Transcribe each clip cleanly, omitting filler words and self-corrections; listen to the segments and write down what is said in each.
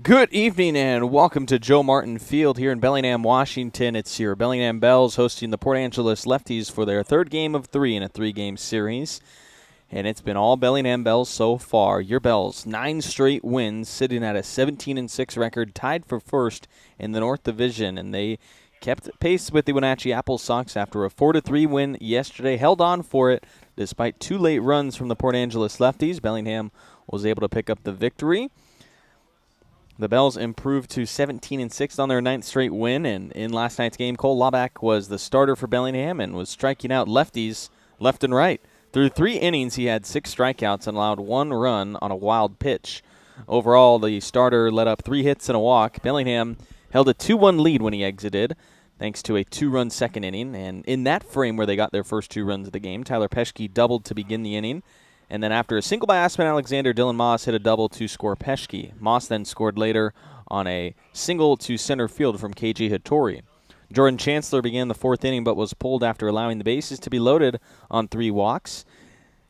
Good evening and welcome to Joe Martin Field here in Bellingham, Washington. It's your Bellingham Bells hosting the Port Angeles Lefties for their third game of three in a three-game series. And it's been all Bellingham Bells so far. Your Bells, 9 straight wins, sitting at a 17-6 record, tied for first in the North Division. And they kept pace with the Wenatchee Apple Sox after a 4-3 win yesterday. Held on for it despite 2 late runs from the Port Angeles Lefties. Bellingham was able to pick up the victory. The Bells improved to 17-6 on their 9th straight win, and in last night's game, Cole Laubach was the starter for Bellingham and was striking out lefties left and right. Through 3 innings, he had 6 strikeouts and allowed 1 run on a wild pitch. Overall, the starter let up 3 hits and a walk. Bellingham held a 2-1 lead when he exited, thanks to a 2-run second inning, and in that frame where they got their first 2 runs of the game, Tyler Peschke doubled to begin the inning. And then after a single by Aspen Alexander, Dylan Moss hit a double to score Peschke. Moss then scored later on a single to center field from KJ Hattori. Jordan Chancellor began the 4th inning but was pulled after allowing the bases to be loaded on 3 walks.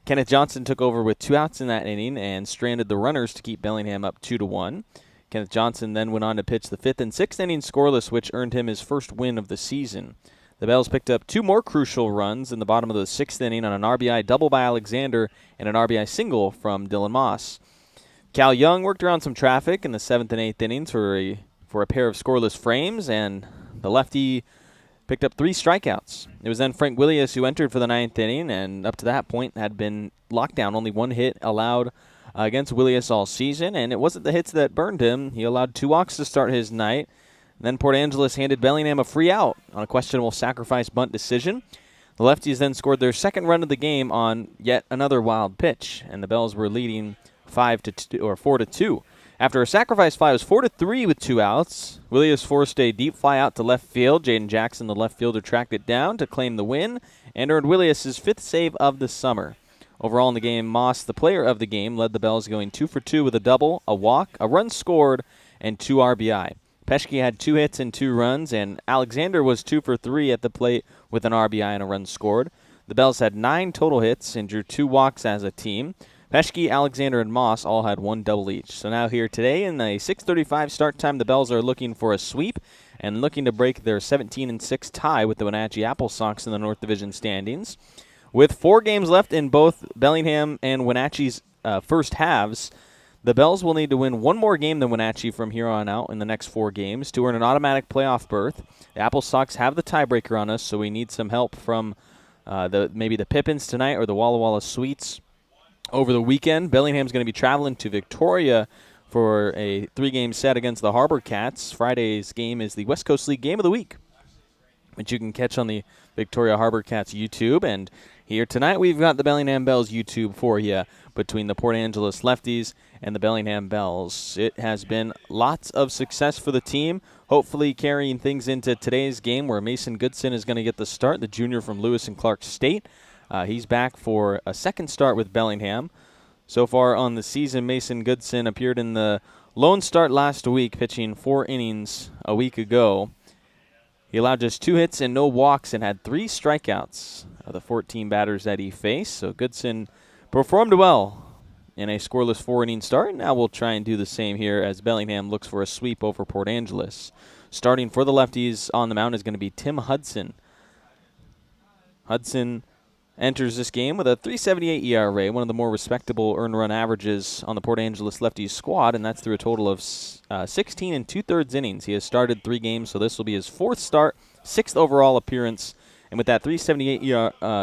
Kenneth Johnson took over with 2 outs in that inning and stranded the runners to keep Bellingham up 2-1. Kenneth Johnson then went on to pitch the 5th and 6th innings scoreless, which earned him his first win of the season. The Bells picked up 2 more crucial runs in the bottom of the 6th inning on an RBI double by Alexander and an RBI single from Dylan Moss. Cal Young worked around some traffic in the 7th and 8th innings for a pair of scoreless frames, and the lefty picked up 3 strikeouts. It was then Frank Willius who entered for the 9th inning, and up to that point had been locked down. Only 1 hit allowed against Willius all season, and it wasn't the hits that burned him. He allowed 2 walks to start his night. Then Port Angeles handed Bellingham a free out on a questionable sacrifice bunt decision. The Lefties then scored their second run of the game on yet another wild pitch, and the Bells were leading 4-2. After a sacrifice fly, it was 4-3 with 2 outs. Willius forced a deep fly out to left field. Jaden Jackson, the left fielder, tracked it down to claim the win and earned Willius his 5th save of the summer. Overall in the game, Moss, the player of the game, led the Bells going 2 for 2 with a double, a walk, a run scored, and 2 RBI. Peschke had 2 hits and 2 runs, and Alexander was 2 for 3 at the plate with an RBI and a run scored. The Bells had 9 total hits and drew 2 walks as a team. Peschke, Alexander, and Moss all had 1 double each. So now here today in the 6:35 start time, the Bells are looking for a sweep and looking to break their 17-6 tie with the Wenatchee Apple Sox in the North Division standings. With 4 games left in both Bellingham and Wenatchee's first halves, the Bells will need to win 1 more game than Wenatchee from here on out in the next 4 games to earn an automatic playoff berth. The Apple Sox have the tiebreaker on us, so we need some help from maybe the Pippins tonight or the Walla Walla Sweets over the weekend. Bellingham's going to be traveling to Victoria for a 3-game set against the Harbor Cats. Friday's game is the West Coast League Game of the Week, which you can catch on the Victoria Harbor Cats YouTube. And here tonight we've got the Bellingham Bells YouTube for you between the Port Angeles Lefties and the Bellingham Bells. It has been lots of success for the team, hopefully carrying things into today's game where Mason Goodson is going to get the start, the junior from Lewis and Clark State. He's back for a second start with Bellingham. So far on the season, Mason Goodson appeared in the lone start last week, pitching 4 innings a week ago. He allowed just 2 hits and no walks and had 3 strikeouts of the 14 batters that he faced. So Goodson performed well in a scoreless 4-inning start. Now we'll try and do the same here as Bellingham looks for a sweep over Port Angeles. Starting for the Lefties on the mound is going to be Tim Hudson. Hudson enters this game with a 3.78 ERA, one of the more respectable earned run averages on the Port Angeles Lefties squad, and that's through a total of 16 2/3 innings. He has started 3 games, so this will be his 4th start, 6th overall appearance, and with that 3.78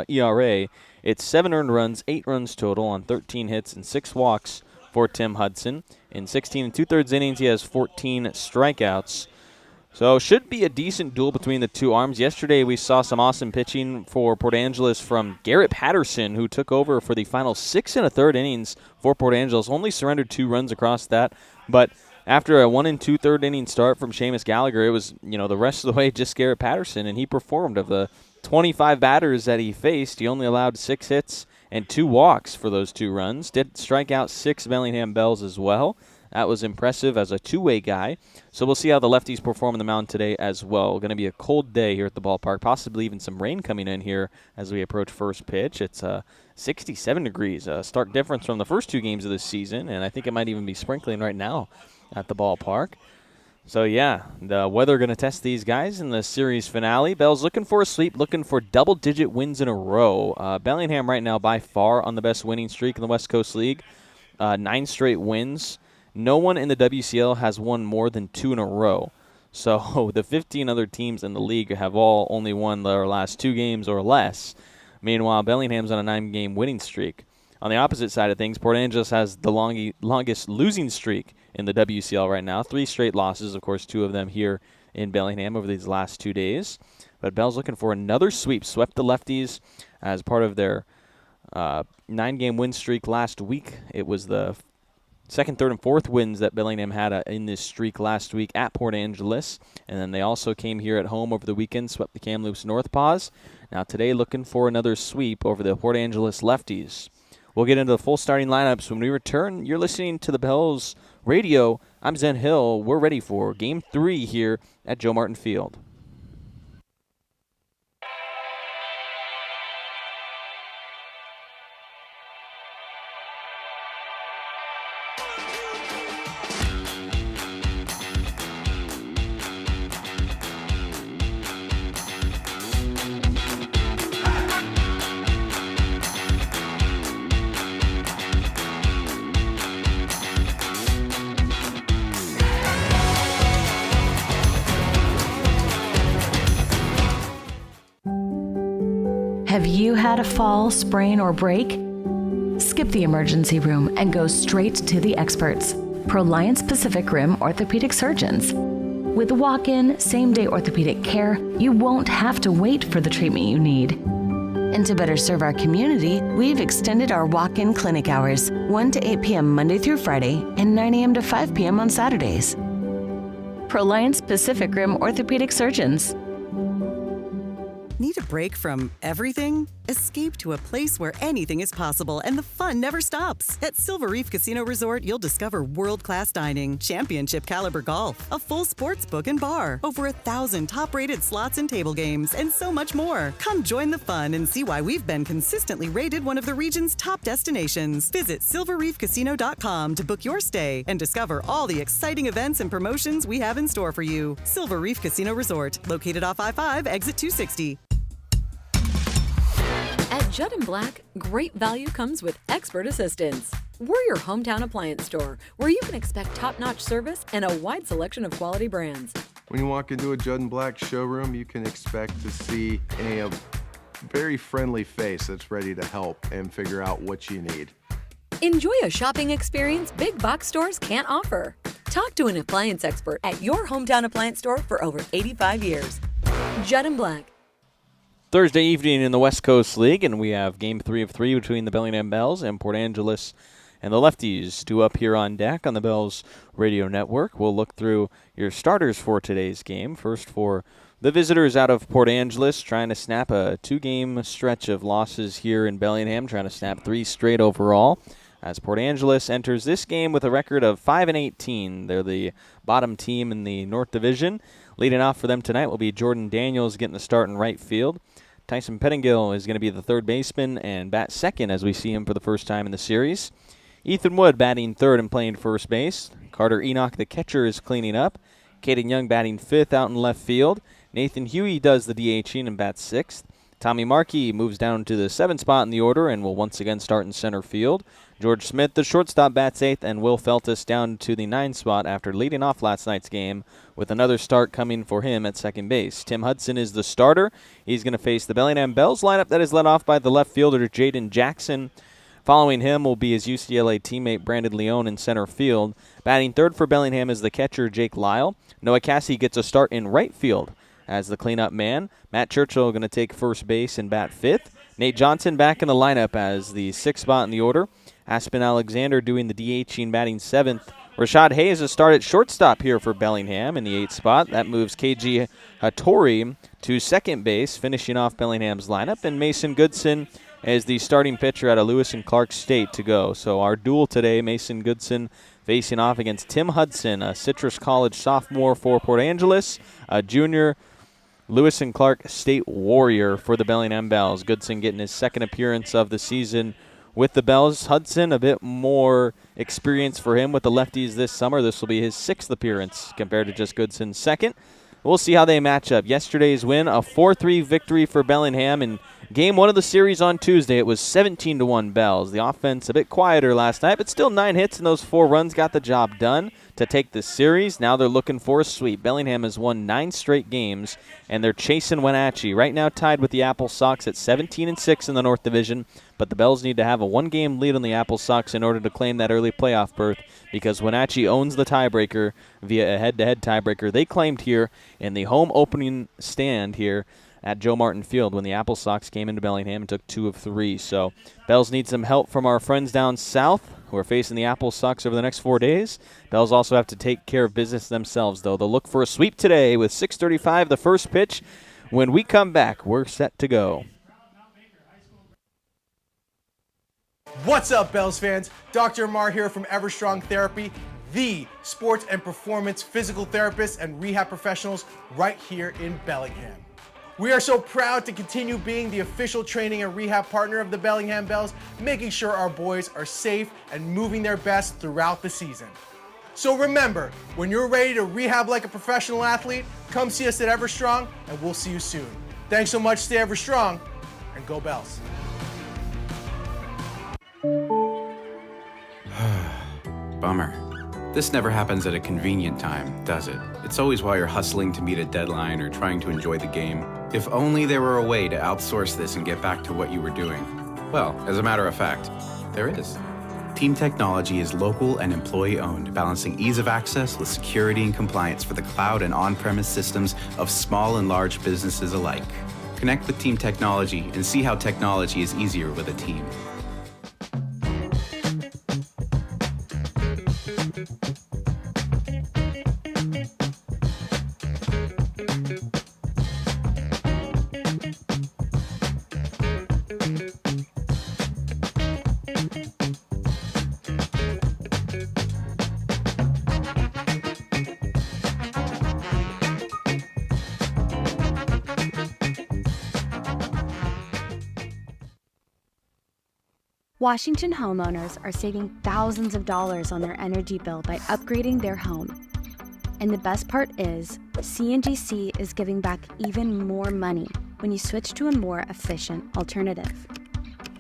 ERA, it's 7 earned runs, 8 runs total on 13 hits and 6 walks for Tim Hudson. In 16 2/3 innings, he has 14 strikeouts. So should be a decent duel between the 2 arms. Yesterday we saw some awesome pitching for Port Angeles from Garrett Patterson, who took over for the final 6 1/3 innings for Port Angeles. Only surrendered 2 runs across that, but after a 1 2/3 inning start from Seamus Gallagher, it was, the rest of the way just Garrett Patterson, and he performed. Of the 25 batters that he faced, he only allowed 6 hits and 2 walks for those 2 runs. Did strike out 6 Bellingham Bells as well. That was impressive as a two-way guy. So we'll see how the lefties perform on the mound today as well. Going to be a cold day here at the ballpark, possibly even some rain coming in here as we approach first pitch. It's 67 degrees, a stark difference from the first two games of this season, and I think it might even be sprinkling right now at the ballpark. So, yeah, the weather going to test these guys in the series finale. Bell's looking for a sweep, looking for double-digit wins in a row. Bellingham right now by far on the best winning streak in the West Coast League. 9 straight wins. No one in the WCL has won more than 2 in a row. So the 15 other teams in the league have all only won their last 2 games or less. Meanwhile, Bellingham's on a 9-game winning streak. On the opposite side of things, Port Angeles has the longest losing streak in the WCL right now. 3 straight losses, of course, 2 of them here in Bellingham over these last 2 days. But Bell's looking for another sweep. Swept the Lefties as part of their 9-game win streak last week. It was the second, third, and fourth wins that Bellingham had in this streak last week at Port Angeles. And then they also came here at home over the weekend, swept the Kamloops North Paws. Now today looking for another sweep over the Port Angeles Lefties. We'll get into the full starting lineups when we return. You're listening to the Bells Radio. I'm Zen Hill. We're ready for Game 3 here at Joe Martin Field. Have you had a fall, sprain, or break? Skip the emergency room and go straight to the experts, Proliance Pacific Rim orthopedic surgeons. With walk-in, same-day orthopedic care, you won't have to wait for the treatment you need. And to better serve our community, we've extended our walk-in clinic hours, 1 to 8 p.m. Monday through Friday and 9 a.m. to 5 p.m. on Saturdays. Proliance Pacific Rim orthopedic surgeons. Need a break from everything? Escape to a place where anything is possible and the fun never stops. At Silver Reef Casino Resort, you'll discover world-class dining, championship caliber golf, a full sports book and bar, over 1,000 top-rated slots and table games, and so much more. Come join the fun and see why we've been consistently rated one of the region's top destinations. Visit silverreefcasino.com to book your stay and discover all the exciting events and promotions we have in store for you. Silver Reef Casino Resort, located off I-5, exit 260. At Judd & Black, great value comes with expert assistance. We're your hometown appliance store, where you can expect top-notch service and a wide selection of quality brands. When you walk into a Judd & Black showroom, you can expect to see a very friendly face that's ready to help and figure out what you need. Enjoy a shopping experience big box stores can't offer. Talk to an appliance expert at your hometown appliance store for over 85 years. Judd & Black. Thursday evening in the West Coast League, and we have Game 3 of 3 between the Bellingham Bells and Port Angeles and the Lefties. 2 up here on deck on the Bells Radio Network. We'll look through your starters for today's game. First for the visitors out of Port Angeles, trying to snap a 2-game stretch of losses here in Bellingham, trying to snap 3 straight overall. As Port Angeles enters this game with a record of 5-18. They're the bottom team in the North Division. Leading off for them tonight will be Jordan Daniels getting the start in right field. Tyson Pettingill is going to be the third baseman and bat second as we see him for the first time in the series. Ethan Wood batting third and playing first base. Carter Enoch, the catcher, is cleaning up. Caden Young batting fifth out in left field. Nathan Huey does the DHing and bats sixth. Tommy Markey moves down to the 7th spot in the order and will once again start in center field. George Smith, the shortstop, bats 8th, and Will Feltus down to the 9th spot after leading off last night's game with another start coming for him at second base. Tim Hudson is the starter. He's going to face the Bellingham Bells lineup that is led off by the left fielder Jaden Jackson. Following him will be his UCLA teammate Brandon Leone in center field. Batting third for Bellingham is the catcher Jake Lyle. Noah Cassie gets a start in right field as the cleanup man. Matt Churchill going to take first base and bat fifth. Nate Johnson back in the lineup as the 6th spot in the order. Aspen Alexander doing the DHing, batting 7th. Rashad Hayes has started shortstop here for Bellingham in the 8th spot. That moves KG Hattori to second base, finishing off Bellingham's lineup. And Mason Goodson as the starting pitcher out of Lewis and Clark State to go. So our duel today, Mason Goodson facing off against Tim Hudson, a Citrus College sophomore for Port Angeles, a junior Lewis and Clark State Warrior for the Bellingham Bells. Goodson getting his second appearance of the season with the Bells. Hudson, a bit more experience for him with the Lefties this summer. This will be his 6th appearance compared to just Goodson's 2nd. We'll see how they match up. Yesterday's win, a 4-3 victory for Bellingham. In game 1 of the series on Tuesday, it was 17-1 Bells. The offense a bit quieter last night, but still 9 hits and those 4 runs got the job done to take the series. Now they're looking for a sweep. Bellingham has won 9 straight games, and they're chasing Wenatchee. Right now tied with the Apple Sox at 17-6 in the North Division, but the Bells need to have a 1-game lead on the Apple Sox in order to claim that early playoff berth, because Wenatchee owns the tiebreaker via a head-to-head tiebreaker they claimed here in the home opening stand here at Joe Martin Field when the Apple Sox came into Bellingham and took 2 of 3. So Bells need some help from our friends down south who are facing the Apple Sox over the next 4 days. Bells also have to take care of business themselves, though. They'll look for a sweep today with 6:35 the first pitch. When we come back, we're set to go. What's up, Bells fans? Dr. Amar here from Everstrong Therapy, the sports and performance physical therapists and rehab professionals right here in Bellingham. We are so proud to continue being the official training and rehab partner of the Bellingham Bells, making sure our boys are safe and moving their best throughout the season. So remember, when you're ready to rehab like a professional athlete, come see us at Everstrong and we'll see you soon. Thanks so much, stay Everstrong, and go Bells. Bummer. This never happens at a convenient time, does it? It's always while you're hustling to meet a deadline or trying to enjoy the game. If only there were a way to outsource this and get back to what you were doing. Well, as a matter of fact, there is. Team Technology is local and employee-owned, balancing ease of access with security and compliance for the cloud and on-premise systems of small and large businesses alike. Connect with Team Technology and see how technology is easier with a team. Washington homeowners are saving thousands of dollars on their energy bill by upgrading their home. And the best part is, CNGC is giving back even more money when you switch to a more efficient alternative.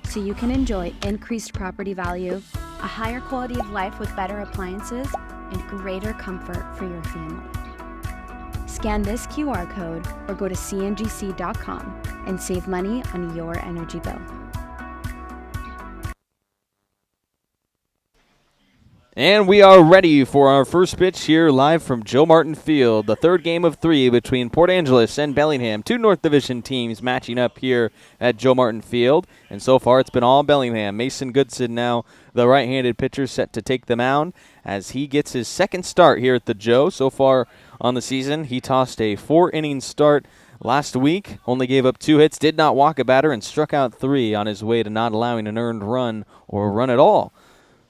So you can enjoy increased property value, a higher quality of life with better appliances, and greater comfort for your family. Scan this QR code or go to cngc.com and save money on your energy bill. And we are ready for our first pitch here live from Joe Martin Field, the third game of 3 between Port Angeles and Bellingham. 2 North Division teams matching up here at Joe Martin Field, and so far it's been all Bellingham. Mason Goodson now the right-handed pitcher set to take the mound as he gets his second start here at the Joe. So far on the season, he tossed a 4-inning start last week, only gave up 2 hits, did not walk a batter, and struck out 3 on his way to not allowing an earned run or a run at all.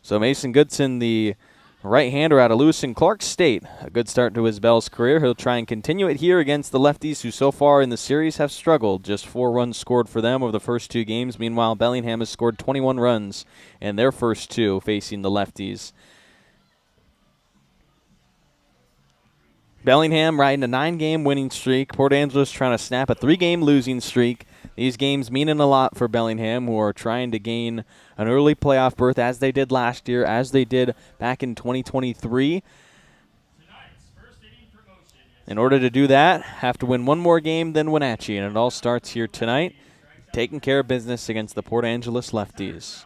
So Mason Goodson, the right-hander out of Lewis and Clark State, a good start to his Bells career. He'll try and continue it here against the Lefties, who so far in the series have struggled. Just 4 runs scored for them over the first 2 games. Meanwhile, Bellingham has scored 21 runs in their first 2 facing the Lefties. Bellingham riding a 9-game winning streak. Port Angeles trying to snap a 3-game losing streak. These games meaning a lot for Bellingham, who are trying to gain an early playoff berth as they did last year, as they did back in 2023. In order to do that, have to win 1 more game than Wenatchee, and it all starts here tonight, taking care of business against the Port Angeles Lefties.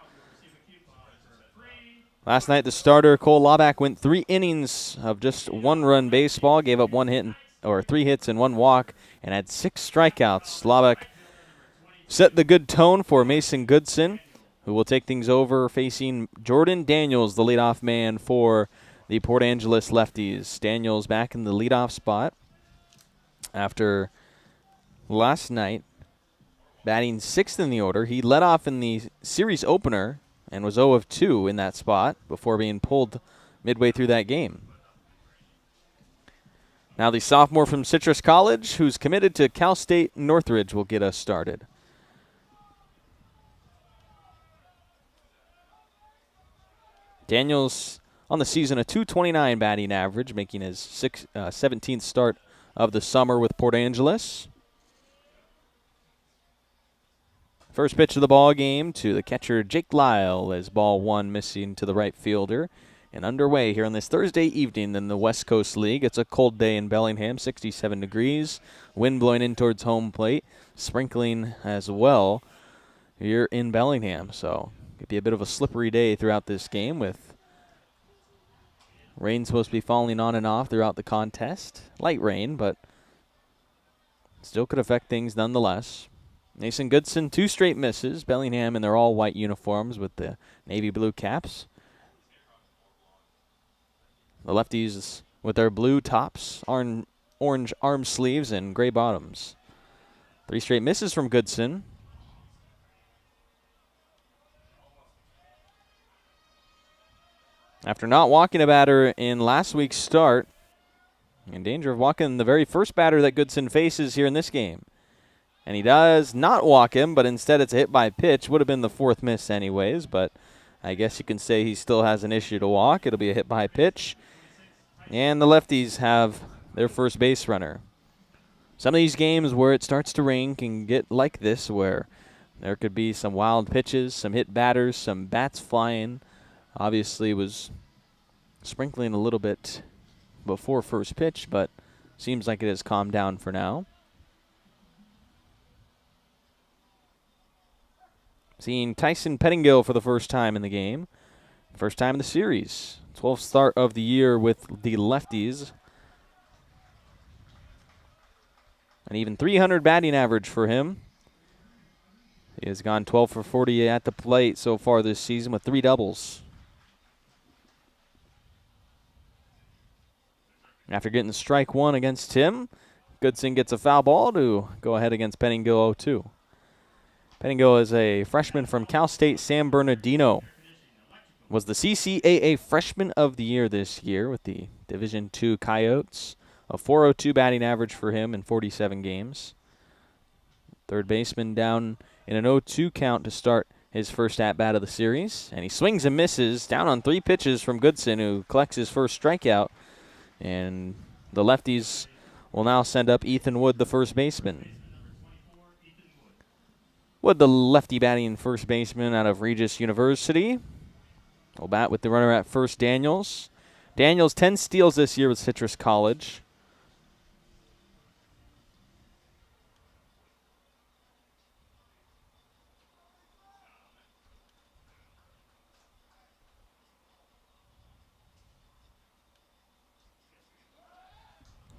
Last night, the starter, Cole Laubach, went 3 innings of just 1-run baseball, gave up 3 hits and 1 walk, and had 6 strikeouts. Laubach set the good tone for Mason Goodson, who will take things over facing Jordan Daniels, the leadoff man for the Port Angeles Lefties. Daniels back in the leadoff spot after last night batting 6th in the order. He led off in the series opener and was 0 of 2 in that spot before being pulled midway through that game. Now the sophomore from Citrus College, who's committed to Cal State Northridge, will get us started. Daniels on the season a .229 batting average, making his 17th start of the summer with Port Angeles. First pitch of the ball game to the catcher Jake Lyle as ball 1 missing to the right fielder. And underway here on this Thursday evening in the West Coast League. It's a cold day in Bellingham, 67 degrees. Wind blowing in towards home plate, sprinkling as well here in Bellingham. So could be a bit of a slippery day throughout this game with rain supposed to be falling on and off throughout the contest. Light rain, but still could affect things nonetheless. Mason Goodson, 2 straight misses. Bellingham in their all-white uniforms with the navy blue caps. The lefties with their blue tops, orange arm sleeves, and gray bottoms. 3 straight misses from Goodson. After not walking a batter in last week's start, in danger of walking the very first batter that Goodson faces here in this game. And he does not walk him, but instead it's a hit by pitch. Would have been the 4th miss anyways, but I guess you can say he still has an issue to walk. It'll be a hit by pitch. And the lefties have their first base runner. Some of these games where it starts to rain can get like this, where there could be some wild pitches, some hit batters, some bats flying. Obviously was sprinkling a little bit before first pitch, but seems like it has calmed down for now. Seeing Tyson Pettingill for the first time in the game. First time in the series. 12th start of the year with the Lefties. An even .300 batting average for him. He has gone 12 for 40 at the plate so far this season with 3 doubles. After getting strike 1 against Tim, Goodson gets a foul ball to go ahead against Pettingill 0-2. Pettingill is a freshman from Cal State San Bernardino. Was the CCAA Freshman of the Year this year with the Division II Coyotes. A .402 batting average for him in 47 games. Third baseman down in an 0-2 count to start his first at-bat of the series. And he swings and misses down on 3 pitches from Goodson, who collects his first strikeout. And the lefties will now send up Ethan Wood, the first baseman. Wood, the lefty batting first baseman out of Regis University. Will bat with the runner at first, Daniels. Daniels, 10 steals this year with Citrus College.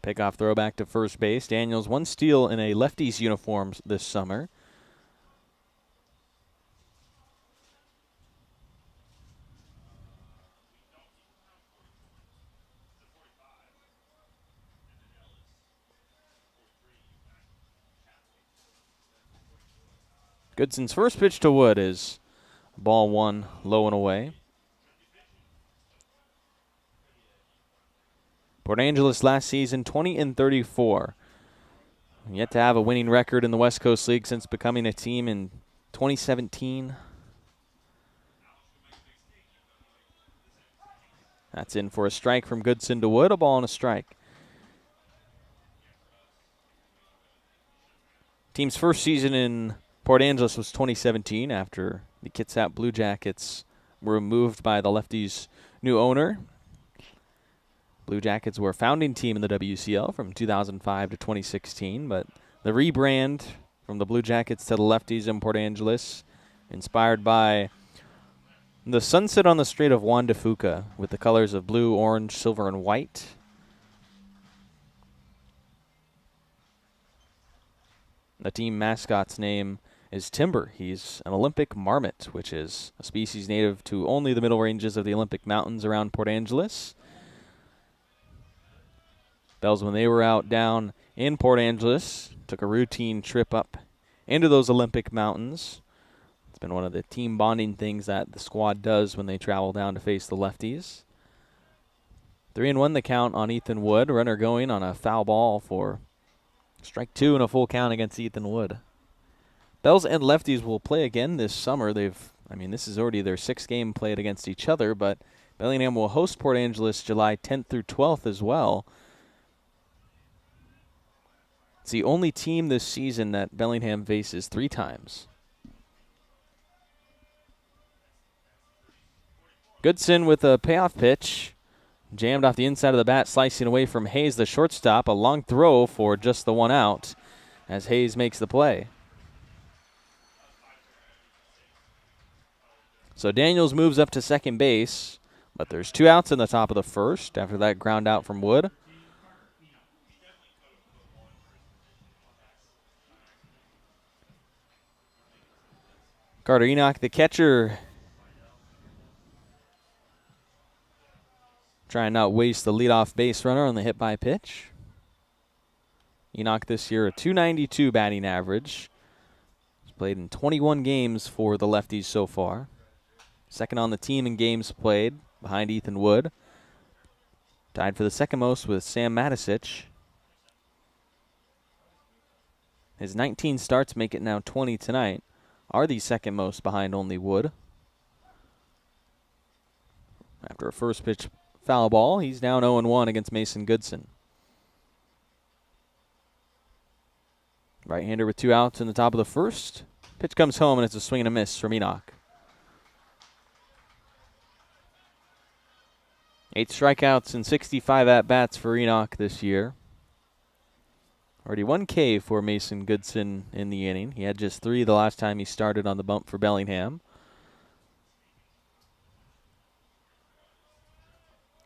Pickoff throw back to first base. Daniels, 1 steal in a lefties uniform this summer. Goodson's first pitch to Wood is ball 1, low and away. Port Angeles last season, 20-34. Yet to have a winning record in the West Coast League since becoming a team in 2017. That's in for a strike from Goodson to Wood, a ball and a strike. Team's first season in Port Angeles was 2017 after the Kitsap Blue Jackets were removed by the Lefties' new owner. Blue Jackets were a founding team in the WCL from 2005 to 2016, but the rebrand from the Blue Jackets to the Lefties in Port Angeles, inspired by the sunset on the Strait of Juan de Fuca with the colors of blue, orange, silver, and white. The team mascot's name is Timber. He's an Olympic marmot, which is a species native to only the middle ranges of the Olympic Mountains around Port Angeles. Bells, when they were out down in Port Angeles, took a routine trip up into those Olympic mountains. It's been one of the team bonding things that the squad does when they travel down to face the Lefties. 3-1 the count on Ethan Wood. Runner going on a foul ball for strike 2 and a full count against Ethan Wood. Bells and Lefties will play again this summer. This is already their 6th game played against each other, but Bellingham will host Port Angeles July 10th through 12th as well. It's the only team this season that Bellingham faces 3 times. Goodson with a payoff pitch. Jammed off the inside of the bat, slicing away from Hayes, the shortstop. A long throw for just the 1 out as Hayes makes the play. So Daniels moves up to second base, but there's 2 outs in the top of the first after that ground out from Wood. Carter Enoch, the catcher, trying not waste the leadoff base runner on the hit by pitch. Enoch this year a .292 batting average. He's played in 21 games for the Lefties so far. Second on the team in games played behind Ethan Wood. Tied for the second most with Sam Matisich. His 19 starts make it now 20 tonight. Are the second most behind only Wood. After a first pitch foul ball, he's down 0-1 against Mason Goodson. Right-hander with 2 outs in the top of the first. Pitch comes home, and it's a swing and a miss from Enoch. 8 strikeouts and 65 at-bats for Enoch this year. Already 1 K for Mason Goodson in the inning. He had just 3 the last time he started on the bump for Bellingham.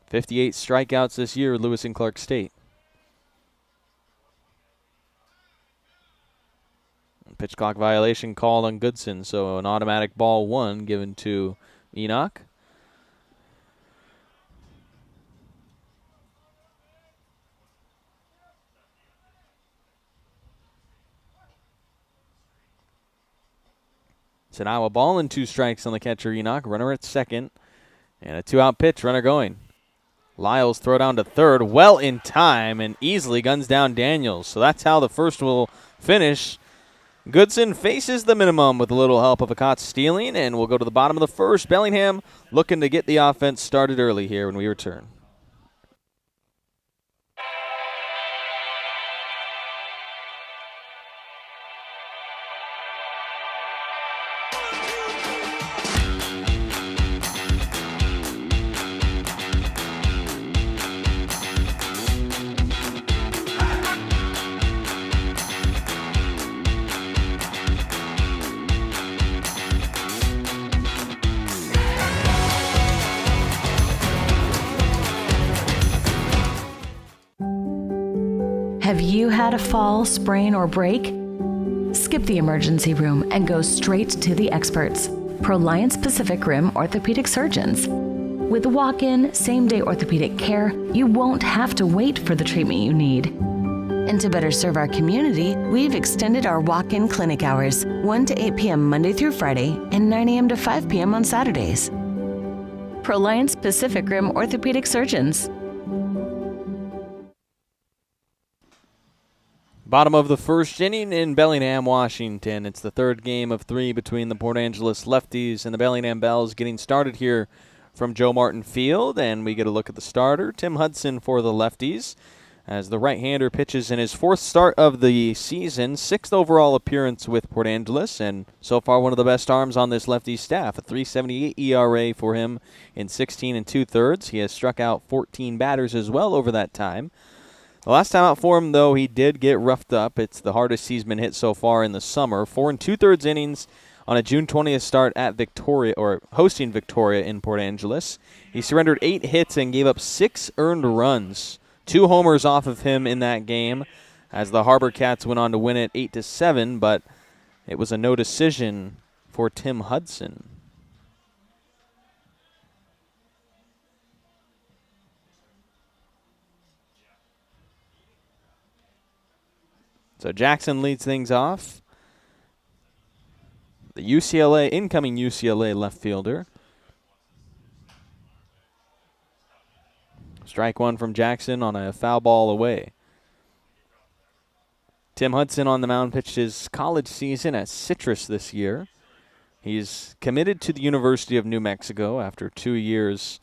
58 strikeouts this year with Lewis and Clark State. Pitch clock violation called on Goodson, so an automatic ball 1 given to Enoch. It's an Iowa ball and 2 strikes on the catcher Enoch. Runner at second. And a 2-out pitch, runner going. Lyles throw down to third, well in time, and easily guns down Daniels. So that's how the first will finish. Goodson faces the minimum with a little help of a caught stealing, and we'll go to the bottom of the first. Bellingham looking to get the offense started early here when we return. Have you had a fall, sprain, or break? Skip the emergency room and go straight to the experts, Proliance Pacific Rim orthopedic surgeons. With walk-in, same-day orthopedic care, you won't have to wait for the treatment you need. And to better serve our community, we've extended our walk-in clinic hours, 1 to 8 p.m. Monday through Friday and 9 a.m. to 5 p.m. on Saturdays. Proliance Pacific Rim orthopedic surgeons. Bottom of the first inning in Bellingham, Washington. It's the 3rd game of 3 between the Port Angeles Lefties and the Bellingham Bells getting started here from Joe Martin Field. And we get a look at the starter, Tim Hudson for the Lefties, as the right-hander pitches in his 4th start of the season, 6th overall appearance with Port Angeles, and so far one of the best arms on this Lefties staff. A 3.78 ERA for him in 16 2/3. He has struck out 14 batters as well over that time. The last time out for him, though, he did get roughed up. It's the hardest he's been hit so far in the summer. 4 2/3 innings on a June 20th start at Victoria, or hosting Victoria in Port Angeles. He surrendered 8 hits and gave up 6 earned runs. 2 homers off of him in that game, as the Harbor Cats went on to win it 8-7, but it was a no decision for Tim Hudson. So Jackson leads things off. the incoming UCLA left fielder. Strike one from Jackson on a foul ball away. Tim Hudson on the mound pitched his college season at Citrus this year. He's committed to the University of New Mexico after 2 years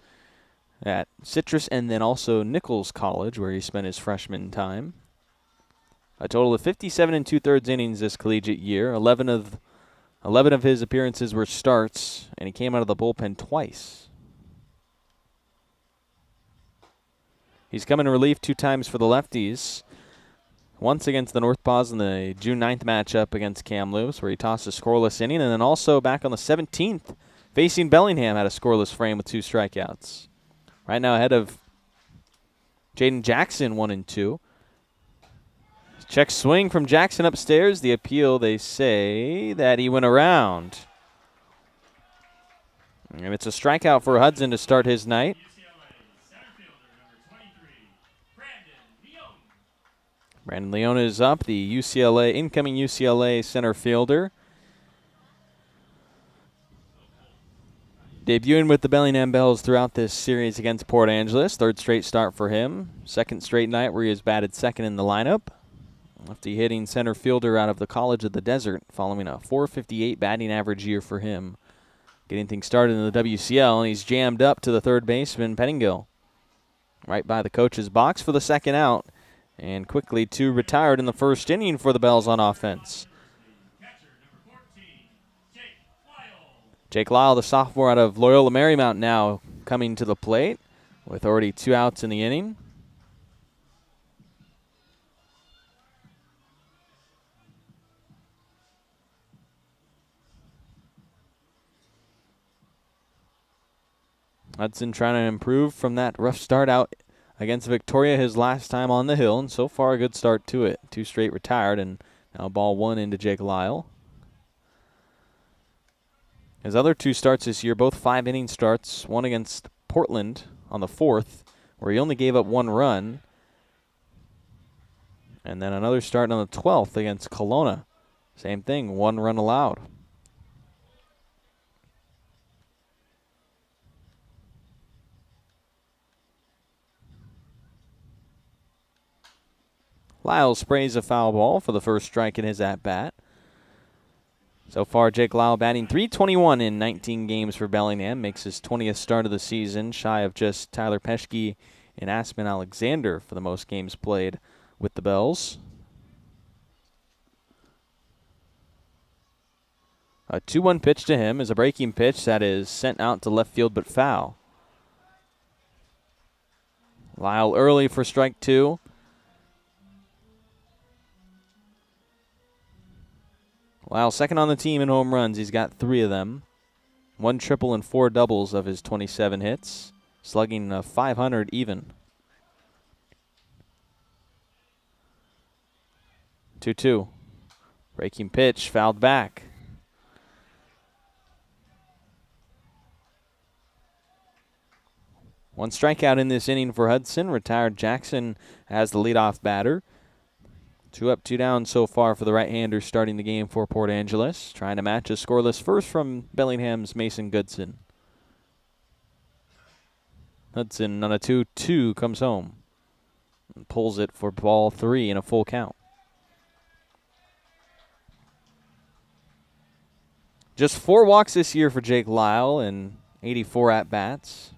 at Citrus and then also Nichols College, where he spent his freshman time. A total of 57 2/3 innings this collegiate year. 11 of his appearances were starts, and he came out of the bullpen twice. He's come in relief 2 times for the Lefties. Once against the North Paws in the June 9th matchup against Kamloops, where he tossed a scoreless inning, and then also back on the 17th, facing Bellingham, had a scoreless frame with 2 strikeouts. Right now ahead of Jaden Jackson, 1-2. Check swing from Jackson upstairs. The appeal, they say that he went around. And it's a strikeout for Hudson to start his night. Brandon Leone is up, the incoming UCLA center fielder. Debuting with the Bellingham Bells throughout this series against Port Angeles. 3rd straight start for him. 2nd straight night where he has batted 2nd in the lineup. Lefty hitting center fielder out of the College of the Desert, following a .458 batting average year for him. Getting things started in the WCL, and he's jammed up to the 3rd baseman, Pettingill. Right by the coach's box for the 2nd out. And quickly 2 retired in the 1st inning for the Bells on offense. Jake Lyle, the sophomore out of Loyola Marymount, now coming to the plate with already 2 outs in the inning. Hudson trying to improve from that rough start out against Victoria his last time on the hill, and so far a good start to it. 2 straight retired, and now ball 1 into Jake Lyle. His other 2 starts this year, both 5-inning starts, one against Portland on the 4th, where he only gave up 1 run, and then another start on the 12th against Kelowna. Same thing, 1 run allowed. Lyle sprays a foul ball for the first strike in his at-bat. So far, Jake Lyle batting .321 in 19 games for Bellingham. Makes his 20th start of the season, shy of just Tyler Peschke and Aspen Alexander for the most games played with the Bells. A 2-1 pitch to him is a breaking pitch that is sent out to left field but foul. Lyle early for strike 2. Lyle second on the team in home runs. He's got 3 of them. 1 triple and 4 doubles of his 27 hits. Slugging 500 even. 2-2. Breaking pitch, fouled back. One strikeout in this inning for Hudson. Retired Jackson as the leadoff batter. 2 up, 2 down so far for the right-hander starting the game for Port Angeles. Trying to match a scoreless first from Bellingham's Mason Goodson. Hudson on a 2-2 comes home. And pulls it for ball 3 in a full count. Just 4 walks this year for Jake Lyle and 84 at-bats.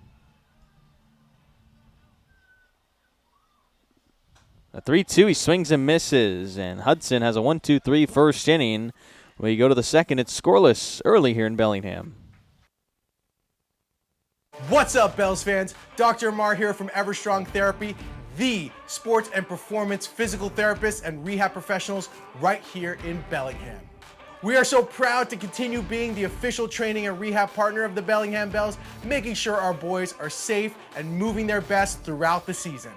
A 3-2, he swings and misses, and Hudson has a 1-2-3 first inning. When you go to the second, it's scoreless early here in Bellingham. What's up, Bells fans? Dr. Amar here from Everstrong Therapy, the sports and performance physical therapists and rehab professionals right here in Bellingham. We are so proud to continue being the official training and rehab partner of the Bellingham Bells, making sure our boys are safe and moving their best throughout the season.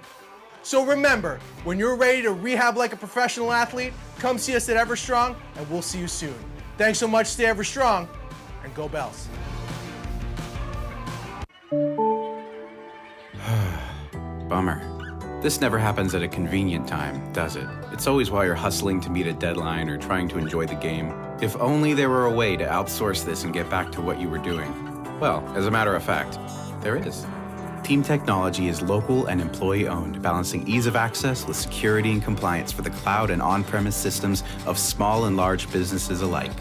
So remember, when you're ready to rehab like a professional athlete, come see us at Everstrong, and we'll see you soon. Thanks so much, stay Everstrong, and go Bells. Bummer. This never happens at a convenient time, does it? It's always while you're hustling to meet a deadline or trying to enjoy the game. If only there were a way to outsource this and get back to what you were doing. Well, as a matter of fact, there is. Team Technology is local and employee-owned, balancing ease of access with security and compliance for the cloud and on-premise systems of small and large businesses alike.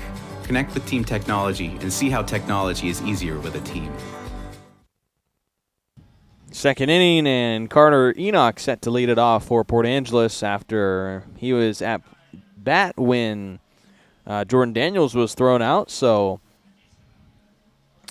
Connect with Team Technology and see how technology is easier with a team. Second inning, and Carter Enoch set to lead it off for Port Angeles after he was at bat when Jordan Daniels was thrown out. So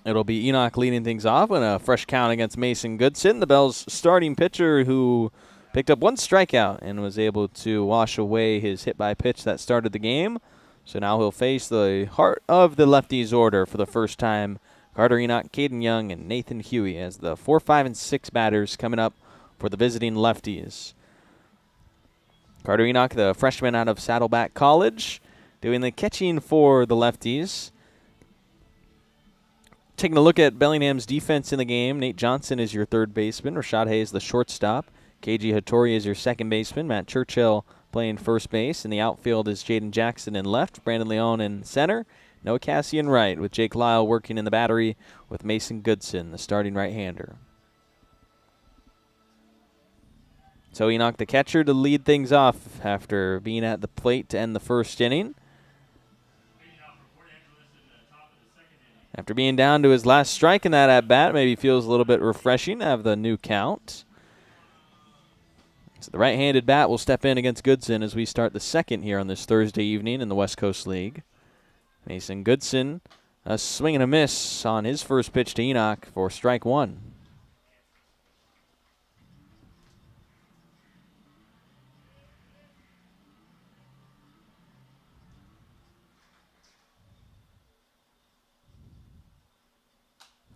it'll be Enoch leading things off in a fresh count against Mason Goodson, the Bells' starting pitcher, who picked up one strikeout and was able to wash away his hit by pitch that started the game. So now he'll face the heart of the lefties order for the first time. Carter Enoch, Caden Young, and Nathan Huey as the 4, 5, and 6 batters coming up for the visiting lefties. Carter Enoch, the freshman out of Saddleback College, doing the catching for the lefties. Taking a look at Bellingham's defense in the game, Nate Johnson is your third baseman. Rashad Hayes, the shortstop. KG Hattori is your second baseman. Matt Churchill playing first base. In the outfield is Jaden Jackson in left. Brandon Leon in center. Noah Cassian right, with Jake Lyle working in the battery with Mason Goodson, the starting right-hander. So Enoch, the catcher, to lead things off after being at the plate to end the first inning. After being down to his last strike in that at-bat, maybe feels a little bit refreshing to have the new count. So the right-handed bat will step in against Goodson as we start the second here on this Thursday evening in the West Coast League. Mason Goodson, a swing and a miss on his first pitch to Enoch for strike one.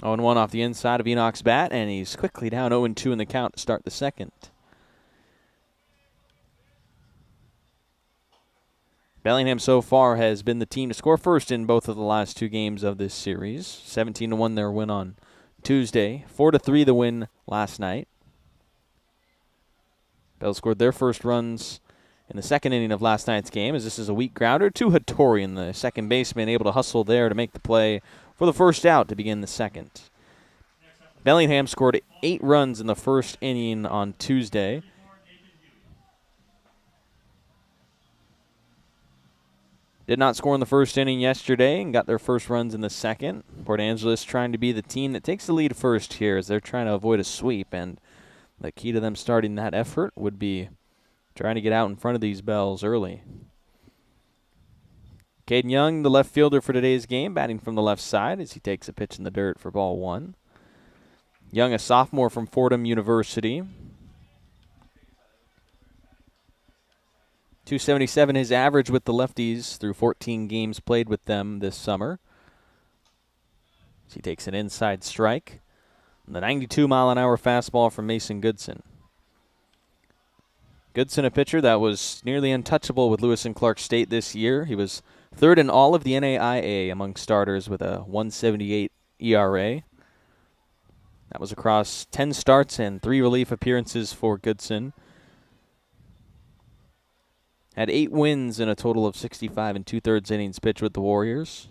Oh, 0-1 off the inside of Enoch's bat, and he's quickly down 0-2 in the count to start the second. Bellingham so far has been the team to score first in both of the last two games of this series. 17-1 their win on Tuesday. 4-3 the win last night. Bells scored their first runs in the second inning of last night's game, as this is a weak grounder to Hattori, and the second baseman able to hustle there to make the play for the first out to begin the second. Bellingham scored 8 runs in the first inning on Tuesday. Did not score in the first inning yesterday and got their first runs in the second. Port Angeles trying to be the team that takes the lead first here as they're trying to avoid a sweep, and the key to them starting that effort would be trying to get out in front of these Bells early. Caden Young, the left fielder for today's game, batting from the left side as he takes a pitch in the dirt for ball one. Young, a sophomore from Fordham University. .277 his average with the lefties through 14 games played with them this summer. As he takes an inside strike. And the 92-mile-an-hour fastball from Mason Goodson. Goodson, a pitcher that was nearly untouchable with Lewis and Clark State this year. He was third in all of the NAIA among starters with a 1.78 ERA. That was across 10 starts and 3 relief appearances for Goodson. Had 8 wins in a total of 65 2/3 innings pitched with the Warriors.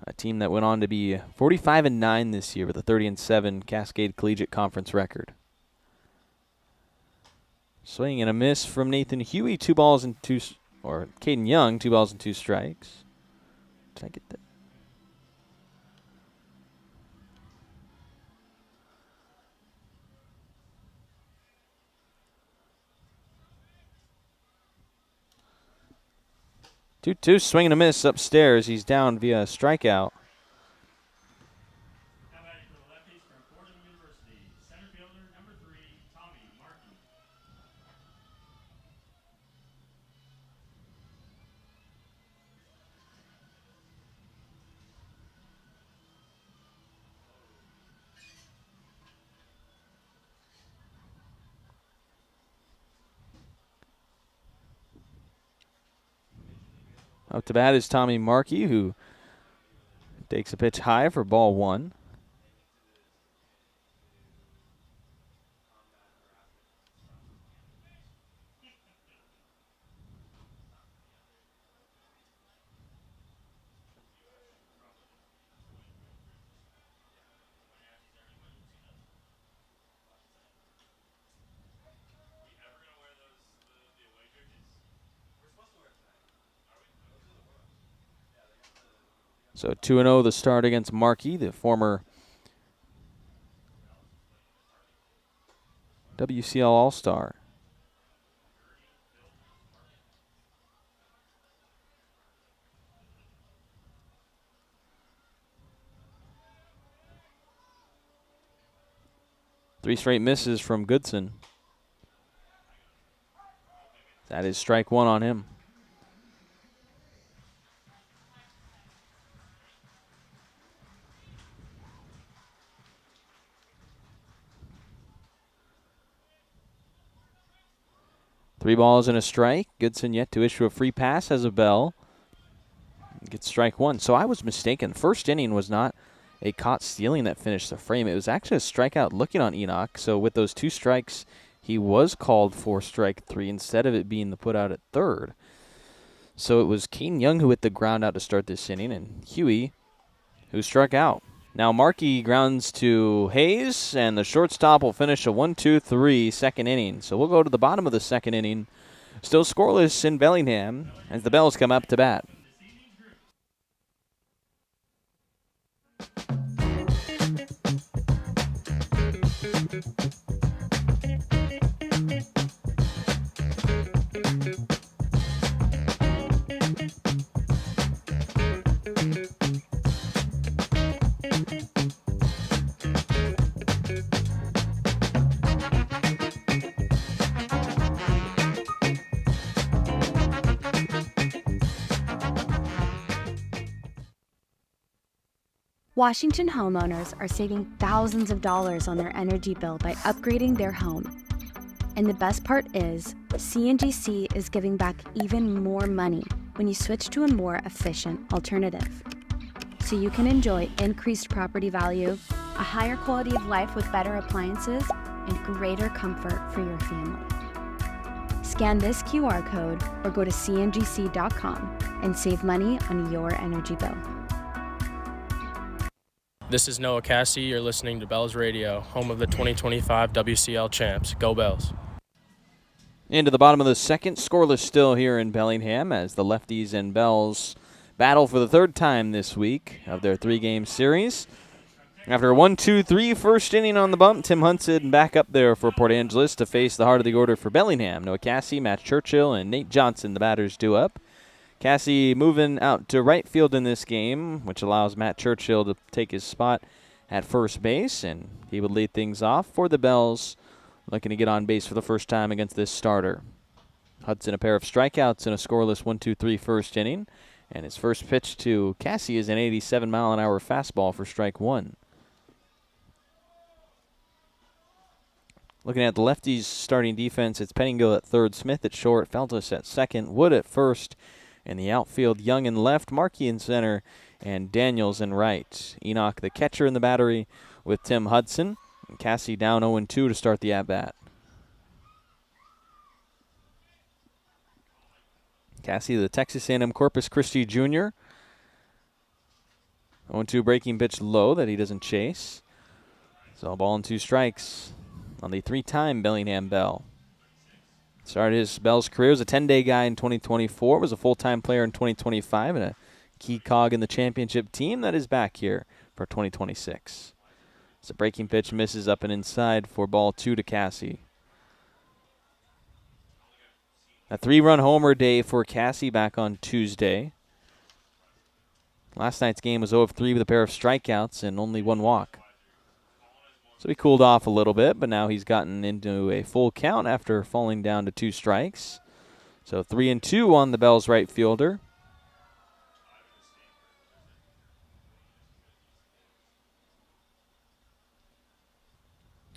A team that went on to be 45-9 this year with a 30-7 Cascade Collegiate Conference record. Swing and a miss from Nathan Huey, Caden Young, 2 balls and 2 strikes. Did I get that? Two swing and a miss upstairs. He's down via strikeout. Up to bat is Tommy Markey, who takes a pitch high for ball one. So 2-0 the start against Markey, the former WCL All-Star. Three straight misses from Goodson. That is strike one on him. Three balls and a strike. Goodson yet to issue a free pass as a Bell. Gets strike one. So I was mistaken. First inning was not a caught stealing that finished the frame. It was actually a strikeout looking on Enoch. So with those two strikes, he was called for strike three instead of it being the put out at third. So it was Caden Young who hit the ground out to start this inning, and Huey who struck out. Now Markey grounds to Hayes, and the shortstop will finish a 1-2-3 second inning. So we'll go to the bottom of the second inning. Still scoreless in Bellingham as the Bells come up to bat. Washington homeowners are saving thousands of dollars on their energy bill by upgrading their home. And the best part is, CNGC is giving back even more money when you switch to a more efficient alternative. So you can enjoy increased property value, a higher quality of life with better appliances, and greater comfort for your family. Scan this QR code or go to cngc.com and save money on your energy bill. This is Noah Cassie. You're listening to Bells Radio, home of the 2025 WCL champs. Go Bells. Into the bottom of the second, scoreless still here in Bellingham as the Lefties and Bells battle for the third time this week of their three-game series. After a 1-2-3 first inning on the bump, Tim Hudson back up there for Port Angeles to face the heart of the order for Bellingham. Noah Cassie, Matt Churchill, and Nate Johnson, the batters, due up. Cassie moving out to right field in this game, which allows Matt Churchill to take his spot at first base, and he would lead things off for the Bells, looking to get on base for the first time against this starter. Hudson a pair of strikeouts in a scoreless 1-2-3 first inning, and his first pitch to Cassie is an 87-mile-an-hour fastball for strike one. Looking at the Lefties' starting defense, it's Pettingill at third, Smith at short, Feltus at second, Wood at first. In the outfield, Young in left, Markey in center, and Daniels in right. Enoch, the catcher in the battery, with Tim Hudson. And Cassie down 0-2 to start the at-bat. Cassie, the Texas A&M Corpus Christi Jr. 0-2 breaking pitch low that he doesn't chase. So a ball and two strikes on the three-time Bellingham Bell. Started his Bell's career as a 10-day guy in 2024, was a full-time player in 2025, and a key cog in the championship team that is back here for 2026. So breaking pitch misses up and inside for ball two to Cassie. A three-run homer day for Cassie back on Tuesday. Last night's game was 0-3 with a pair of strikeouts and only one walk. So he cooled off a little bit, but now he's gotten into a full count after falling down to two strikes. So 3-2 on the Bells right fielder.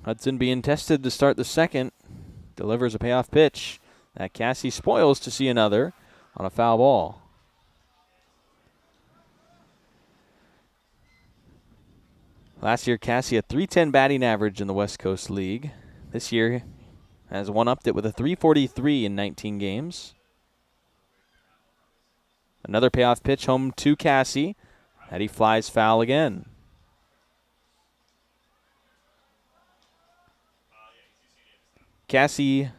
Hudson being tested to start the second. Delivers a payoff pitch that Cassie spoils to see another on a foul ball. Last year, Cassie had .310 batting average in the West Coast League. This year has one-upped it with a .343 in 19 games. Another payoff pitch home to Cassie. And he flies foul again. Cassie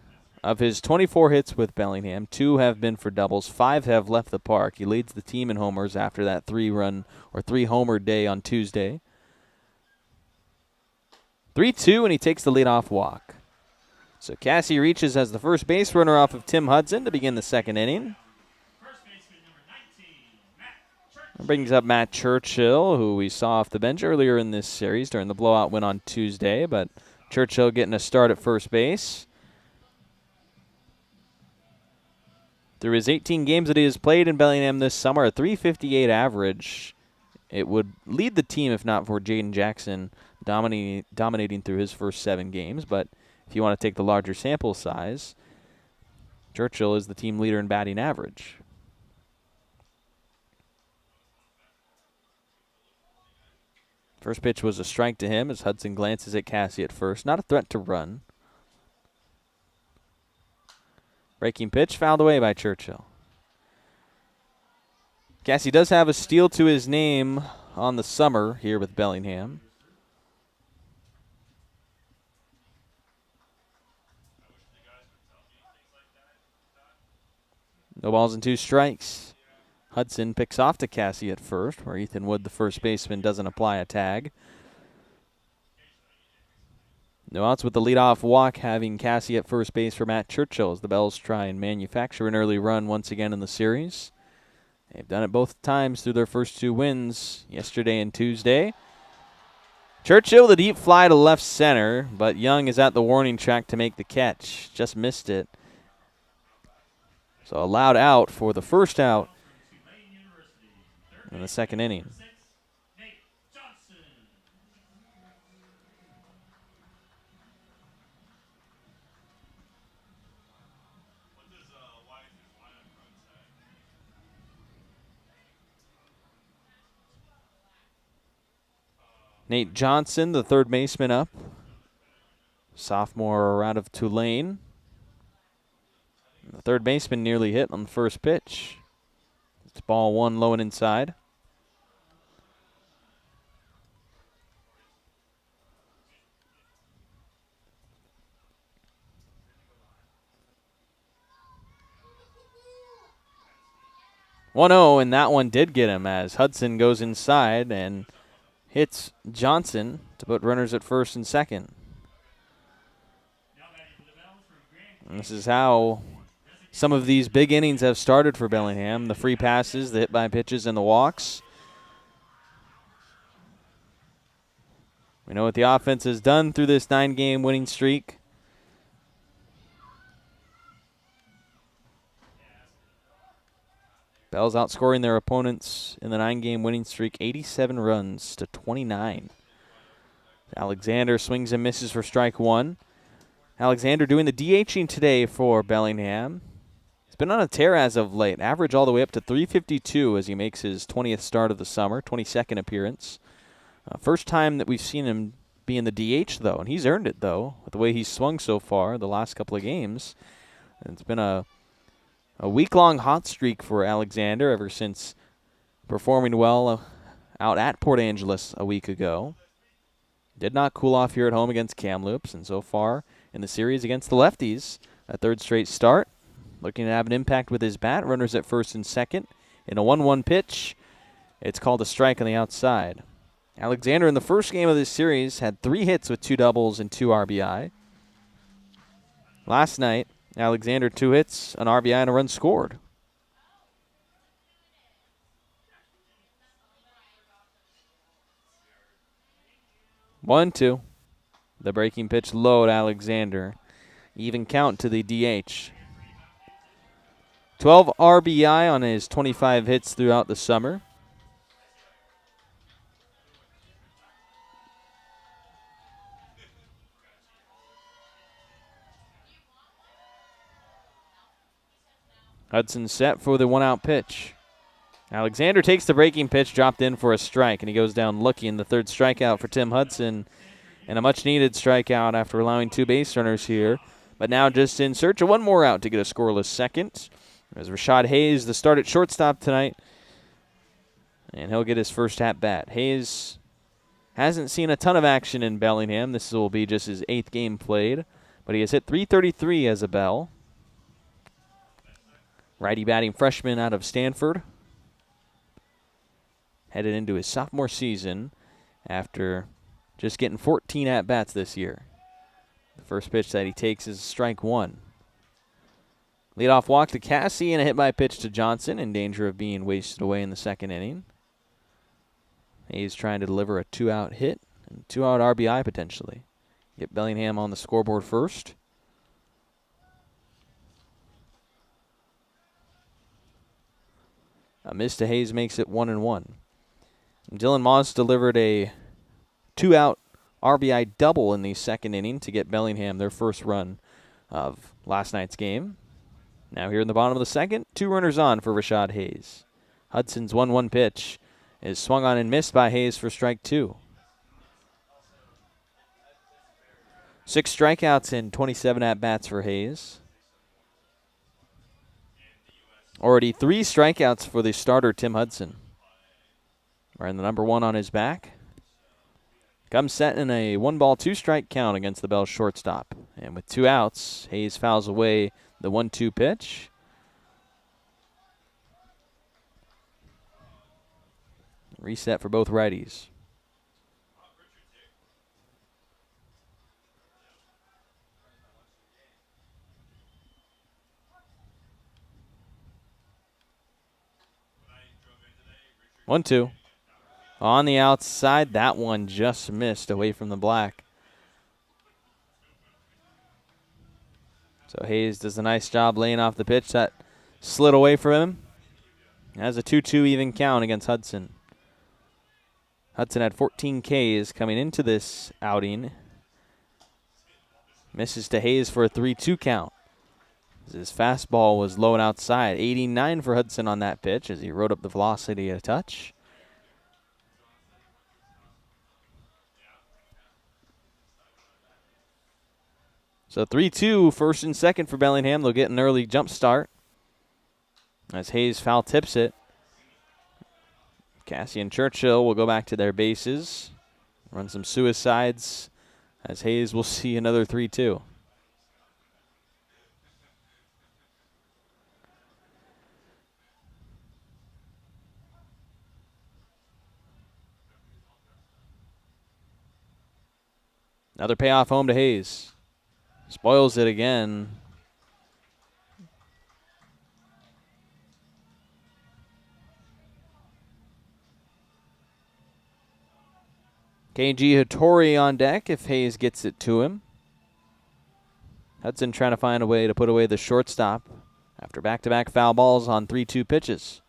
Of his 24 hits with Bellingham, 2 have been for doubles, 5 have left the park. He leads the team in homers after that 3-homer day on Tuesday. 3-2, and he takes the leadoff walk. So Cassie reaches as the first base runner off of Tim Hudson to begin the second inning. Brings up Matt Churchill, who we saw off the bench earlier in this series during the blowout win on Tuesday, but Churchill getting a start at first base. Through his 18 games that he has played in Bellingham this summer, a .358 average. It would lead the team if not for Jaden Jackson dominating through his first 7 games. But if you want to take the larger sample size, Churchill is the team leader in batting average. First pitch was a strike to him as Hudson glances at Cassie at first. Not a threat to run. Breaking pitch fouled away by Churchill. Cassie does have a steal to his name on the summer here with Bellingham. No balls and 2 strikes. Hudson picks off to Cassie at first, where Ethan Wood, the first baseman, doesn't apply a tag. No outs with the leadoff walk, having Cassie at first base for Matt Churchill as the Bells try and manufacture an early run once again in the series. They've done it both times through their first 2 wins, yesterday and Tuesday. Churchill, the deep fly to left center, but Young is at the warning track to make the catch. Just missed it. So allowed out for the first out in the second inning. Nate Johnson, the third baseman, up. Sophomore out of Tulane. The third baseman nearly hit on the first pitch. It's ball 1 low and inside. (1-0), and that one did get him as Hudson goes inside and hits Johnson to put runners at first and second. And this is how some of these big innings have started for Bellingham. The free passes, the hit by pitches, and the walks. We know what the offense has done through this 9-game winning streak. Bells outscoring their opponents in the 9-game winning streak, 87 runs to 29. Alexander swings and misses for strike 1. Alexander doing the DHing today for Bellingham. He's been on a tear as of late. Average all the way up to .352 as he makes his 20th start of the summer, 22nd appearance. First time that we've seen him be in the DH, though, and he's earned it, though, with the way he's swung so far the last couple of games. And it's been a week-long hot streak for Alexander ever since performing well out at Port Angeles a week ago. Did not cool off here at home against Kamloops, and so far in the series against the Lefties, a 3rd straight start. Looking to have an impact with his bat. Runners at first and second. In a 1-1 pitch, it's called a strike on the outside. Alexander in the first game of this series had 3 hits with 2 doubles and 2 RBI. Last night, Alexander 2 hits, an RBI, and a run scored. One, two. The breaking pitch low to Alexander. Even count to the DH. 12 RBI on his 25 hits throughout the summer. Hudson set for the 1-out pitch. Alexander takes the breaking pitch, dropped in for a strike, and he goes down looking. The 3rd strikeout for Tim Hudson, and a much-needed strikeout after allowing 2 base runners here. But now just in search of 1 more out to get a scoreless second. There's Rashad Hayes, the start at shortstop tonight, and he'll get his first at-bat. Hayes hasn't seen a ton of action in Bellingham. This will be just his 8th game played, but he has hit .333 as a Bell. Righty batting freshman out of Stanford. Headed into his sophomore season after just getting 14 at-bats this year. The first pitch that he takes is strike one. Leadoff walk to Cassie and a hit by pitch to Johnson, in danger of being wasted away in the second inning. Hayes trying to deliver a 2-out hit and 2-out RBI potentially. Get Bellingham on the scoreboard first. A miss to Hayes makes it 1-1. Dylan Moss delivered a 2-out RBI double in the second inning to get Bellingham their first run of last night's game. Now here in the bottom of the second, 2 runners on for Rashad Hayes. Hudson's 1-1 pitch is swung on and missed by Hayes for strike 2. 6 strikeouts and 27 at-bats for Hayes. Already 3 strikeouts for the starter, Tim Hudson. Wearing the number 1 on his back. Comes set in a 1-ball, 2-strike count against the Bells shortstop. And with 2 outs, Hayes fouls away the 1-2 pitch. Reset for both righties. One, two. On the outside, that one just missed away from the black. So Hayes does a nice job laying off the pitch that slid away from him. Has a 2-2 even count against Hudson. Hudson had 14 Ks coming into this outing. Misses to Hayes for a 3-2 count. His fastball was low and outside. 89 for Hudson on that pitch as he rode up the velocity a touch. So 3-2, first and second for Bellingham. They'll get an early jump start as Hayes foul tips it. Cassie and Churchill will go back to their bases. Run some suicides as Hayes will see another 3-2. Another payoff home to Hayes. Spoils it again. KG Hattori on deck if Hayes gets it to him. Hudson trying to find a way to put away the shortstop after back-to-back foul balls on 3-2 pitches.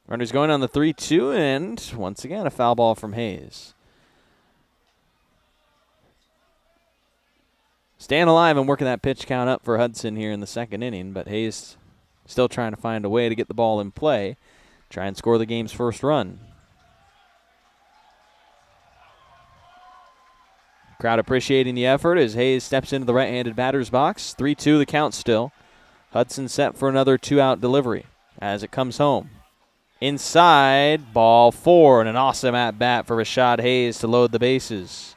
Runners going on the 3-2, and once again a foul ball from Hayes. Staying alive and working that pitch count up for Hudson here in the second inning, but Hayes still trying to find a way to get the ball in play, try and score the game's first run. Crowd appreciating the effort as Hayes steps into the right-handed batter's box. 3-2 the count still. Hudson set for another 2-out delivery as it comes home. Inside, ball 4, and an awesome at-bat for Rashad Hayes to load the bases.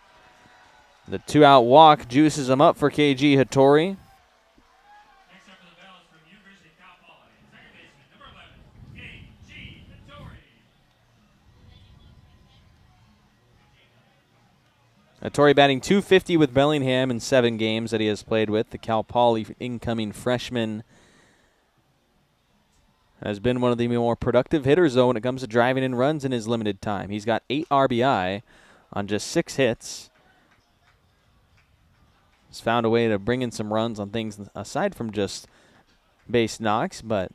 The 2-out walk juices him up for KG Hattori. Next up for the Bells from University of Cal Poly, second baseman, number 11, KG Hattori. Hattori batting .250 with Bellingham in 7 games that he has played with. The Cal Poly incoming freshman has been one of the more productive hitters, though, when it comes to driving in runs in his limited time. He's got 8 RBI on just 6 hits. He's found a way to bring in some runs on things aside from just base knocks, but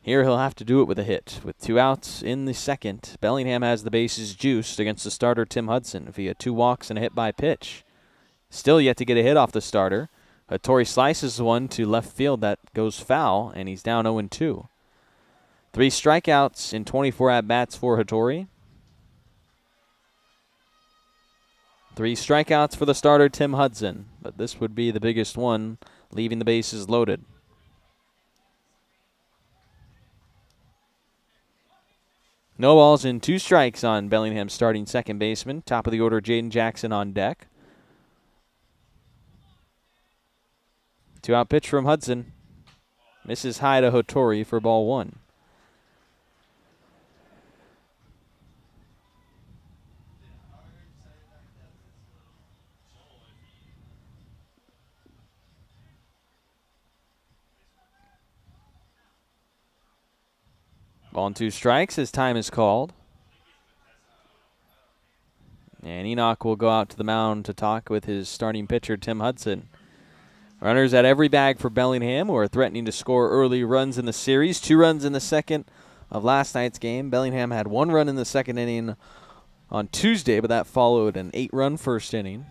here he'll have to do it with a hit. With 2 outs in the second, Bellingham has the bases juiced against the starter Tim Hudson via 2 walks and a hit by pitch. Still yet to get a hit off the starter. Hattori slices one to left field that goes foul, and he's down 0-2. 3 strikeouts in 24 at-bats for Hattori. 3 strikeouts for the starter, Tim Hudson, but this would be the biggest one, leaving the bases loaded. No balls and 2 strikes on Bellingham's starting second baseman. Top of the order, Jaden Jackson on deck. 2-out pitch from Hudson. Misses high to Hattori for ball 1. Ball and 2 strikes as time is called. And Enoch will go out to the mound to talk with his starting pitcher, Tim Hudson. Runners at every bag for Bellingham, who are threatening to score early runs in the series. 2 runs in the second of last night's game. Bellingham had 1 run in the second inning on Tuesday, but that followed an 8-run first inning.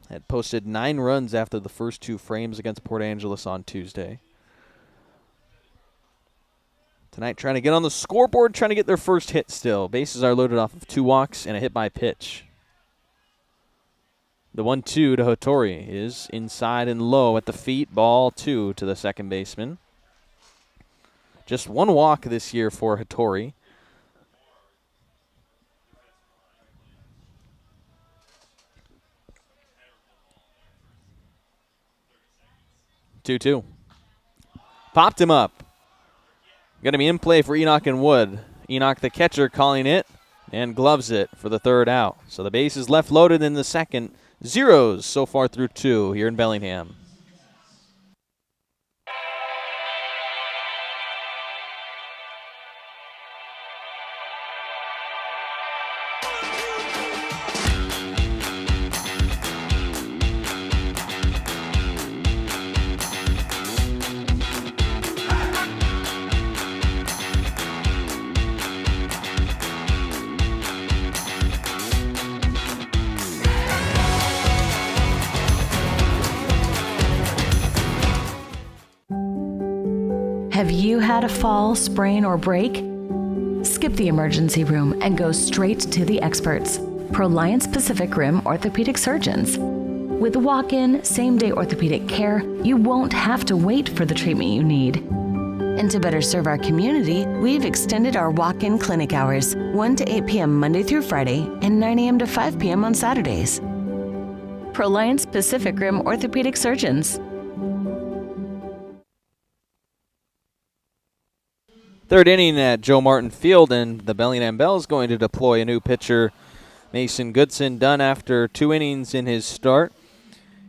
Had posted 9 runs after the first 2 frames against Port Angeles on Tuesday. Tonight trying to get on the scoreboard, trying to get their first hit still. Bases are loaded off of 2 walks and a hit by pitch. The 1-2 to Hattori is inside and low at the feet. Ball 2 to the second baseman. Just 1 walk this year for Hattori. Two. Popped him up. Going to be in play for Enoch and Wood. Enoch, the catcher, calling it and gloves it for the 3rd out. So the base is left loaded in the second. 0s so far through 2 here in Bellingham. Have you had a fall, sprain, or break? Skip the emergency room and go straight to the experts, Proliance Pacific Rim orthopedic surgeons. With walk-in, same-day orthopedic care, you won't have to wait for the treatment you need. And to better serve our community, we've extended our walk-in clinic hours, 1 to 8 p.m. Monday through Friday and 9 a.m. to 5 p.m. on Saturdays. Proliance Pacific Rim orthopedic surgeons. Third inning at Joe Martin Field, and the Bellingham Bells going to deploy a new pitcher, Mason Goodson, done after 2 innings in his start.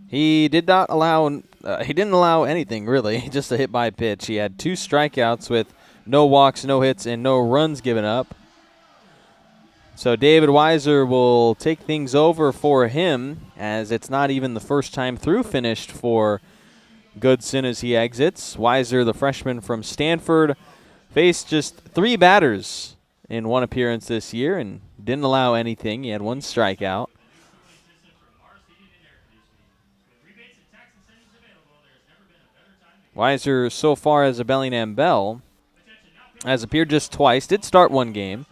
He didn't allow anything really, just a hit by pitch. He had 2 strikeouts with no walks, no hits, and no runs given up. So David Weiser will take things over for him, as it's not even the first time through finished for Goodson as he exits. Weiser, the freshman from Stanford, faced just 3 batters in 1 appearance this year and didn't allow anything. He had 1 strikeout. Weiser, so far as a Bellingham Bell, has appeared just twice. Did start 1 game,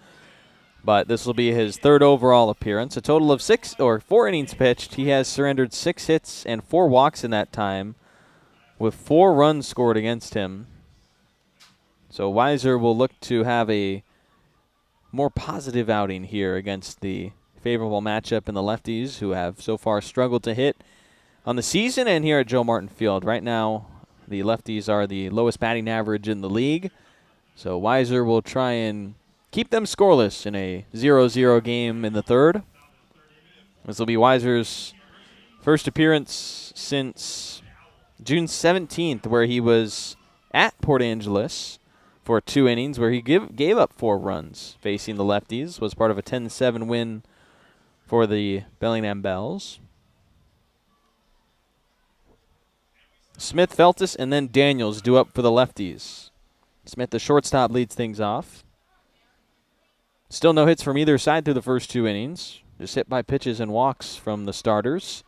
but this will be his 3rd overall appearance. A total of 4 innings pitched. He has surrendered 6 hits and 4 walks in that time, with 4 runs scored against him. So Weiser will look to have a more positive outing here against the favorable matchup in the Lefties, who have so far struggled to hit on the season and here at Joe Martin Field. Right now, the Lefties are the lowest batting average in the league. So Weiser will try and keep them scoreless in a 0-0 game in the 3rd. This will be Weiser's first appearance since June 17th, where he was at Port Angeles for 2 innings, where he gave up 4 runs facing the Lefties. Was part of a 10-7 win for the Bellingham Bells. Smith, Feltus, and then Daniels due up for the Lefties. Smith, the shortstop, leads things off. Still no hits from either side through the first 2 innings. Just hit by pitches and walks from the starters.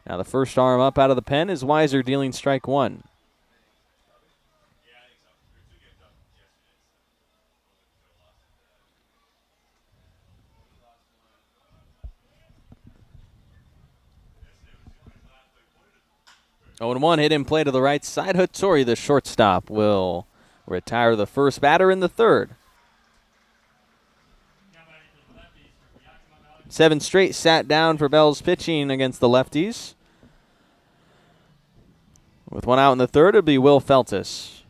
Now the first arm up out of the pen is Weiser, dealing strike 1. Oh, and 1 hit in play to the right side. Hattori, the shortstop, will retire the first batter in the 3rd. 7 straight sat down for Bells pitching against the Lefties. With one out in the third, it'll be Will Feltis.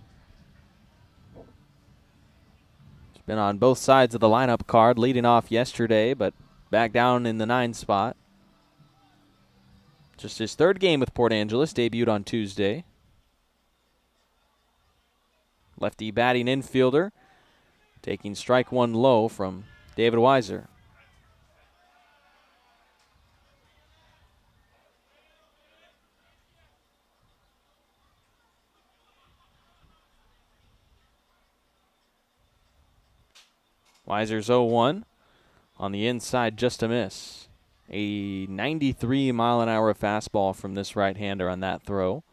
He's been on both sides of the lineup card, leading off yesterday, but back down in the 9 spot. Just his third game with Port Angeles, debuted on Tuesday. Lefty batting infielder, taking strike one low from David Weiser. Weiser's 0-1 on the inside, just a miss. A 93-mile-an-hour fastball from this right-hander on that throw.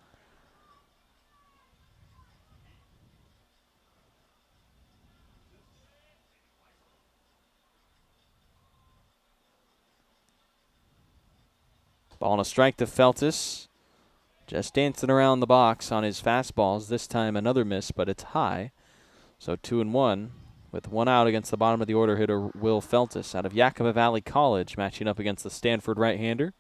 Ball and a strike to Feltis. Just dancing around the box on his fastballs. This time another miss, but it's high. So 2-1 with one out against the bottom of the order hitter Will Feltis out of Yakima Valley College, matching up against the Stanford right-hander.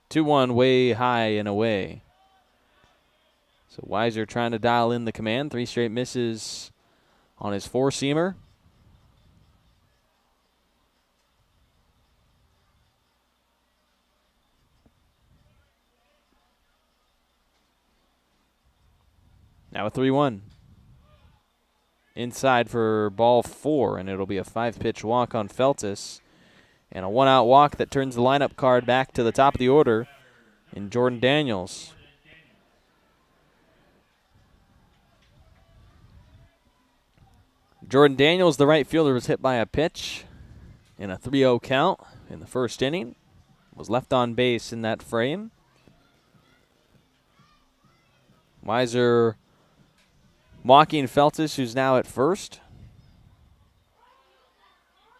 Two-one, way high and away. So Weiser trying to dial in the command. 3 straight misses on his four-seamer. Now a 3-1. Inside for ball 4, and it'll be a 5-pitch walk on Feltis. And a one-out walk that turns the lineup card back to the top of the order in Jordan Daniels. Jordan Daniels, the right fielder, was hit by a pitch in a 3-0 count in the first inning. Was left on base in that frame. Weiser walking Feltis, who's now at first.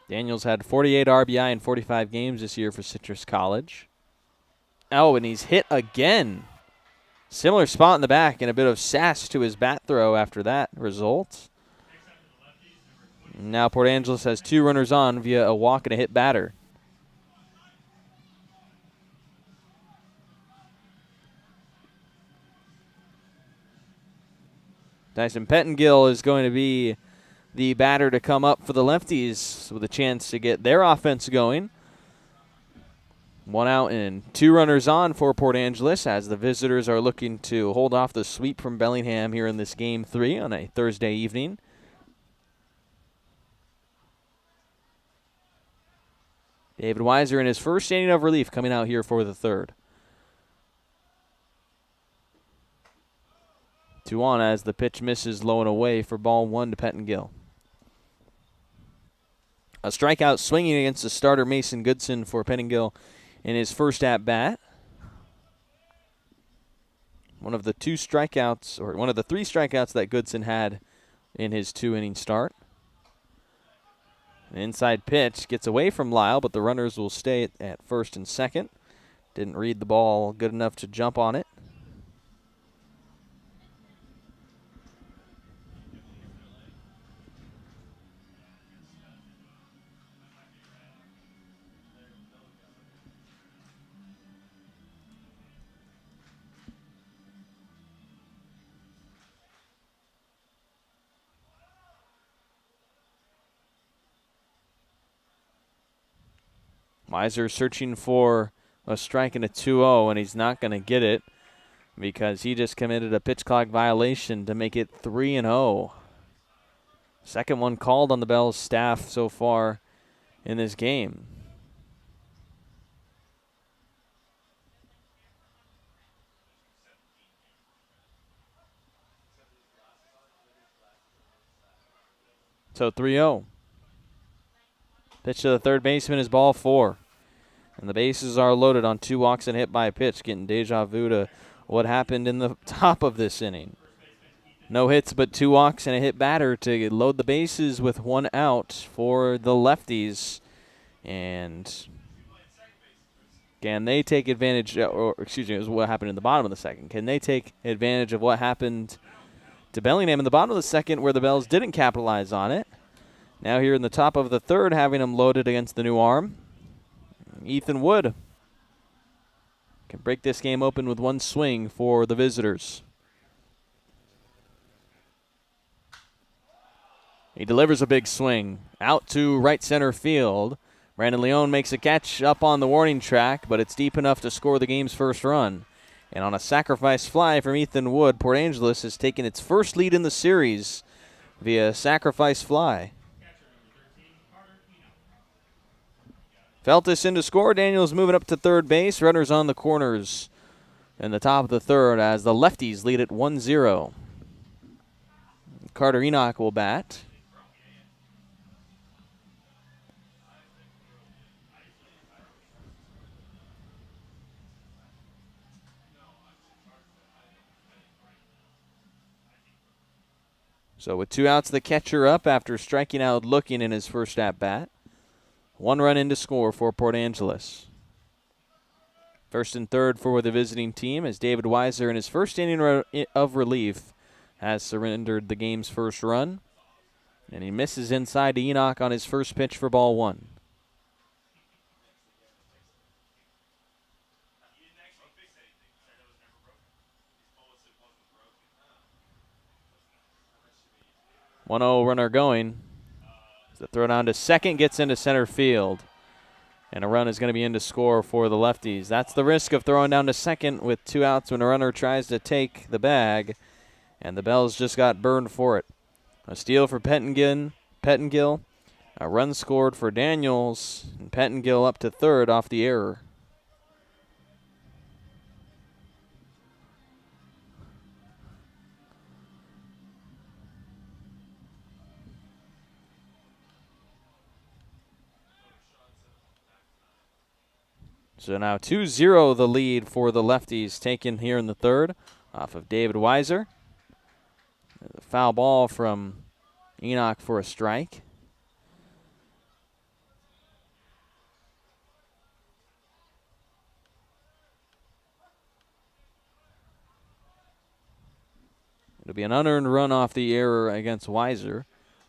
Daniels had 48 RBI in 45 games this year for Citrus College. Oh, and he's hit again. Similar spot in the back and a bit of sass to his bat throw after that result. Now Port Angeles has 2 runners on via a walk and a hit batter. Dyson Pettengill is going to be the batter to come up for the Lefties with a chance to get their offense going. 1 out and 2 runners on for Port Angeles as the visitors are looking to hold off the sweep from Bellingham here in this Game 3 on a Thursday evening. David Weiser in his first inning of relief coming out here for the third. 2 on as the pitch misses low and away for ball 1 to Pettengill. A strikeout swinging against the starter Mason Goodson for Pettengill in his first at-bat. One of the 3 strikeouts that Goodson had in his 2-inning start. An inside pitch gets away from Lyle, but the runners will stay at first and second. Didn't read the ball good enough to jump on it. Weiser searching for a strike and a 2-0, and he's not going to get it because he just committed a pitch clock violation to make it 3-0. Second one called on the Bells staff so far in this game. So 3-0. Pitch to the third baseman is ball 4. And the bases are loaded on 2 walks and hit by a pitch, getting deja vu to what happened in the top of this inning. No hits but 2 walks and a hit batter to load the bases with 1 out for the Lefties. And can they take advantage, or excuse me, it was what happened in the bottom of the second. Can they take advantage of what happened to Bellingham in the bottom of the second where the Bells didn't capitalize on it? Now here in the top of the third, having them loaded against the new arm. Ethan Wood can break this game open with one swing for the visitors. He delivers a big swing out to right center field. Brandon Leone makes a catch up on the warning track, but it's deep enough to score the game's first run. And on a sacrifice fly from Ethan Wood, Port Angeles has taken its first lead in the series via sacrifice fly. Feltus in to score. Daniels moving up to third base. Runners on the corners in the top of the third as the Lefties lead at 1-0. Carter Enoch will bat. So with 2 outs, the catcher up after striking out looking in his first at-bat. 1 run in to score for Port Angeles. First and third for the visiting team as David Weiser in his first inning of relief has surrendered the game's first run. And he misses inside to Enoch on his first pitch for ball 1. One 1-0 runner going. The throw down to second gets into center field. And a run is going to be in to score for the Lefties. That's the risk of throwing down to second with 2 outs when a runner tries to take the bag. And the Bells just got burned for it. A steal for Pettengill. A run scored for Daniels. And Pettengill up to third off the error. So now 2-0 the lead for the Lefties taken here in the third off of David Weiser. The foul ball from Enoch for a strike. It'll be an unearned run off the error against Weiser,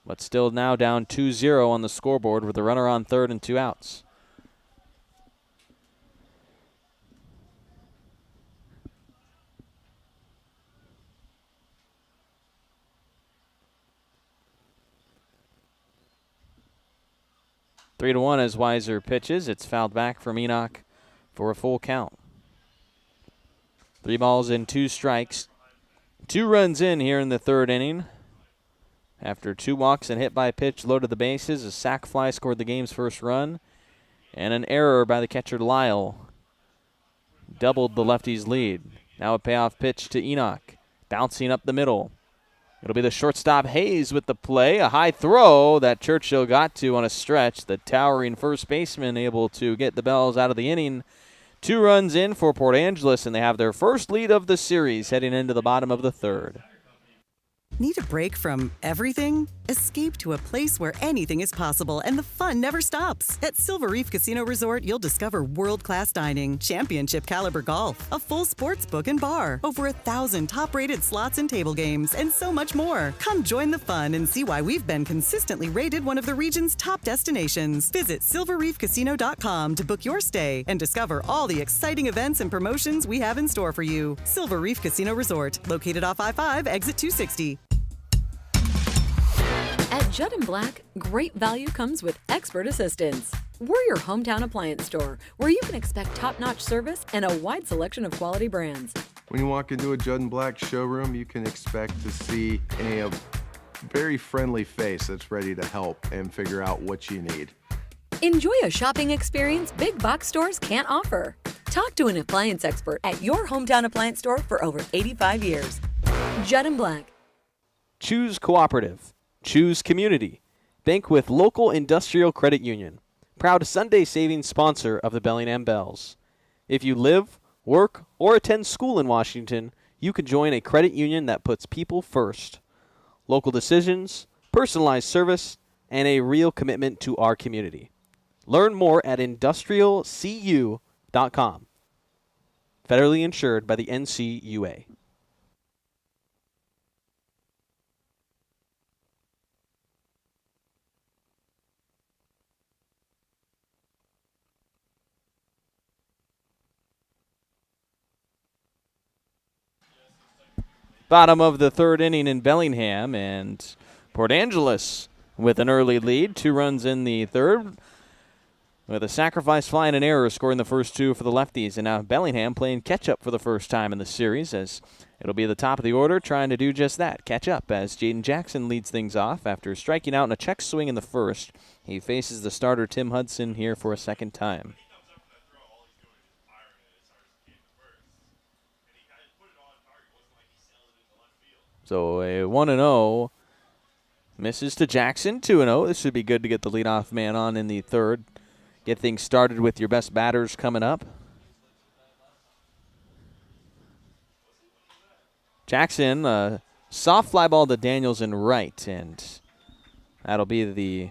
but still now down 2-0 on the scoreboard with a runner on third and 2 outs. Three to 1 as Weiser pitches. It's fouled back from Enoch for a full count. 3 balls and 2 strikes. 2 runs in here in the third inning. After 2 walks and hit by a pitch, loaded the bases. A sac fly scored the game's first run. And an error by the catcher Lyle doubled the Lefties' lead. Now a payoff pitch to Enoch. Bouncing up the middle. It'll be the shortstop Hayes with the play. A high throw that Churchill got to on a stretch. The towering first baseman able to get the Bells out of the inning. 2 runs in for Port Angeles, and they have their first lead of the series heading into the bottom of the third. Need a break from everything? Escape to a place where anything is possible and the fun never stops. At Silver Reef Casino Resort, you'll discover world-class dining, championship caliber golf, a full sports book and bar, over 1,000 top-rated slots and table games, and so much more. Come join the fun and see why we've been consistently rated one of the region's top destinations. Visit silverreefcasino.com to book your stay and discover all the exciting events and promotions we have in store for you. Silver Reef Casino Resort, located off I-5, exit 260. At Judd & Black, great value comes with expert assistance. We're your hometown appliance store where you can expect top-notch service and a wide selection of quality brands. When you walk into a Judd & Black showroom, you can expect to see a very friendly face that's ready to help and figure out what you need. Enjoy a shopping experience big box stores can't offer. Talk to an appliance expert at your hometown appliance store for over 85 years. Judd & Black. Choose cooperative. Choose community. Bank with local industrial credit union. Proud Sunday savings sponsor of the Bellingham Bells. If you live, work, or attend school in Washington, you can join a credit union that puts people first. Local decisions, personalized service, and a real commitment to our community. Learn more at industrialcu.com. Federally insured by the NCUA. Bottom of the third inning in Bellingham, and Port Angeles with an early lead. 2 runs in the third, with a sacrifice fly and an error scoring the first 2 for the Lefties. And now Bellingham playing catch-up for the first time in the series, as it'll be the top of the order trying to do just that, catch up, as Jaden Jackson leads things off after striking out in a check swing in the first. He faces the starter Tim Hudson here for a second time. So a 1-0 misses to Jackson, 2-0. This should be good to get the leadoff man on in the third. Get things started with your best batters coming up. Jackson, soft fly ball to Daniels in right, and that'll be the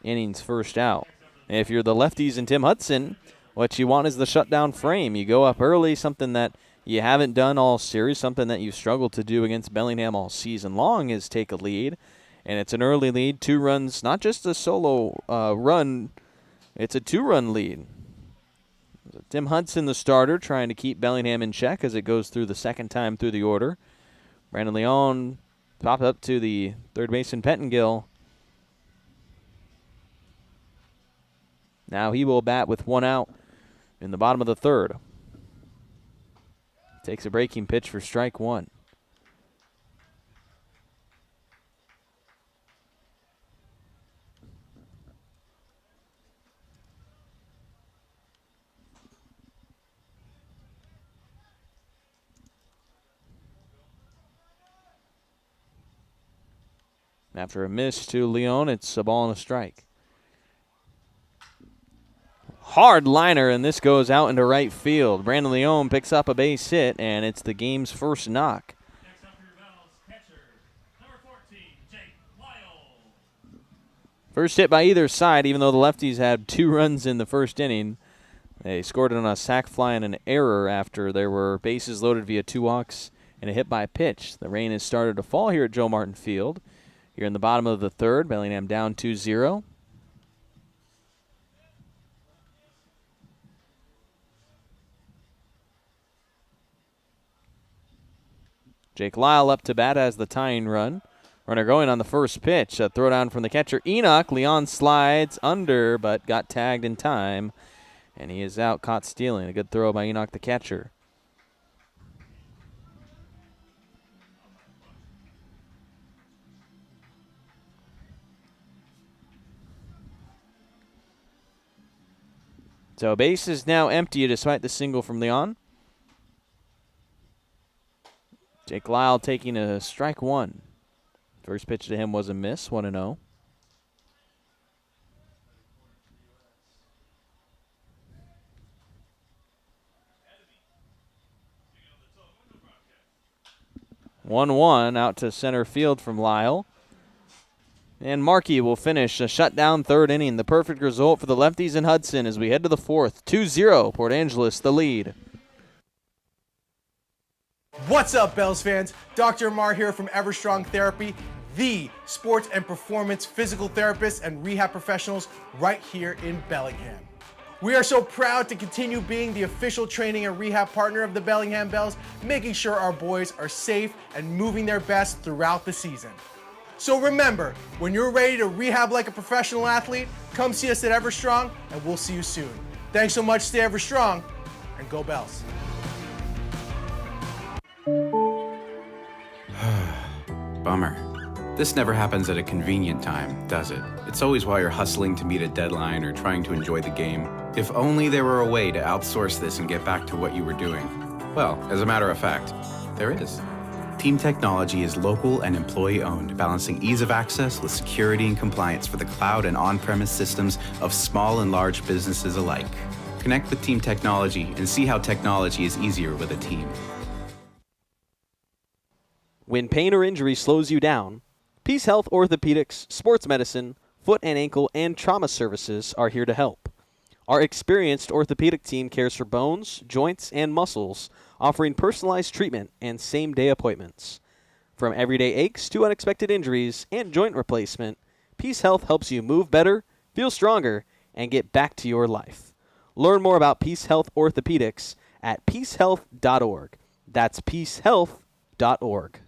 inning's first out. If you're the Lefties and Tim Hudson, what you want is the shutdown frame. You go up early, something that you haven't done all series, something that you've struggled to do against Bellingham all season long, is take a lead. And it's an early lead, 2 runs, not just a solo run, it's a 2-run lead. Tim Hudson, the starter, trying to keep Bellingham in check as it goes through the second time through the order. Brandon Leon popped up to the third baseman Pettengill. Now he will bat with 1 out in the bottom of the third. Takes a breaking pitch for strike 1. After a miss to Leon, it's a ball and a strike. Hard liner, and this goes out into right field. Brandon Leon picks up a base hit, and it's the game's first knock. Next up for your Bells, catcher, number 14, Jake Lyle. First hit by either side, even though the Lefties had 2 runs in the first inning. They scored it on a sac fly and an error after there were bases loaded via 2 walks and a hit by pitch. The rain has started to fall here at Joe Martin Field. Here in the bottom of the third, Bellingham down 2-0. Jake Lyle up to bat as the tying run. Runner going on the first pitch. A throw down from the catcher, Enoch. Leon slides under, but got tagged in time. And he is out, caught stealing. A good throw by Enoch, the catcher. So base is now empty despite the single from Leon. Jake Lyle taking a strike 1. First pitch to him was a miss, 1-0. One out to center field from Lyle. And Markey will finish a shutdown third inning. The perfect result for the Lefties and Hudson as we head to the fourth. 2-0, Port Angeles the lead. What's up, Bells fans? Dr. Mar here from Everstrong Therapy, the sports and performance physical therapists and rehab professionals right here in Bellingham. We are so proud to continue being the official training and rehab partner of the Bellingham Bells, making sure our boys are safe and moving their best throughout the season. So remember, when you're ready to rehab like a professional athlete, come see us at Everstrong, and we'll see you soon. Thanks so much, stay Everstrong, and go Bells. Bummer. This never happens at a convenient time, does it? It's always while you're hustling to meet a deadline or trying to enjoy the game. If only there were a way to outsource this and get back to what you were doing. Well, as a matter of fact, there is. Team Technology is local and employee-owned, balancing ease of access with security and compliance for the cloud and on-premise systems of small and large businesses alike. Connect with Team Technology and see how technology is easier with a team. When pain or injury slows you down, Peace Health Orthopedics, Sports Medicine, Foot and Ankle, and Trauma Services are here to help. Our experienced orthopedic team cares for bones, joints, and muscles, offering personalized treatment and same-day appointments. From everyday aches to unexpected injuries and joint replacement, Peace Health helps you move better, feel stronger, and get back to your life. Learn more about Peace Health Orthopedics at peacehealth.org. That's peacehealth.org.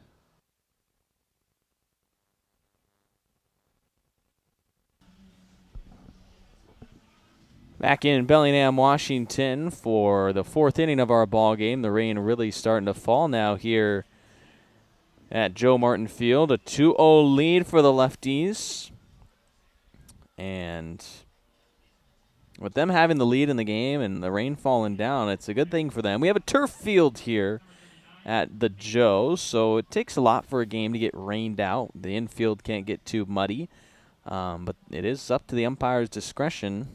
Back in Bellingham, Washington for the 4th inning of our ball game. The rain really starting to fall now here at Joe Martin Field. A 2-0 lead for the Lefties. And with them having the lead in the game and the rain falling down, it's a good thing for them. We have a turf field here at the Joe, so it takes a lot for a game to get rained out. The infield can't get too muddy, but it is up to the umpire's discretion.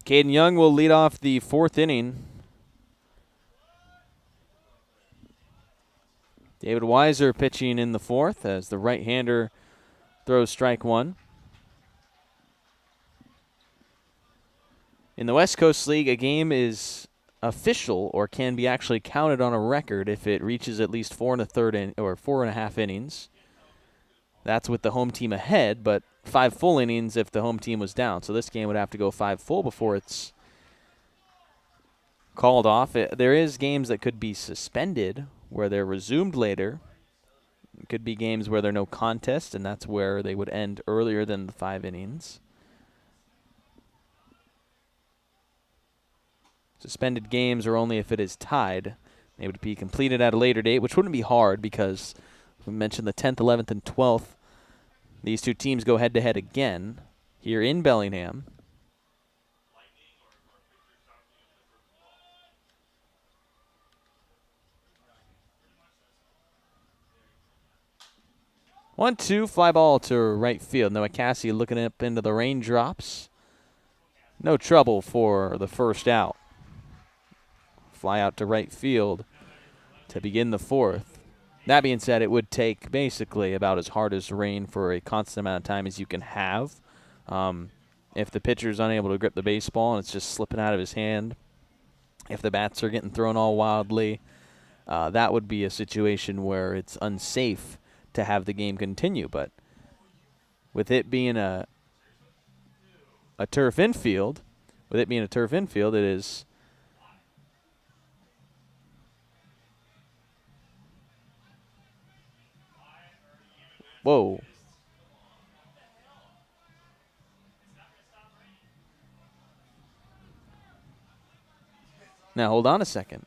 Caden Young will lead off the 4th inning. David Weiser pitching in the 4th as the right-hander throws strike 1. In the West Coast League, a game is official or can be actually counted on a record if it reaches at least 4 4.5 innings. That's with the home team ahead, but 5 full innings if the home team was down. So this game would have to go 5 full before it's called off. There is games that could be suspended where they're resumed later. It could be games where there are no contest, and that's where they would end earlier than the 5 innings. Suspended games are only if it is tied. They would be completed at a later date, which wouldn't be hard because we mentioned the 10th, 11th, and 12th. These two teams go head-to-head again here in Bellingham. One, two, fly ball to right field. Noah Cassie looking up into the raindrops. No trouble for the first out. Fly out to right field to begin the 4th. That being said, it would take basically about as hard as rain for a constant amount of time as you can have. If the pitcher's unable to grip the baseball and it's just slipping out of his hand, if the bats are getting thrown all wildly, that would be a situation where it's unsafe to have the game continue. But with it being a turf infield, it is whoa. Now hold on a second.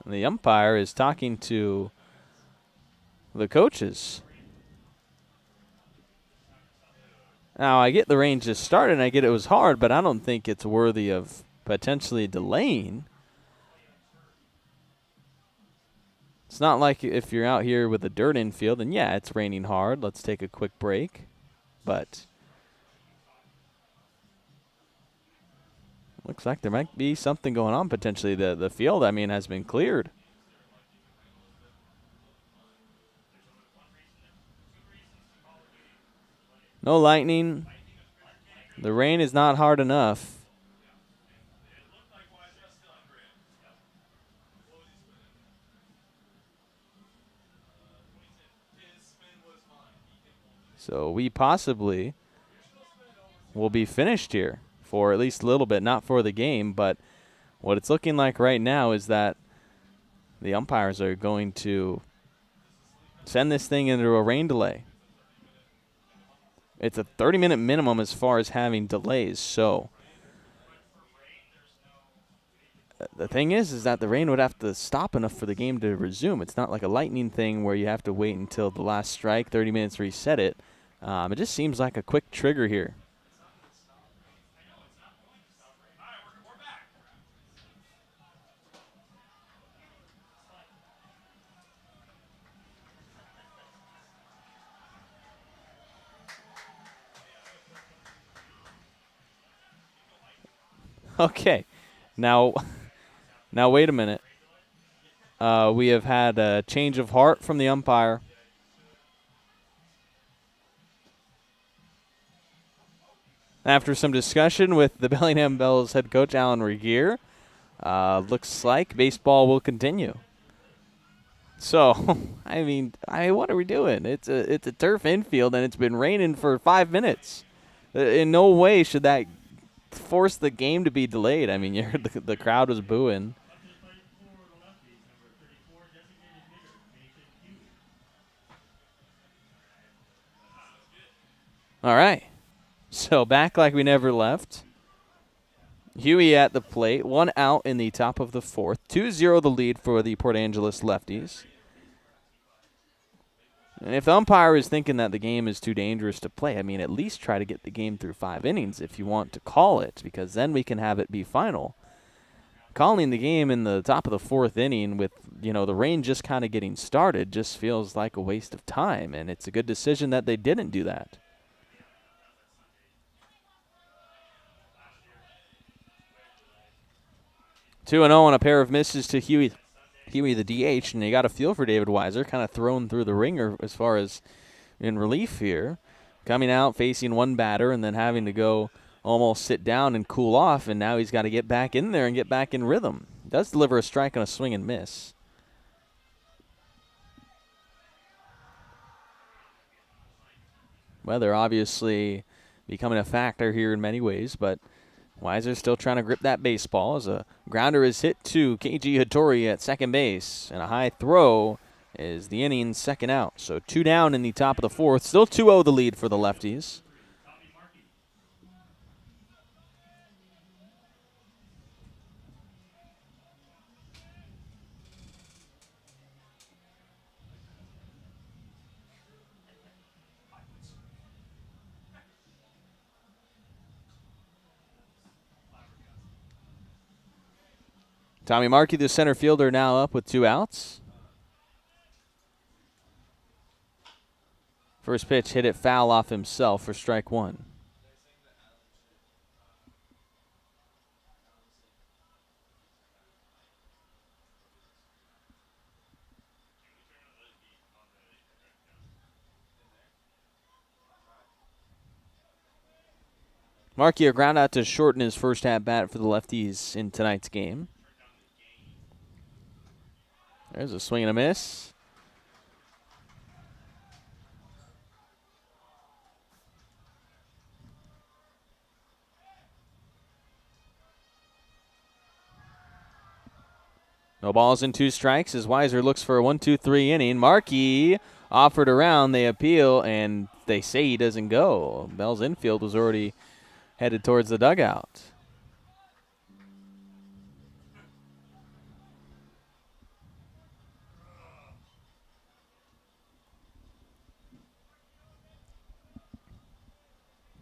The umpire is talking to the coaches. Now, I get the rain just started, and I get it was hard, but I don't think it's worthy of potentially delaying. It's not like if you're out here with a dirt infield, and yeah, it's raining hard. Let's take a quick break. But looks like there might be something going on potentially. The field, has been cleared. No lightning. The rain is not hard enough. So we possibly will be finished here for at least a little bit, not for the game, but what it's looking like right now is that the umpires are going to send this thing into a rain delay. It's a 30-minute minimum as far as having delays, so the thing is that the rain would have to stop enough for the game to resume. It's not like a lightning thing where you have to wait until the last strike, 30 minutes to reset it. It just seems like a quick trigger here. Okay, now wait a minute. We have had a change of heart from the umpire. After some discussion with the Bellingham Bells head coach Alan Regier, looks like baseball will continue. So, what are we doing? It's a turf infield and it's been raining for 5 minutes. In no way should that force the game to be delayed. You heard the crowd was booing. All right. So back like we never left. Huey at the plate, 1 out in the top of the 4th. 2-0 the lead for the Port Angeles Lefties. And if the umpire is thinking that the game is too dangerous to play, I mean, at least try to get the game through 5 innings if you want to call it, because then we can have it be final. Calling the game in the top of the 4th inning with, the rain just kind of getting started just feels like a waste of time, and it's a good decision that they didn't do that. 2-0 on a pair of misses to Huey the DH, and you got a feel for David Weiser, kind of thrown through the ringer as far as in relief here. Coming out, facing one batter, and then having to go almost sit down and cool off, and now he's got to get back in there and get back in rhythm. Does deliver a strike on a swing and miss. Weather obviously becoming a factor here in many ways, but Weiser's still trying to grip that baseball as a grounder is hit to KG Hattori at second base, and a high throw is the inning's second out. So 2 down in the top of the 4th. Still 2-0 the lead for the Lefties. Tommy Markey, the center fielder, now up with 2 outs. First pitch hit it foul off himself for strike 1. Markey a ground out to shorten his first at-bat for the Lefties in tonight's game. There's a swing and a miss. No balls and 2 strikes as Weiser looks for a 1-2-3 inning. Markey offered around. They appeal, and they say he doesn't go. Bell's infield was already headed towards the dugout.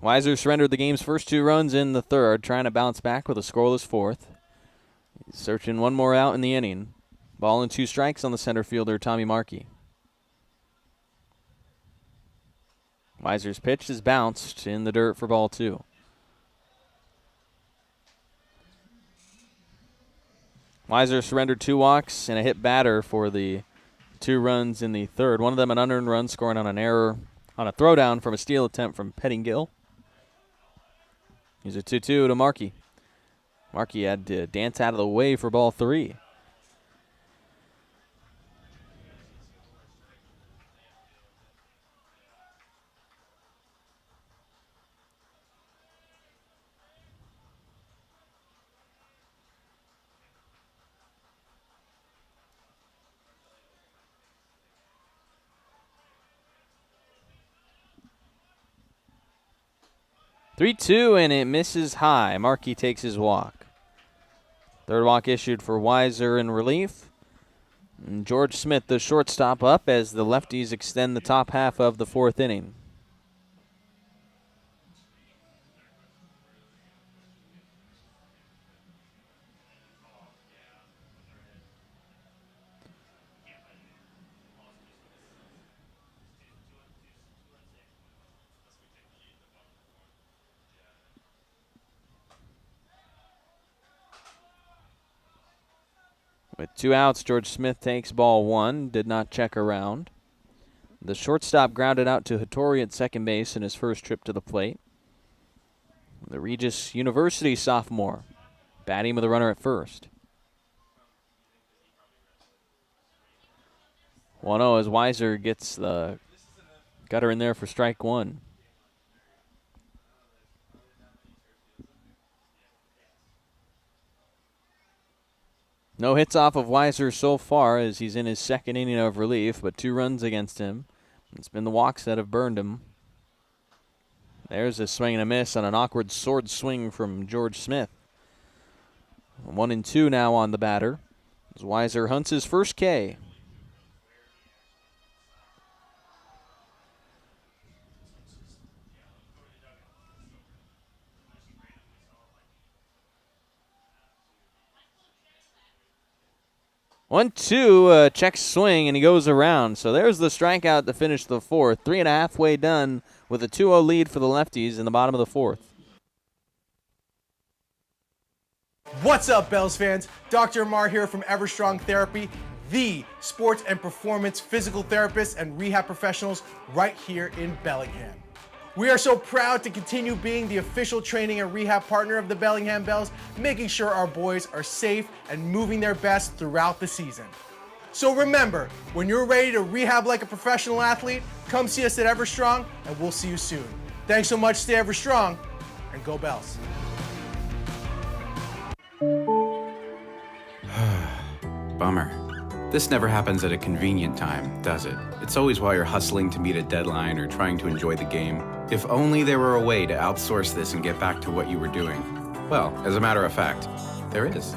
Weiser surrendered the game's first 2 runs in the 3rd, trying to bounce back with a scoreless 4th. He's searching one more out in the inning. Ball and 2 strikes on the center fielder, Tommy Markey. Weiser's pitch is bounced in the dirt for ball 2. Weiser surrendered 2 walks and a hit batter for the 2 runs in the 3rd. One of them an unearned run, scoring on an error on a throwdown from a steal attempt from Pettingill. Here's a 2-2 to Markey. Markey had to dance out of the way for ball 3. Three-two, and it misses high. Markey takes his walk. Third walk issued for Weiser in relief. And George Smith, the shortstop, up as the Lefties extend the top half of the 4th inning. With 2 outs, George Smith takes ball 1, did not check around. The shortstop grounded out to Hattori at second base in his first trip to the plate. The Regis University sophomore batting with a runner at first. 1-0 as Weiser gets the gutter in there for strike 1. No hits off of Weiser so far as he's in his 2nd inning of relief, but 2 runs against him. It's been the walks that have burned him. There's a swing and a miss on an awkward sword swing from George Smith. 1-2 now on the batter. As Weiser hunts his first K. One, two, check swing, and he goes around. So there's the strikeout to finish the fourth. 3.5 way done with a 2-0 lead for the Lefties in the bottom of the fourth. What's up, Bells fans? Dr. Amar here from Everstrong Therapy, the sports and performance physical therapist and rehab professionals right here in Bellingham. We are so proud to continue being the official training and rehab partner of the Bellingham Bells, making sure our boys are safe and moving their best throughout the season. So remember, when you're ready to rehab like a professional athlete, come see us at Everstrong, and we'll see you soon. Thanks so much, stay Everstrong, and go Bells. Bummer. This never happens at a convenient time, does it? It's always while you're hustling to meet a deadline or trying to enjoy the game. If only there were a way to outsource this and get back to what you were doing. Well, as a matter of fact, there is.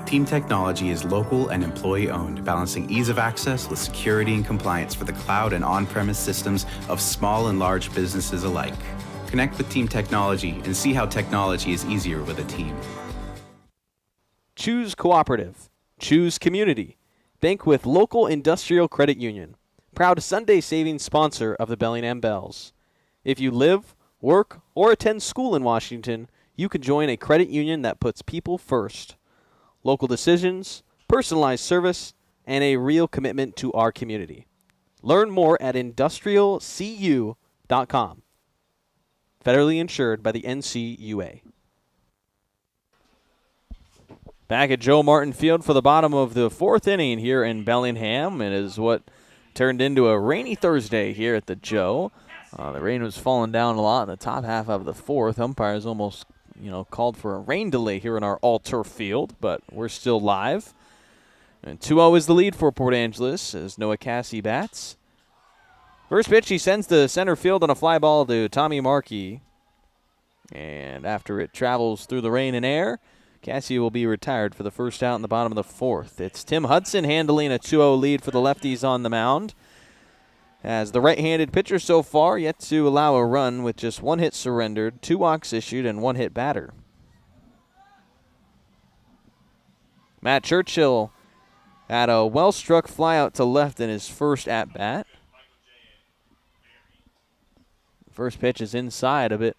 Team Technology is local and employee-owned, balancing ease of access with security and compliance for the cloud and on-premise systems of small and large businesses alike. Connect with Team Technology and see how technology is easier with a team. Choose cooperative. Choose community. Bank with Local Industrial Credit Union. Proud Sunday savings sponsor of the Bellingham Bells. If you live, work, or attend school in Washington, you can join a credit union that puts people first. Local decisions, personalized service, and a real commitment to our community. Learn more at industrialcu.com. Federally insured by the NCUA. Back at Joe Martin Field for the bottom of the fourth inning here in Bellingham. It is what turned into a rainy Thursday here at the Joe. The rain was falling down a lot in the top half of the fourth. Umpires almost, called for a rain delay here in our all-turf field, but we're still live. And 2-0 is the lead for Port Angeles as Noah Cassie bats. First pitch, he sends to center field on a fly ball to Tommy Markey. And after it travels through the rain and air, Cassie will be retired for the first out in the bottom of the fourth. It's Tim Hudson handling a 2-0 lead for the Lefties on the mound. As the right-handed pitcher so far, yet to allow a run with just 1 hit surrendered, 2 walks issued, and 1 hit batter. Matt Churchill had a well-struck flyout to left in his first at-bat. First pitch is inside, a bit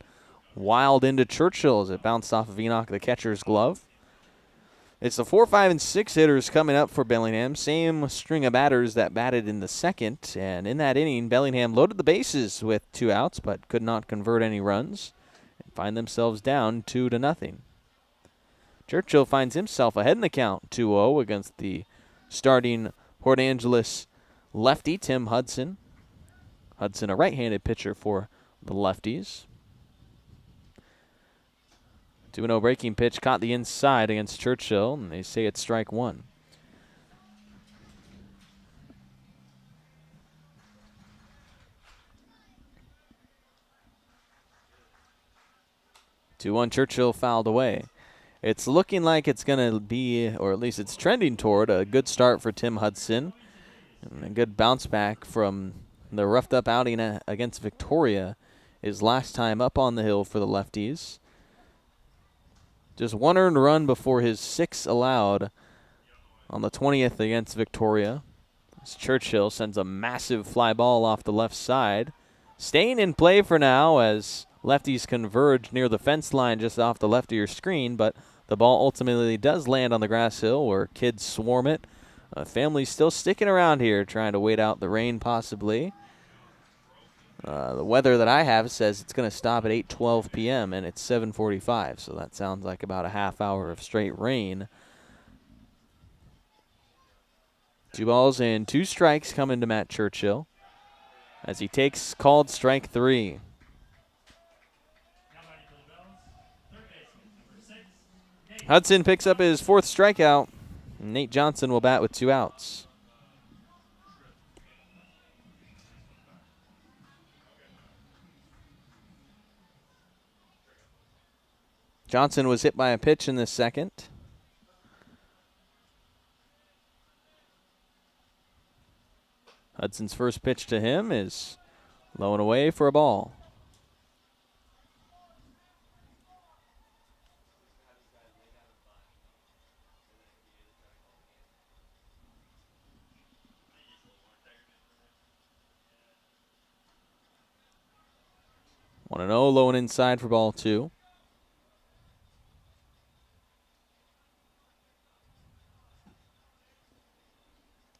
wild into Churchill as it bounced off of Enoch, the catcher's glove. It's the 4, 5, and 6 hitters coming up for Bellingham. Same string of batters that batted in the second. And in that inning, Bellingham loaded the bases with 2 outs, but could not convert any runs and find themselves down 2-0. Churchill finds himself ahead in the count, 2-0 against the starting Port Angeles lefty, Tim Hudson. Hudson, a right-handed pitcher for the Lefties. 2-0 breaking pitch caught the inside against Churchill, and they say it's strike 1. Churchill fouled away. It's looking like it's going to be, or at least it's trending toward, a good start for Tim Hudson. And a good bounce back from the roughed-up outing against Victoria, his last time up on the hill for the Lefties. Just 1 earned run before his 6 allowed on the 20th against Victoria. As Churchill sends a massive fly ball off the left side. Staying in play for now as Lefties converge near the fence line just off the left of your screen, but the ball ultimately does land on the grass hill where kids swarm it. Families still sticking around here trying to wait out the rain possibly. The weather that I have says it's going to stop at 8:12 p.m. and it's 7:45, so that sounds like about a half hour of straight rain. 2 balls and 2 strikes coming to Matt Churchill as he takes called strike 3. Hudson picks up his 4th strikeout. Nate Johnson will bat with 2 outs. Johnson was hit by a pitch in the second. Hudson's first pitch to him is low and away for a ball. One and 0, low and inside for ball 2.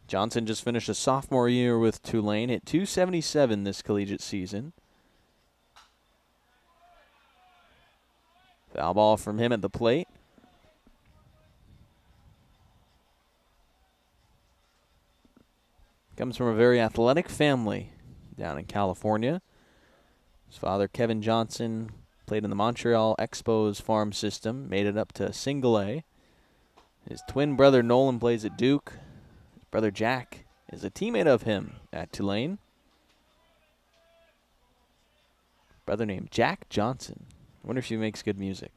Johnson just finished a sophomore year with Tulane, hit .277 this collegiate season. Foul ball from him at the plate. Comes from a very athletic family down in California. His father, Kevin Johnson, played in the Montreal Expos farm system, made it up to single A. His twin brother, Nolan, plays at Duke. His brother, Jack, is a teammate of him at Tulane. Brother named Jack Johnson. I wonder if he makes good music.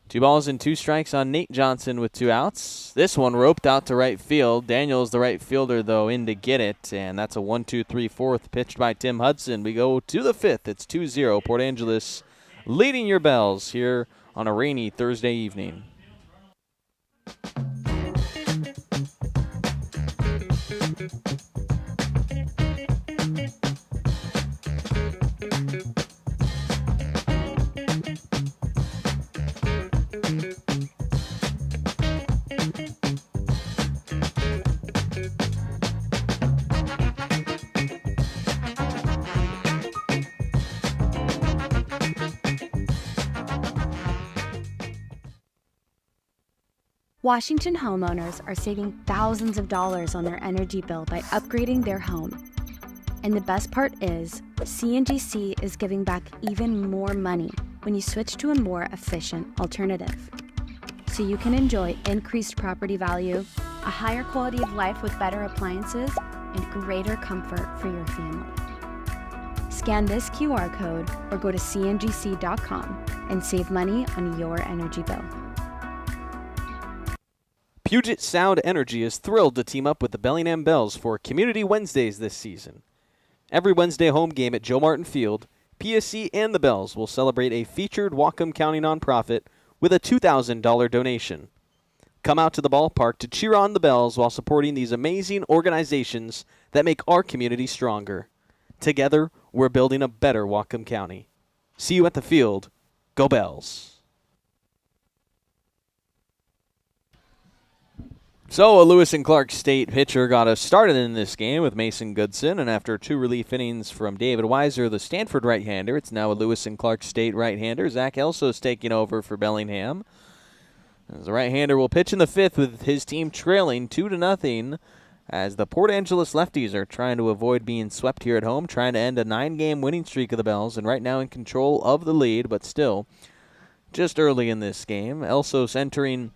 2 balls and 2 strikes on Nate Johnson with 2 outs. This one roped out to right field. Daniels, the right fielder, though, in to get it. And that's a 1-2-3 fourth pitched by Tim Hudson. We go to the 5th. It's 2-0. Port Angeles leading your Bells here on a rainy Thursday evening. Washington homeowners are saving thousands of dollars on their energy bill by upgrading their home. And the best part is, CNGC is giving back even more money when you switch to a more efficient alternative. So you can enjoy increased property value, a higher quality of life with better appliances, and greater comfort for your family. Scan this QR code or go to cngc.com and save money on your energy bill. Puget Sound Energy is thrilled to team up with the Bellingham Bells for Community Wednesdays this season. Every Wednesday home game at Joe Martin Field, PSC and the Bells will celebrate a featured Whatcom County nonprofit with a $2,000 donation. Come out to the ballpark to cheer on the Bells while supporting these amazing organizations that make our community stronger. Together, we're building a better Whatcom County. See you at the field. Go Bells. So a Lewis and Clark State pitcher got us started in this game with Mason Goodson, and after 2 relief innings from David Weiser, the Stanford right-hander, it's now a Lewis and Clark State right-hander. Zach Elsos taking over for Bellingham. As the right-hander will pitch in the 5th with his team trailing 2-0 as the Port Angeles Lefties are trying to avoid being swept here at home, trying to end a 9-game winning streak of the Bells, and right now in control of the lead, but still just early in this game. Elsos entering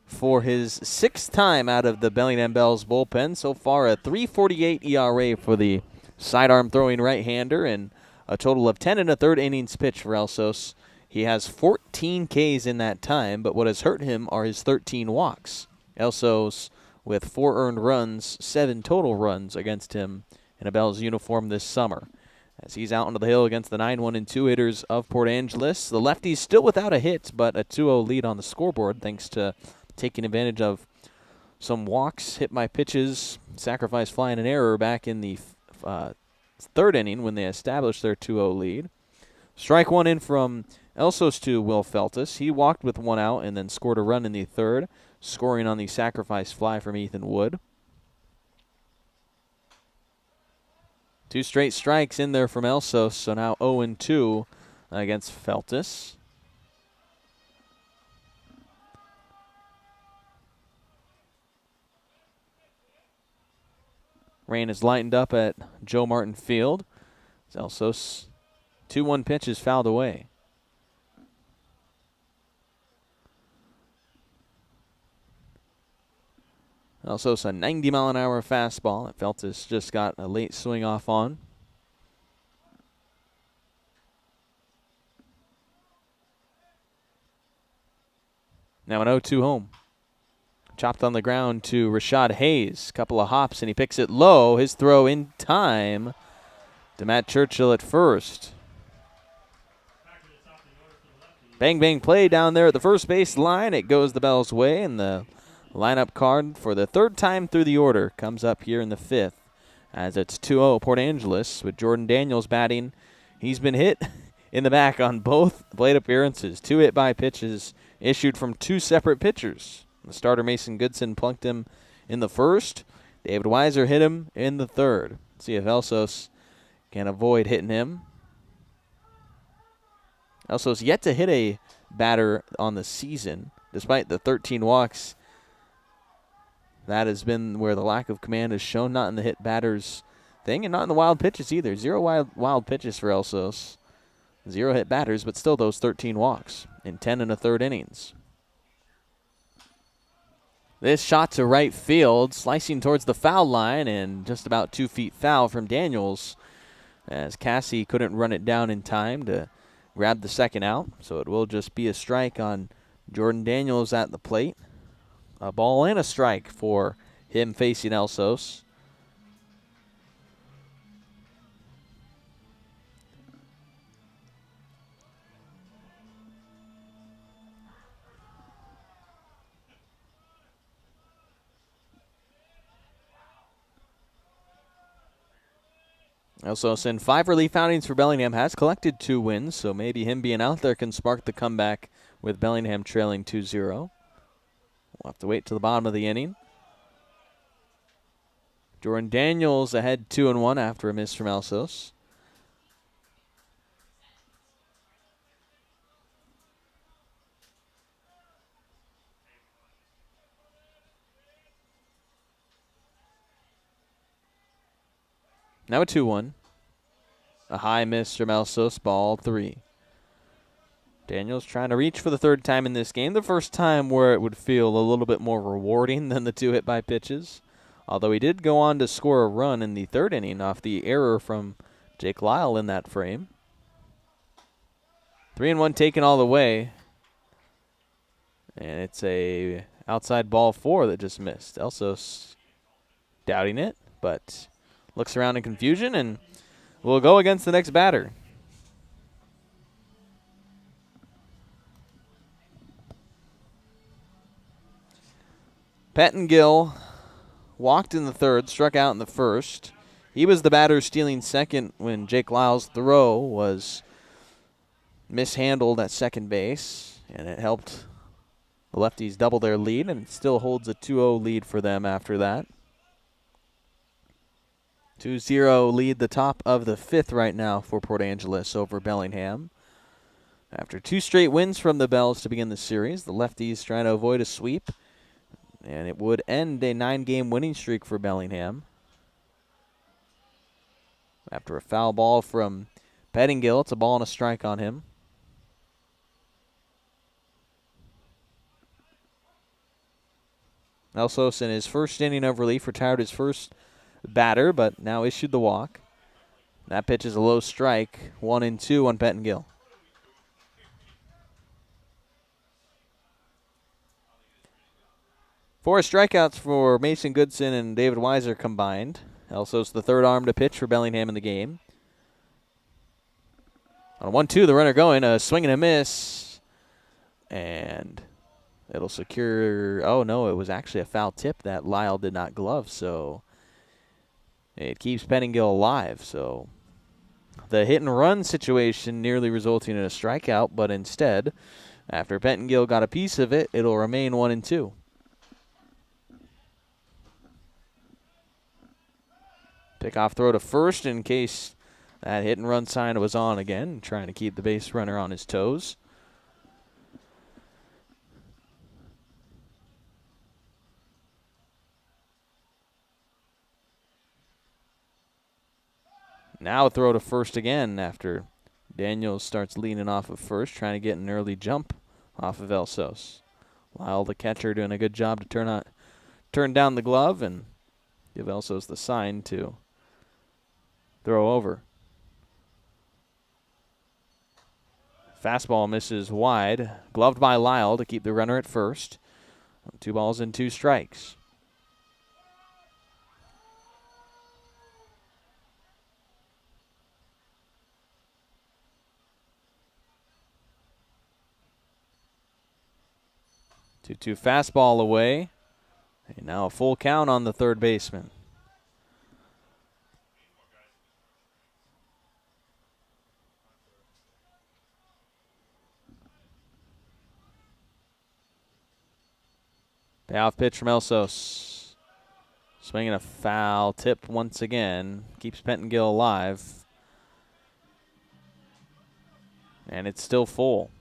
for his 6th time out of the Bellingham Bells bullpen. So far, a 3.48 ERA for the sidearm throwing right-hander and a total of 10 1/3 innings pitched for Elsos. He has 14 Ks in that time, but what has hurt him are his 13 walks. Elsos with 4 earned runs, 7 total runs against him in a Bells uniform this summer. As he's out onto the hill against the 9-1-2 hitters of Port Angeles. The Lefties still without a hit, but a 2-0 lead on the scoreboard thanks to taking advantage of some walks, hit by pitches, sacrifice fly, and an error back in the 3rd inning when they established their 2-0 lead. Strike 1 in from Elsos to Will Feltus. He walked with 1 out and then scored a run in the 3rd, scoring on the sacrifice fly from Ethan Wood. 2 straight strikes in there from Elsos, so now 0-2 against Feltus. Rain is lightened up at Joe Martin Field. Elsos 2-1 pitch is fouled away. Elsos a 90-mile-an-hour fastball that Feltus just got a late swing off on. Now an 0-2 home. Chopped on the ground to Rashad Hayes. Couple of hops, and he picks it low. His throw in time to Matt Churchill at first. Bang, bang play down there at the first base line. It goes the Bells' way, and the lineup card for the third time through the order comes up here in the fifth as it's 2-0 Port Angeles with Jordan Daniels batting. He's been hit in the back on both plate appearances. 2 hit-by pitches issued from 2 separate pitchers. The starter Mason Goodson plunked him in the first. David Weiser hit him in the third. See if Elsos can avoid hitting him. Elsos yet to hit a batter on the season, despite the 13 walks. That has been where the lack of command is shown, not in the hit batters thing, and not in the wild pitches either. 0 wild pitches for Elsos. 0 hit batters, but still those 13 walks in 10 1/3 innings. This shot to right field, slicing towards the foul line, and just about 2 feet foul from Daniels, as Cassie couldn't run it down in time to grab the second out. So it will just be a strike on Jordan Daniels at the plate. A ball and a strike for him facing Elsos. Elsos in 5 relief outings for Bellingham has collected 2 wins, so maybe him being out there can spark the comeback with Bellingham trailing 2-0. We'll have to wait till the bottom of the inning. Jordan Daniels ahead 2-1 after a miss from Elsos. Now a 2-1. A high miss from Elsos, ball 3. Daniels trying to reach for the third time in this game. The first time where it would feel a little bit more rewarding than the 2 hit-by pitches. Although he did go on to score a run in the third inning off the error from Jake Lyle in that frame. 3-1 taken all the way. And it's a outside ball 4 that just missed. Elsos doubting it, but looks around in confusion and will go against the next batter. Pettengill walked in the third, struck out in the first. He was the batter stealing second when Jake Lyle's throw was mishandled at second base, and it helped the Lefties double their lead, and it still holds a 2-0 lead for them after that. 2-0 lead the top of the fifth right now for Port Angeles over Bellingham. After 2 straight wins from the Bells to begin the series, the Lefties trying to avoid a sweep, and it would end a 9-game winning streak for Bellingham. After a foul ball from Pettingill, it's a ball and a strike on him. Elsos in his first inning of relief retired his first batter, but now issued the walk. That pitch is a low strike, 1-2 on Pettingill. Four strikeouts for Mason Goodson and David Weiser combined. Elsos the third arm to pitch for Bellingham in the game. On a 1-2, the runner going, a swing and a miss. And it'll secure, oh no, it was actually a foul tip that Lyle did not glove, so it keeps Pettingill alive. So the hit and run situation nearly resulting in a strikeout, but instead, after Pettingill got a piece of it, it'll remain 1-2. Pickoff throw to first in case that hit and run sign was on again, trying to keep the base runner on his toes. Now a throw to first again after Daniels starts leaning off of first, trying to get an early jump off of Elsos. Lyle, the catcher, doing a good job to turn down the glove and give Elsos the sign to throw over. Fastball misses wide. Gloved by Lyle to keep the runner at first. 2 balls and 2 strikes. Two fastball away. And now a full count on the third baseman. Payoff pitch from Elsos. Swinging a foul tip once again. Keeps Pettengill alive. And it's still full.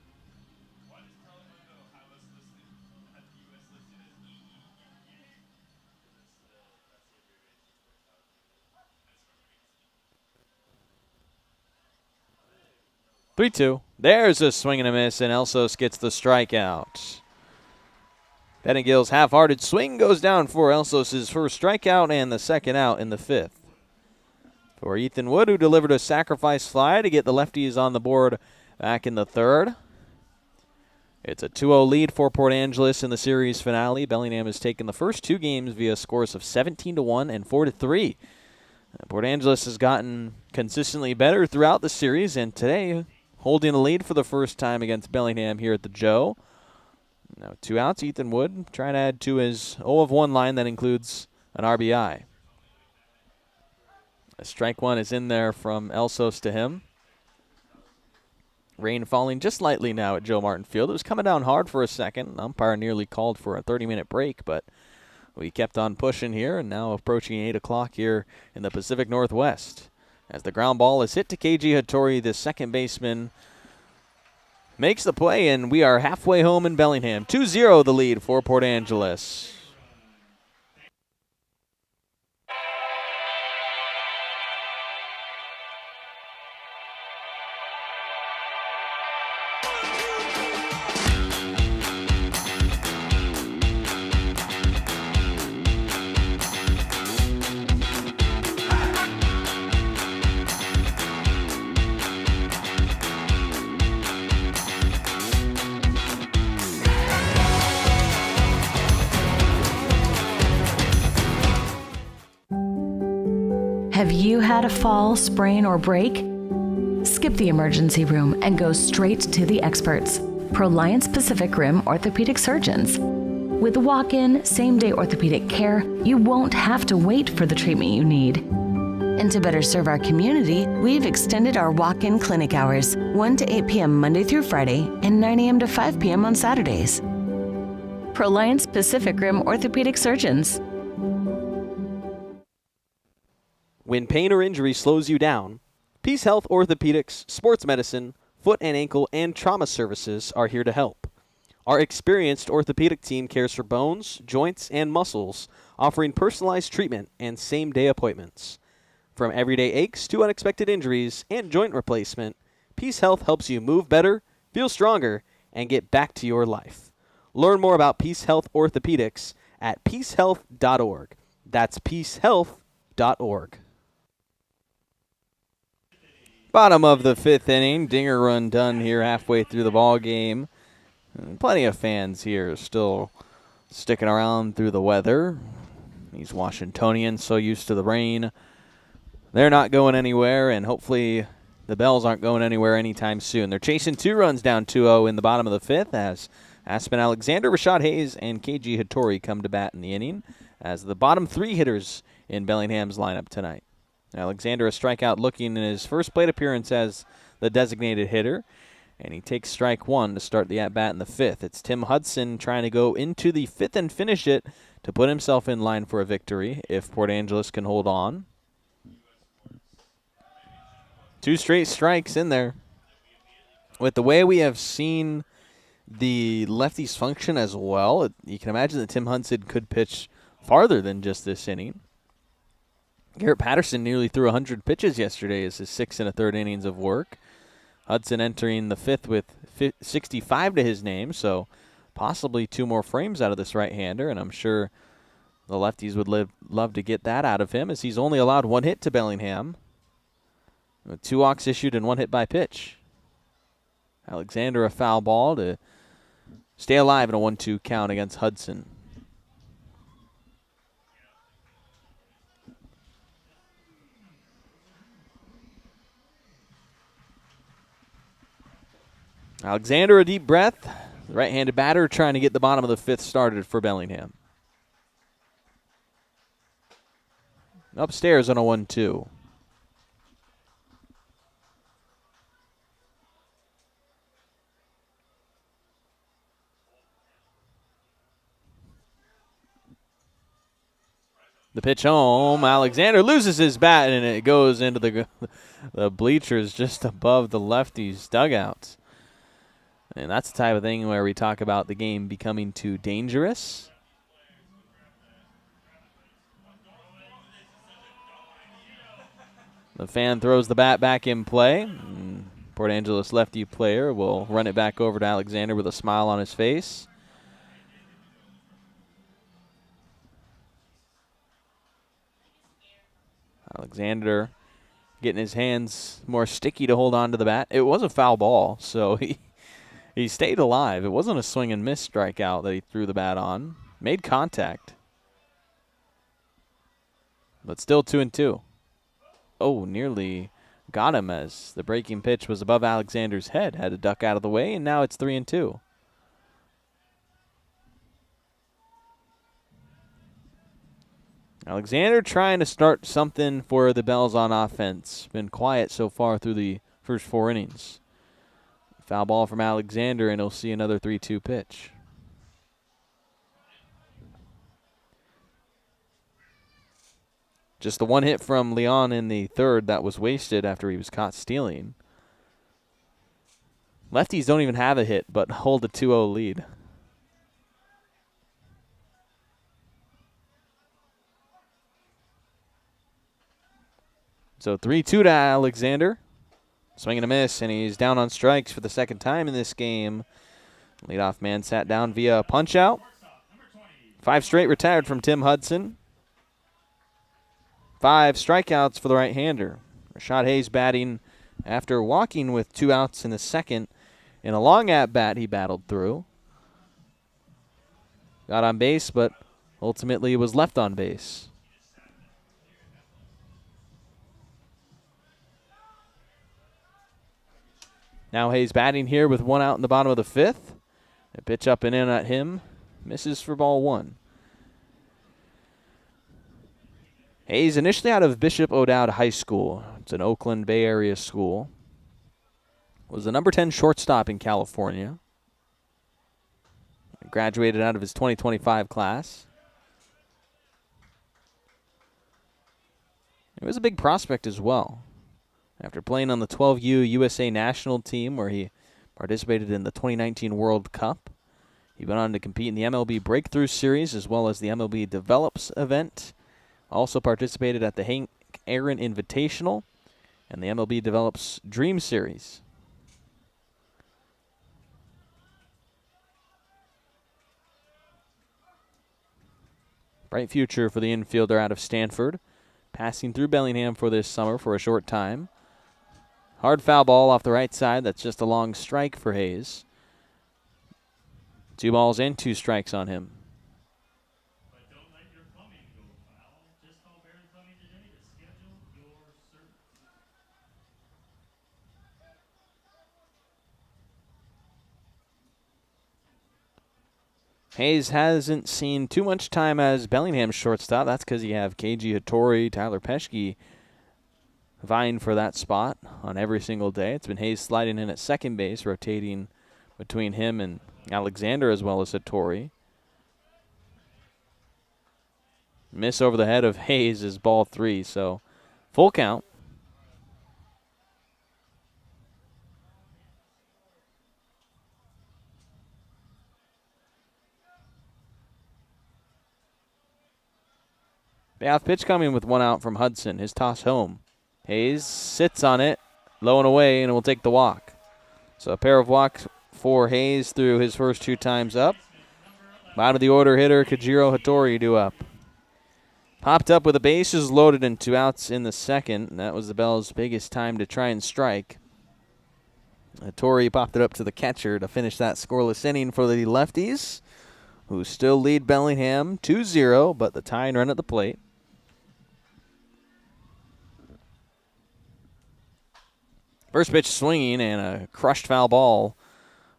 Three-two. There's a swing and a miss, and Elsos gets the strikeout. Pettingill's half-hearted swing goes down for Elsos' first strikeout and the second out in the 5th. For Ethan Wood, who delivered a sacrifice fly to get the lefties on the board back in the 3rd. It's a 2-0 lead for Port Angeles in the series finale. Bellingham has taken the first 2 games via scores of 17-1 and 4-3. Port Angeles has gotten consistently better throughout the series, and today holding a lead for the first time against Bellingham here at the Joe. Now 2 outs, Ethan Wood trying to add to his 0-of-1 line that includes an RBI. A strike one is in there from Elsos to him. Rain falling just lightly now at Joe Martin Field. It was coming down hard for a second. Umpire nearly called for a 30-minute break, but we kept on pushing here, and now approaching 8 o'clock here in the Pacific Northwest. As the ground ball is hit to Keiji Hattori, the second baseman makes the play, and we are halfway home in Bellingham. 2-0 the lead for Port Angeles. Have you had a fall, sprain, or break? Skip the emergency room and go straight to the experts, Proliance Pacific Rim orthopedic surgeons. With walk-in, same-day orthopedic care, you won't have to wait for the treatment you need. And to better serve our community, we've extended our walk-in clinic hours, 1 to 8 p.m. Monday through Friday and 9 a.m. to 5 p.m. on Saturdays. Proliance Pacific Rim orthopedic surgeons. When pain or injury slows you down, Peace Health Orthopedics, Sports Medicine, Foot and Ankle, and Trauma Services are here to help. Our experienced orthopedic team cares for bones, joints, and muscles, offering personalized treatment and same-day appointments. From everyday aches to unexpected injuries and joint replacement, Peace Health helps you move better, feel stronger, and get back to your life. Learn more about Peace Health Orthopedics at peacehealth.org. That's peacehealth.org. Bottom of the 5th inning, dinger run done here halfway through the ball game. Plenty of fans here still sticking around through the weather. These Washingtonians so used to the rain. They're not going anywhere, and hopefully the Bells aren't going anywhere anytime soon. They're chasing 2 runs down 2-0 in the bottom of the 5th as Aspen Alexander, Rashad Hayes, and Keiji Hattori come to bat in the inning as the bottom 3 hitters in Bellingham's lineup tonight. Alexander a strikeout looking in his first plate appearance as the designated hitter, and he takes strike 1 to start the at-bat in the 5th. It's Tim Hudson trying to go into the 5th and finish it to put himself in line for a victory if Port Angeles can hold on. 2 straight strikes in there. With the way we have seen the lefties function as well, you can imagine that Tim Hudson could pitch farther than just this inning. Garrett Patterson nearly threw 100 pitches yesterday as his 6 1/3 innings of work. Hudson entering the 5th with 65 to his name, so possibly 2 more frames out of this right-hander, and I'm sure the lefties would love to get that out of him as he's only allowed 1 hit to Bellingham, with 2 walks issued and 1 hit by pitch. Alexander a foul ball to stay alive in a 1-2 count against Hudson. Alexander a deep breath. The right-handed batter trying to get the bottom of the fifth started for Bellingham. Upstairs on a 1-2. The pitch home. Alexander loses his bat, and it goes into the bleachers just above the lefties' dugouts. And that's the type of thing where we talk about the game becoming too dangerous. The fan throws the bat back in play. Port Angeles lefty player will run it back over to Alexander with a smile on his face. Alexander getting his hands more sticky to hold on to the bat. It was a foul ball, so he stayed alive. It wasn't a swing and miss strikeout that he threw the bat on. Made contact. But still 2-2. Oh, nearly got him as the breaking pitch was above Alexander's head. Had to duck out of the way, and now it's 3-2. Alexander trying to start something for the Bells on offense. Been quiet so far through the first 4 innings. Foul ball from Alexander, and he'll see another 3-2 pitch. Just the one hit from Leon in the third that was wasted after he was caught stealing. Lefties don't even have a hit, but hold a 2-0 lead. So 3-2 to Alexander. Swing and a miss, and he's down on strikes for the second time in this game. Leadoff man sat down via a punch-out. 5 straight retired from Tim Hudson. 5 strikeouts for the right-hander. Rashad Hayes batting after walking with 2 outs in the second. In a long at-bat he battled through. Got on base, but ultimately was left on base. Now Hayes batting here with 1 out in the bottom of the 5th. A pitch up and in at him. Misses for ball 1. Hayes initially out of Bishop O'Dowd High School. It's an Oakland Bay Area school. Was the number 10 shortstop in California. Graduated out of his 2025 class. He was a big prospect as well. After playing on the 12U USA national team where he participated in the 2019 World Cup, he went on to compete in the MLB Breakthrough Series as well as the MLB Develops event. Also participated at the Hank Aaron Invitational and the MLB Develops Dream Series. Bright future for the infielder out of Stanford. Passing through Bellingham for this summer for a short time. Hard foul ball off the right side. That's just a long strike for Hayes. 2 balls and 2 strikes on him. But don't let your plumbing go foul. Just call Barron Plumbing today to schedule your service. Hayes hasn't seen too much time as Bellingham's shortstop. That's because you have Keiji Hattori, Tyler Peschke vying for that spot on every single day. It's been Hayes sliding in at second base, rotating between him and Alexander as well as Hattori. Miss over the head of Hayes is ball 3, so full count. Payoff pitch coming with 1 out from Hudson. His toss home. Hayes sits on it, low and away, and will take the walk. So a pair of walks for Hayes through his first 2 times up. Bottom of the order hitter, Kajiro Hattori due up. Popped up with the bases loaded and 2 outs in the second. And that was the Bells' biggest time to try and strike. Hattori popped it up to the catcher to finish that scoreless inning for the Lefties, who still lead Bellingham 2-0, but the tying run at the plate. First pitch swinging and a crushed foul ball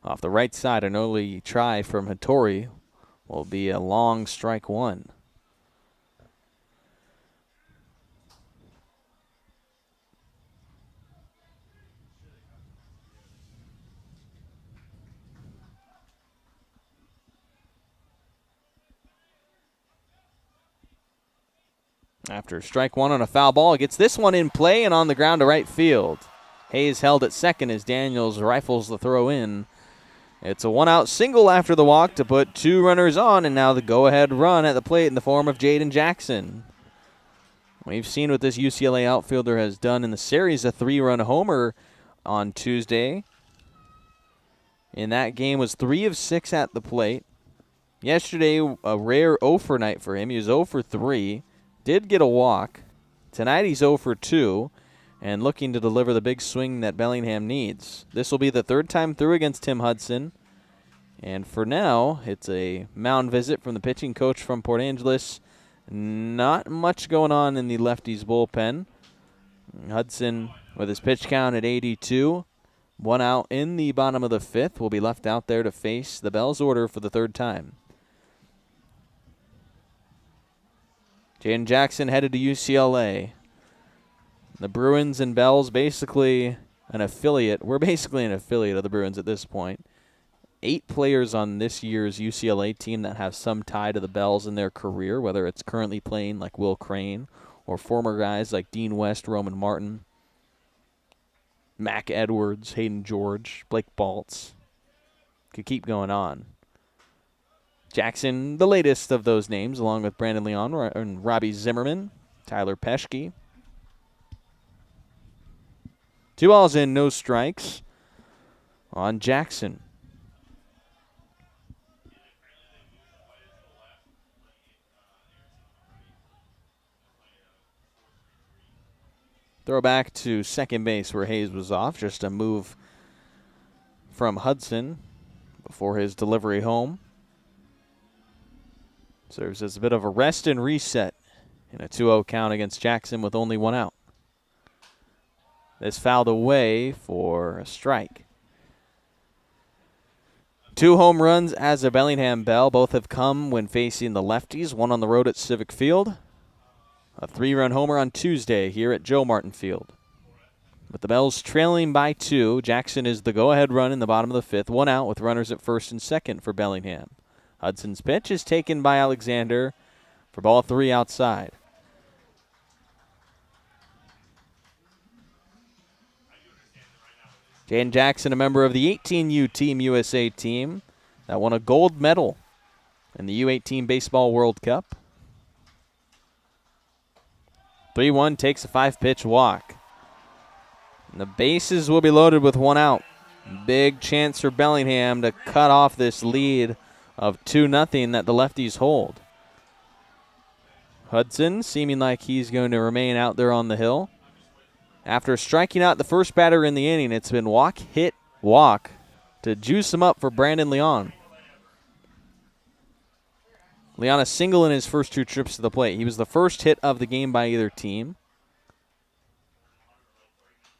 off the right side. An early try from Hattori will be a long strike one. After strike one on a foul ball, gets this one in play and on the ground to right field. Hayes held at second as Daniels rifles the throw in. It's a one-out single after the walk to put 2 runners on, and now the go-ahead run at the plate in the form of Jaden Jackson. We've seen what this UCLA outfielder has done in the series, a 3-run homer on Tuesday. In that game was 3 of 6 at the plate. Yesterday, a rare 0 for night for him. He was 0 for 3. Did get a walk. Tonight he's 0 for 2 and looking to deliver the big swing that Bellingham needs. This will be the 3rd time through against Tim Hudson. And for now, it's a mound visit from the pitching coach from Port Angeles. Not much going on in the Lefties bullpen. Hudson with his pitch count at 82. 1 out in the bottom of the 5th will be left out there to face the Bells order for the 3rd time. Jaden Jackson headed to UCLA. The Bruins and Bells basically an affiliate. We're basically an affiliate of the Bruins at this point. 8 players on this year's UCLA team that have some tie to the Bells in their career, whether it's currently playing like Will Crane or former guys like Dean West, Roman Martin, Mac Edwards, Hayden George, Blake Baltz. Could keep going on. Jackson, the latest of those names, along with Brandon Leon and Robbie Zimmerman, Tyler Peschke. 2 balls in, no strikes on Jackson. Throw back to second base where Hayes was off. Just a move from Hudson before his delivery home. Serves as a bit of a rest and reset in a 2-0 count against Jackson with only 1 out. This fouled away for a strike. 2 home runs as a Bellingham Bell. Both have come when facing the Lefties. One on the road at Civic Field. A 3-run homer on Tuesday here at Joe Martin Field. With the Bells trailing by 2, Jackson is the go-ahead run in the bottom of the 5th. 1 out with runners at first and second for Bellingham. Hudson's pitch is taken by Alexander for ball 3 outside. Jaden Jackson, a member of the 18U Team USA team that won a gold medal in the U18 Baseball World Cup. 3-1 takes a 5-pitch walk. And the bases will be loaded with 1 out. Big chance for Bellingham to cut off this lead of 2-0 that the Lefties hold. Hudson seeming like he's going to remain out there on the hill. After striking out the first batter in the inning, it's been walk, hit, walk to juice him up for Brandon Leon. Leon a single in his first 2 trips to the plate. He was the first hit of the game by either team.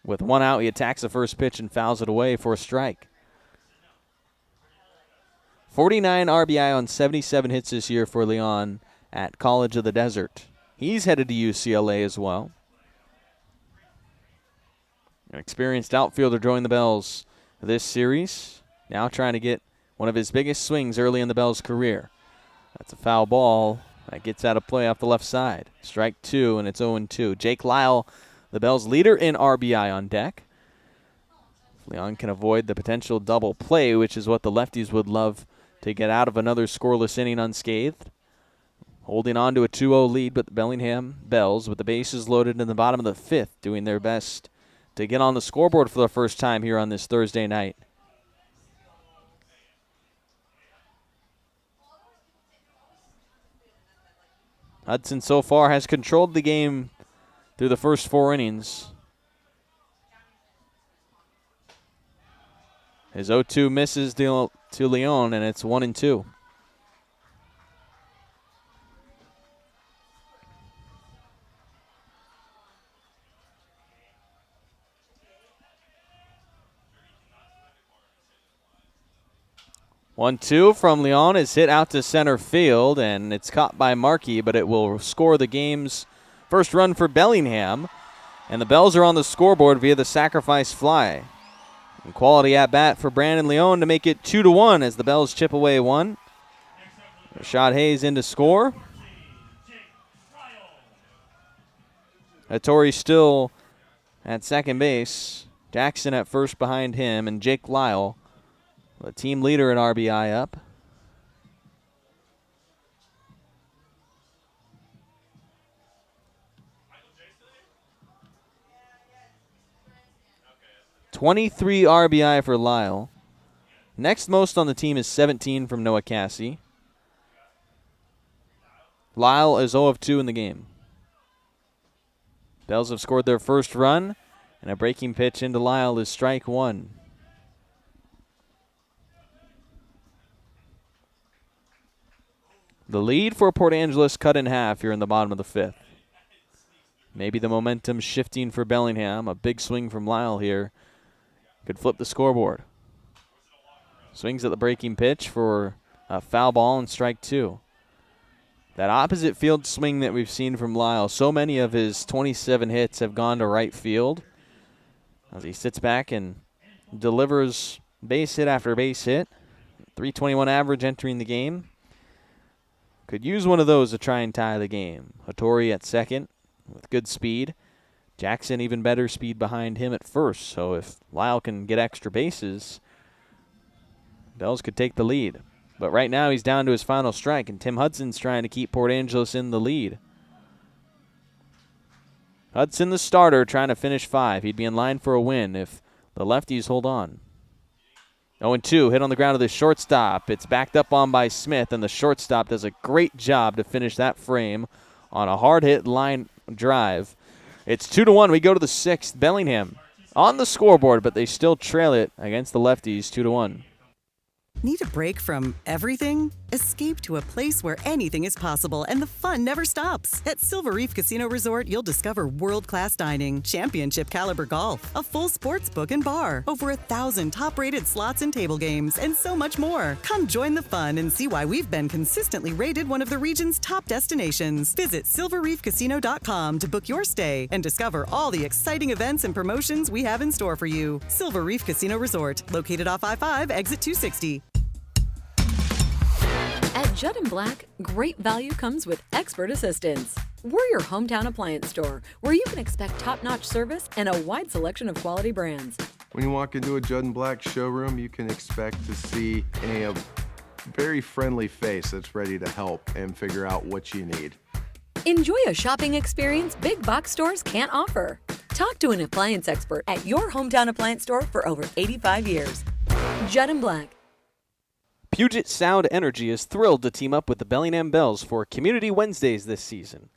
With 1 out, he attacks the first pitch and fouls it away for a strike. 49 RBI on 77 hits this year for Leon at College of the Desert. He's headed to UCLA as well. An experienced outfielder joined the Bells this series. Now trying to get one of his biggest swings early in the Bells' career. That's a foul ball that gets out of play off the left side. Strike 2, and it's 0-2. Jake Lyle, the Bells' leader in RBI on deck. Leon can avoid the potential double play, which is what the Lefties would love to get out of another scoreless inning unscathed. Holding on to a 2-0 lead, but the Bellingham Bells, with the bases loaded in the bottom of the 5th, doing their best to get on the scoreboard for the first time here on this Thursday night. Hudson so far has controlled the game through the first 4 innings. His 0-2 misses to Leon, and it's 1-2. One-two from Leon is hit out to center field, and it's caught by Markey, but it will score the game's first run for Bellingham. And the Bells are on the scoreboard via the sacrifice fly. And quality at bat for Brandon Leon to make it 2-1 as the Bells chip away one. Rashad Hayes in to score. Hattori still at second base. Jackson at first behind him, and Jake Lyle, the team leader in RBI, up. .23 RBI for Lyle. Next most on the team is 17 from Noah Cassie. Lyle is 0-2 in the game. Bells have scored their first run, and a breaking pitch into Lyle is strike one. The lead for Port Angeles cut in half here in the bottom of the fifth. Maybe the momentum shifting for Bellingham. A big swing from Lyle here could flip the scoreboard. Swings at the breaking pitch for a foul ball and strike two. That opposite field swing that we've seen from Lyle, so many of his 27 hits have gone to right field as he sits back and delivers base hit after base hit. .321 average entering the game. Could use one of those to try and tie the game. Hattori at second with good speed. Jackson even better speed behind him at first. So if Lyle can get extra bases, Bells could take the lead. But right now he's down to his final strike, and Tim Hudson's trying to keep Port Angeles in the lead. Hudson, the starter, trying to finish 5. He'd be in line for a win if the lefties hold on. 0-2, hit on the ground to the shortstop. It's backed up on by Smith, and the shortstop does a great job to finish that frame on a hard-hit line drive. It's 2-1. We go to the 6th. Bellingham on the scoreboard, but they still trail it against the lefties 2-1. Need a break from everything? Escape to a place where anything is possible and the fun never stops. At Silver Reef Casino Resort, you'll discover world-class dining, championship caliber golf, a full sports book and bar, over 1,000 top-rated slots and table games, and so much more. Come join the fun and see why we've been consistently rated one of the region's top destinations. Visit silverreefcasino.com to book your stay and discover all the exciting events and promotions we have in store for you. Silver Reef Casino Resort, located off I-5, exit 260. At Judd & Black, great value comes with expert assistance. We're your hometown appliance store where you can expect top-notch service and a wide selection of quality brands. When you walk into a Judd & Black showroom, you can expect to see a very friendly face that's ready to help and figure out what you need. Enjoy a shopping experience big box stores can't offer. Talk to an appliance expert at your hometown appliance store for over 85 years. Judd & Black. Puget Sound Energy is thrilled to team up with the Bellingham Bells for Community Wednesdays this season.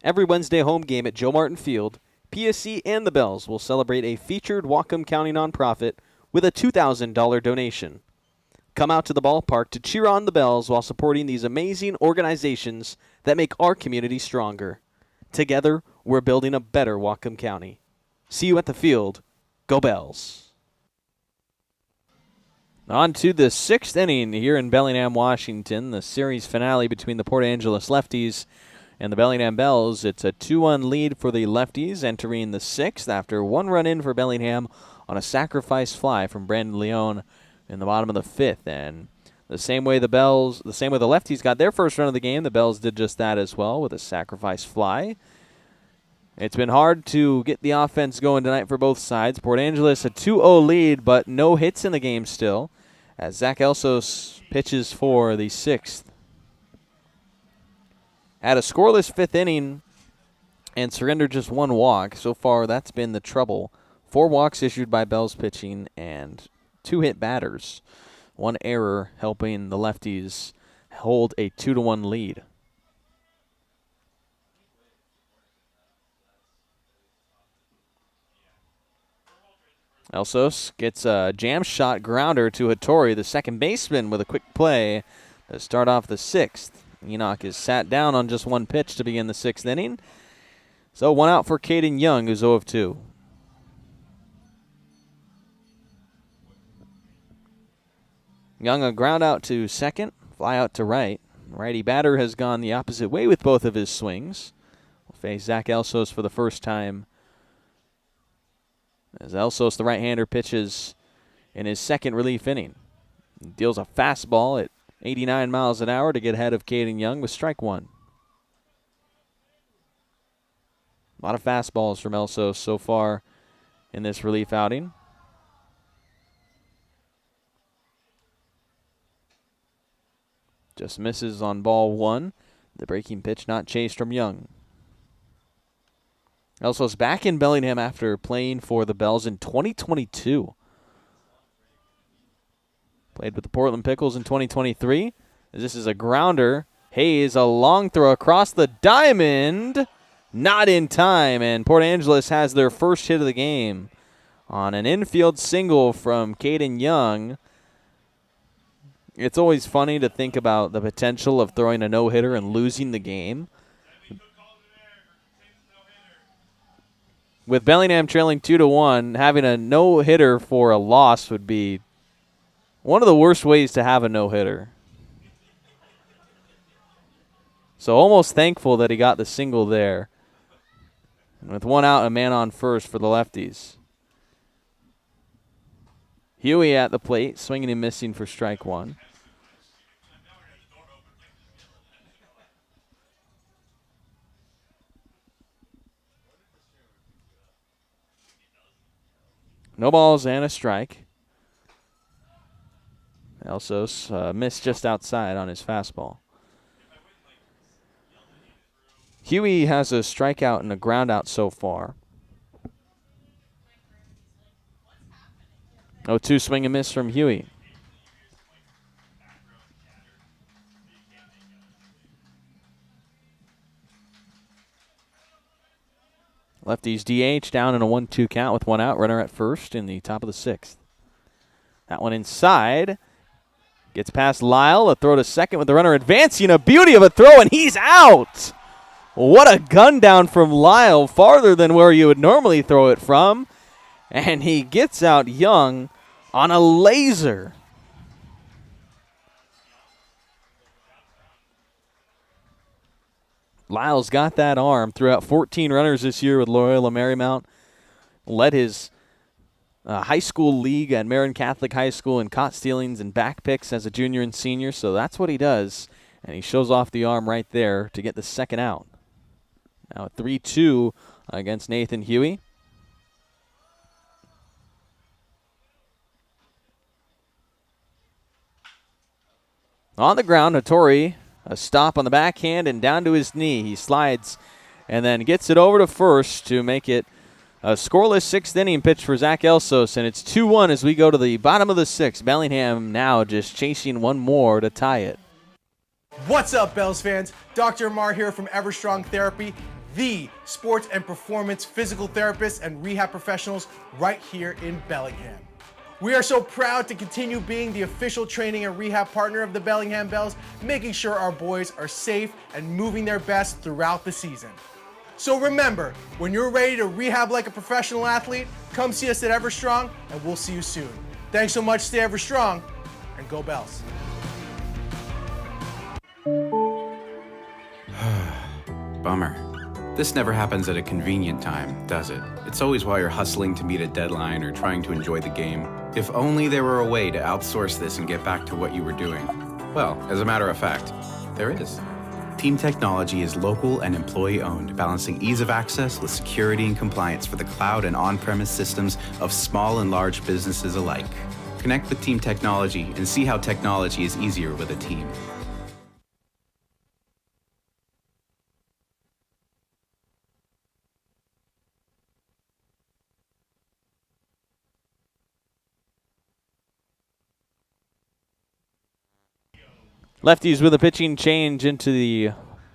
Every Wednesday home game at Joe Martin Field, PSC and the Bells will celebrate a featured Whatcom County nonprofit with a $2,000 donation. Come out to the ballpark to cheer on the Bells while supporting these amazing organizations that make our community stronger. Together, we're building a better Whatcom County. See you at the field. Go Bells. On to the 6th inning here in Bellingham, Washington, the series finale between the Port Angeles Lefties and the Bellingham Bells. It's a 2-1 lead for the Lefties entering the 6th after one run in for Bellingham on a sacrifice fly from Brandon Leon in the bottom of the 5th. And the same way the Lefties got their first run of the game, the Bells did just that as well with a sacrifice fly. It's been hard to get the offense going tonight for both sides. Port Angeles a 2-0 lead, but no hits in the game still, as Zach Elsos pitches for the 6th. Had a scoreless 5th inning and surrendered just one walk. So far, that's been the trouble. 4 walks issued by Bells pitching and 2 hit batters. 1 error helping the Lefties hold a 2-1 lead. Elsos gets a jam shot grounder to Hattori, the second baseman, with a quick play to start off the 6th. Enoch is sat down on just one pitch to begin the 6th inning. So 1 out for Caden Young, who's 0 of 2. Young a ground out to second, fly out to right. Righty batter has gone the opposite way with both of his swings. Will face Zach Elsos for the first time. As Elsos, the right-hander, pitches in his second relief inning. He deals a fastball at 89 miles an hour to get ahead of Caden Young with strike 1. A lot of fastballs from Elsos so far in this relief outing. Just misses on ball 1. The breaking pitch not chased from Young. Elsos back in Bellingham after playing for the Bells in 2022. Played with the Portland Pickles in 2023. This is a grounder. Hayes, a long throw across the diamond. Not in time, and Port Angeles has their first hit of the game on an infield single from Caden Young. It's always funny to think about the potential of throwing a no-hitter and losing the game. With Bellingham trailing 2-1, having a no-hitter for a loss would be one of the worst ways to have a no-hitter. So almost thankful that he got the single there. And with 1 out, a man on first for the Lefties. Huey at the plate, swinging and missing for strike 1. No balls and a strike. Elsos missed just outside on his fastball. Huey has a strikeout and a ground out so far. 0-2 swing and miss from Huey. Lefties DH down in a 1-2 count with 1 out. Runner at first in the top of the 6th. That one inside. Gets past Lyle. A throw to second with the runner advancing. A beauty of a throw, and he's out. What a gun down from Lyle, farther than where you would normally throw it from. And he gets out Young on a laser. Lyle's got that arm. Threw out 14 runners this year with Loyola Marymount. Led his high school league at Marion Catholic High School in caught stealings and back picks as a junior and senior. So that's what he does. And he shows off the arm right there to get the second out. Now a 3-2 against Nathan Huey. On the ground, Hattori, a stop on the backhand and down to his knee. He slides and then gets it over to first to make it a scoreless 6th inning pitch for Zach Elsos, and it's 2-1 as we go to the bottom of the 6th. Bellingham now just chasing one more to tie it. What's up, Bells fans? Dr. Amar here from Everstrong Therapy, the sports and performance physical therapists and rehab professionals right here in Bellingham. We are so proud to continue being the official training and rehab partner of the Bellingham Bells, making sure our boys are safe and moving their best throughout the season. So remember, when you're ready to rehab like a professional athlete, come see us at Everstrong, and we'll see you soon. Thanks so much, stay Everstrong, and go Bells. Bummer. This never happens at a convenient time, does it? It's always while you're hustling to meet a deadline or trying to enjoy the game. If only there were a way to outsource this and get back to what you were doing. Well, as a matter of fact, there is. Team Technology is local and employee-owned, balancing ease of access with security and compliance for the cloud and on-premise systems of small and large businesses alike. Connect with Team Technology and see how technology is easier with a team. Lefties with a pitching change into the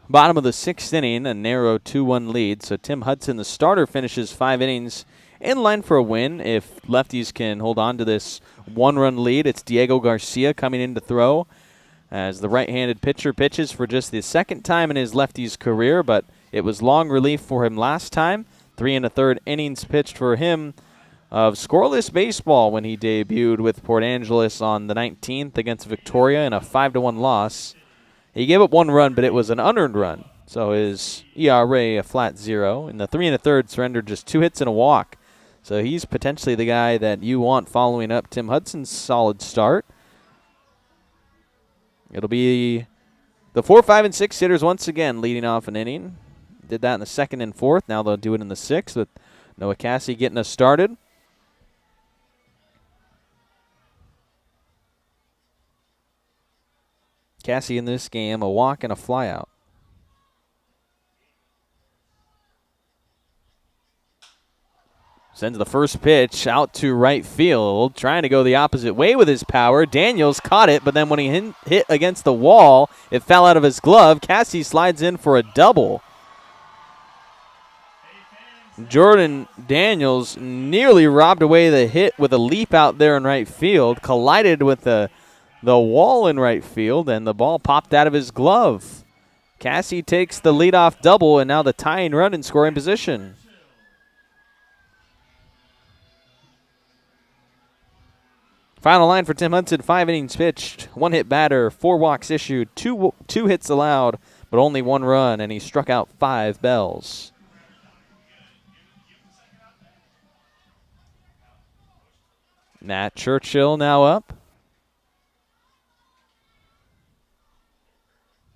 bottom of the 6th inning, a narrow 2-1 lead. So Tim Hudson, the starter, finishes 5 innings in line for a win if Lefties can hold on to this one-run lead. It's Diego Garcia coming in to throw as the right-handed pitcher pitches for just the second time in his Lefties career, but it was long relief for him last time. 3 1/3 innings pitched for him of scoreless baseball when he debuted with Port Angeles on the 19th against Victoria in a 5-1 loss. He gave up 1 run, but it was an unearned run, so his ERA a flat 0. In the 3 1/3, surrendered just 2 hits and a walk. So he's potentially the guy that you want following up Tim Hudson's solid start. It'll be the 4, 5, and 6 hitters once again leading off an inning. Did that in the 2nd and 4th. Now they'll do it in the 6th with Noah Cassie getting us started. Cassie in this game, a walk and a flyout. Sends the first pitch out to right field, trying to go the opposite way with his power. Daniels caught it, but then when he hit against the wall, it fell out of his glove. Cassie slides in for a double. Jordan Daniels nearly robbed away the hit with a leap out there in right field, collided with the wall in right field, and the ball popped out of his glove. Cassie takes the leadoff double, and now the tying run in scoring position. Final line for Tim Hudson, 5 innings pitched, 1 hit batter, 4 walks issued, two hits allowed, but only 1 run, and he struck out 5 Bells. Matt Churchill now up.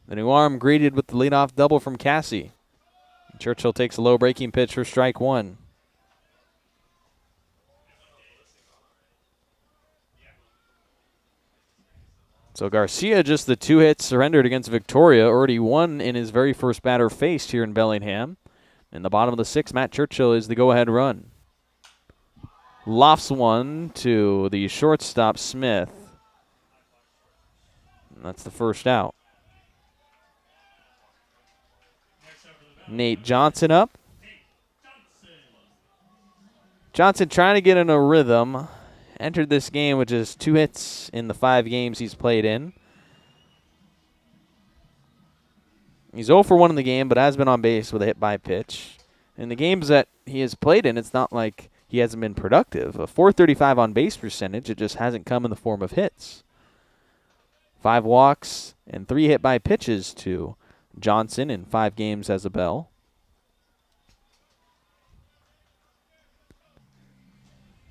The new arm greeted with the leadoff double from Cassie. Churchill takes a low breaking pitch for strike 1. So Garcia, just the 2 hits surrendered against Victoria, already 1 in his very first batter faced here in Bellingham. In the bottom of the 6th, Matt Churchill is the go-ahead run. Lofts one to the shortstop, Smith. And that's the first out. Nate Johnson up. Johnson trying to get in a rhythm. Entered this game with just 2 hits in the 5 games he's played in. He's 0 for 1 in the game, but has been on base with a hit by pitch. In the games that he has played in, it's not like he hasn't been productive. A .435 on base percentage, it just hasn't come in the form of hits. 5 walks and 3 hit by pitches to Johnson in 5 games as a Bell.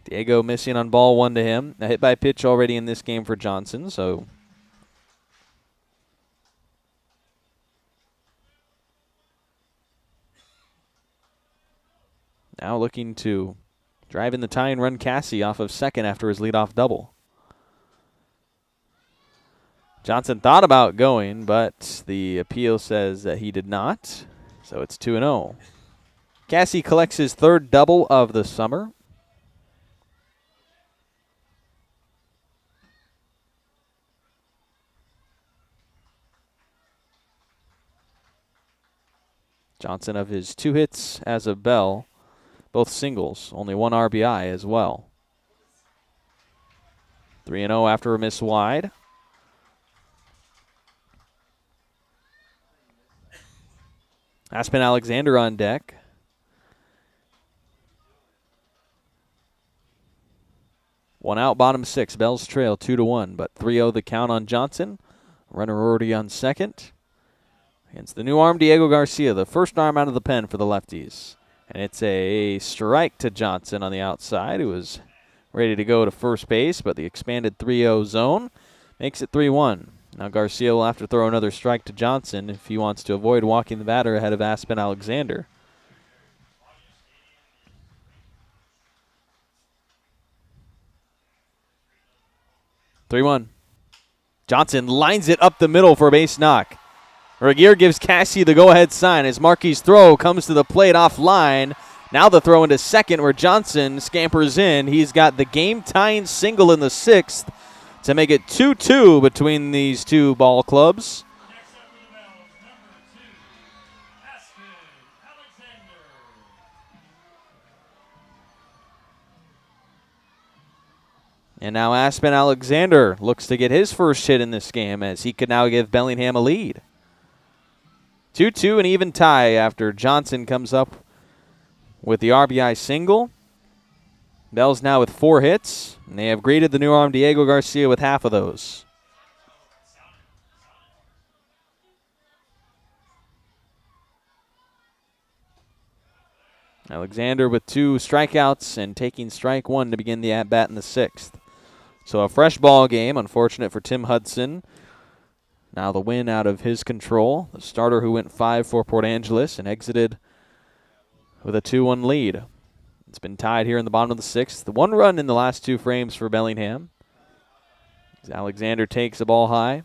Diego missing on ball 1 to him. A hit by pitch already in this game for Johnson, so now looking to drive in the tying run Cassie off of second after his leadoff double. Johnson thought about going, but the appeal says that he did not, so it's 2-0. Cassie collects his 3rd double of the summer. Johnson, of his 2 hits as a Bell, both singles, only 1 RBI as well. 3-0 after a miss wide. Aspen Alexander on deck. One out, bottom 6. Bells trail 2-1, but 3-0 the count on Johnson. Runner already on second. Against the new arm, Diego Garcia, the first arm out of the pen for the Lefties. And it's a strike to Johnson on the outside, who was ready to go to first base, but the expanded 3-0 zone makes it 3-1. Now Garcia will have to throw another strike to Johnson if he wants to avoid walking the batter ahead of Aspen Alexander. Johnson lines it up the middle for a base knock. Regier gives Cassie the go-ahead sign as Markey's throw comes to the plate offline. Now the throw into second where Johnson scampers in. He's got the game-tying single in the 6th to make it 2-2 between these two ball clubs. And now Aspen Alexander looks to get his first hit in this game as he could now give Bellingham a lead. 2-2, an even tie after Johnson comes up with the RBI single. Bell's now with 4 hits, and they have greeted the new arm Diego Garcia with half of those. Alexander with 2 strikeouts and taking strike 1 to begin the at-bat in the 6th. So a fresh ball game, unfortunate for Tim Hudson. Now the win out of his control. The starter who went 5 for Port Angeles and exited with a 2-1 lead. It's been tied here in the bottom of the 6th. The 1 run in the last 2 frames for Bellingham. As Alexander takes a ball high.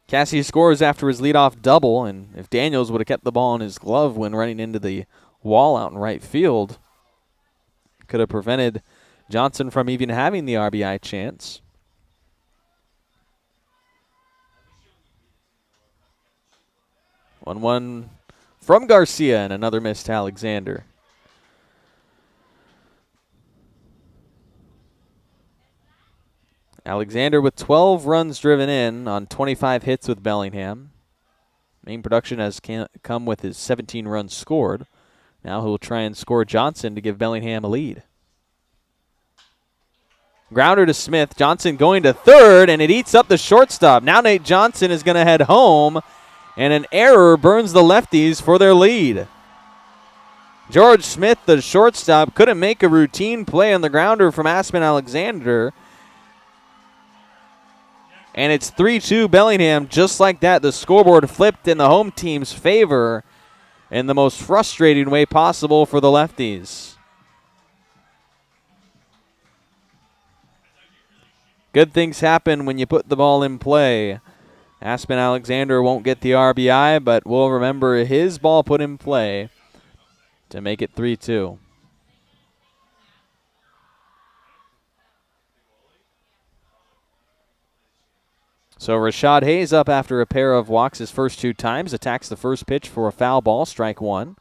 Cassie scores after his leadoff double, and if Daniels would have kept the ball in his glove when running into the wall out in right field, could have prevented Johnson from even having the RBI chance. 1-1 from Garcia and another miss to Alexander. Alexander with 12 runs driven in on 25 hits with Bellingham. Main production has come with his 17 runs scored. Now he'll try and score Johnson to give Bellingham a lead. Grounder to Smith. Johnson going to third, and it eats up the shortstop. Now Nate Johnson is going to head home, and an error burns the Lefties for their lead. George Smith, the shortstop, couldn't make a routine play on the grounder from Aspen Alexander. And it's 3-2 Bellingham. Just like that, the scoreboard flipped in the home team's favor in the most frustrating way possible for the Lefties. Good things happen when you put the ball in play. Aspen Alexander won't get the RBI, but we'll remember his ball put in play to make it 3-2. So Rashad Hayes up after a pair of walks his first 2 times, attacks the first pitch for a foul ball, strike 1.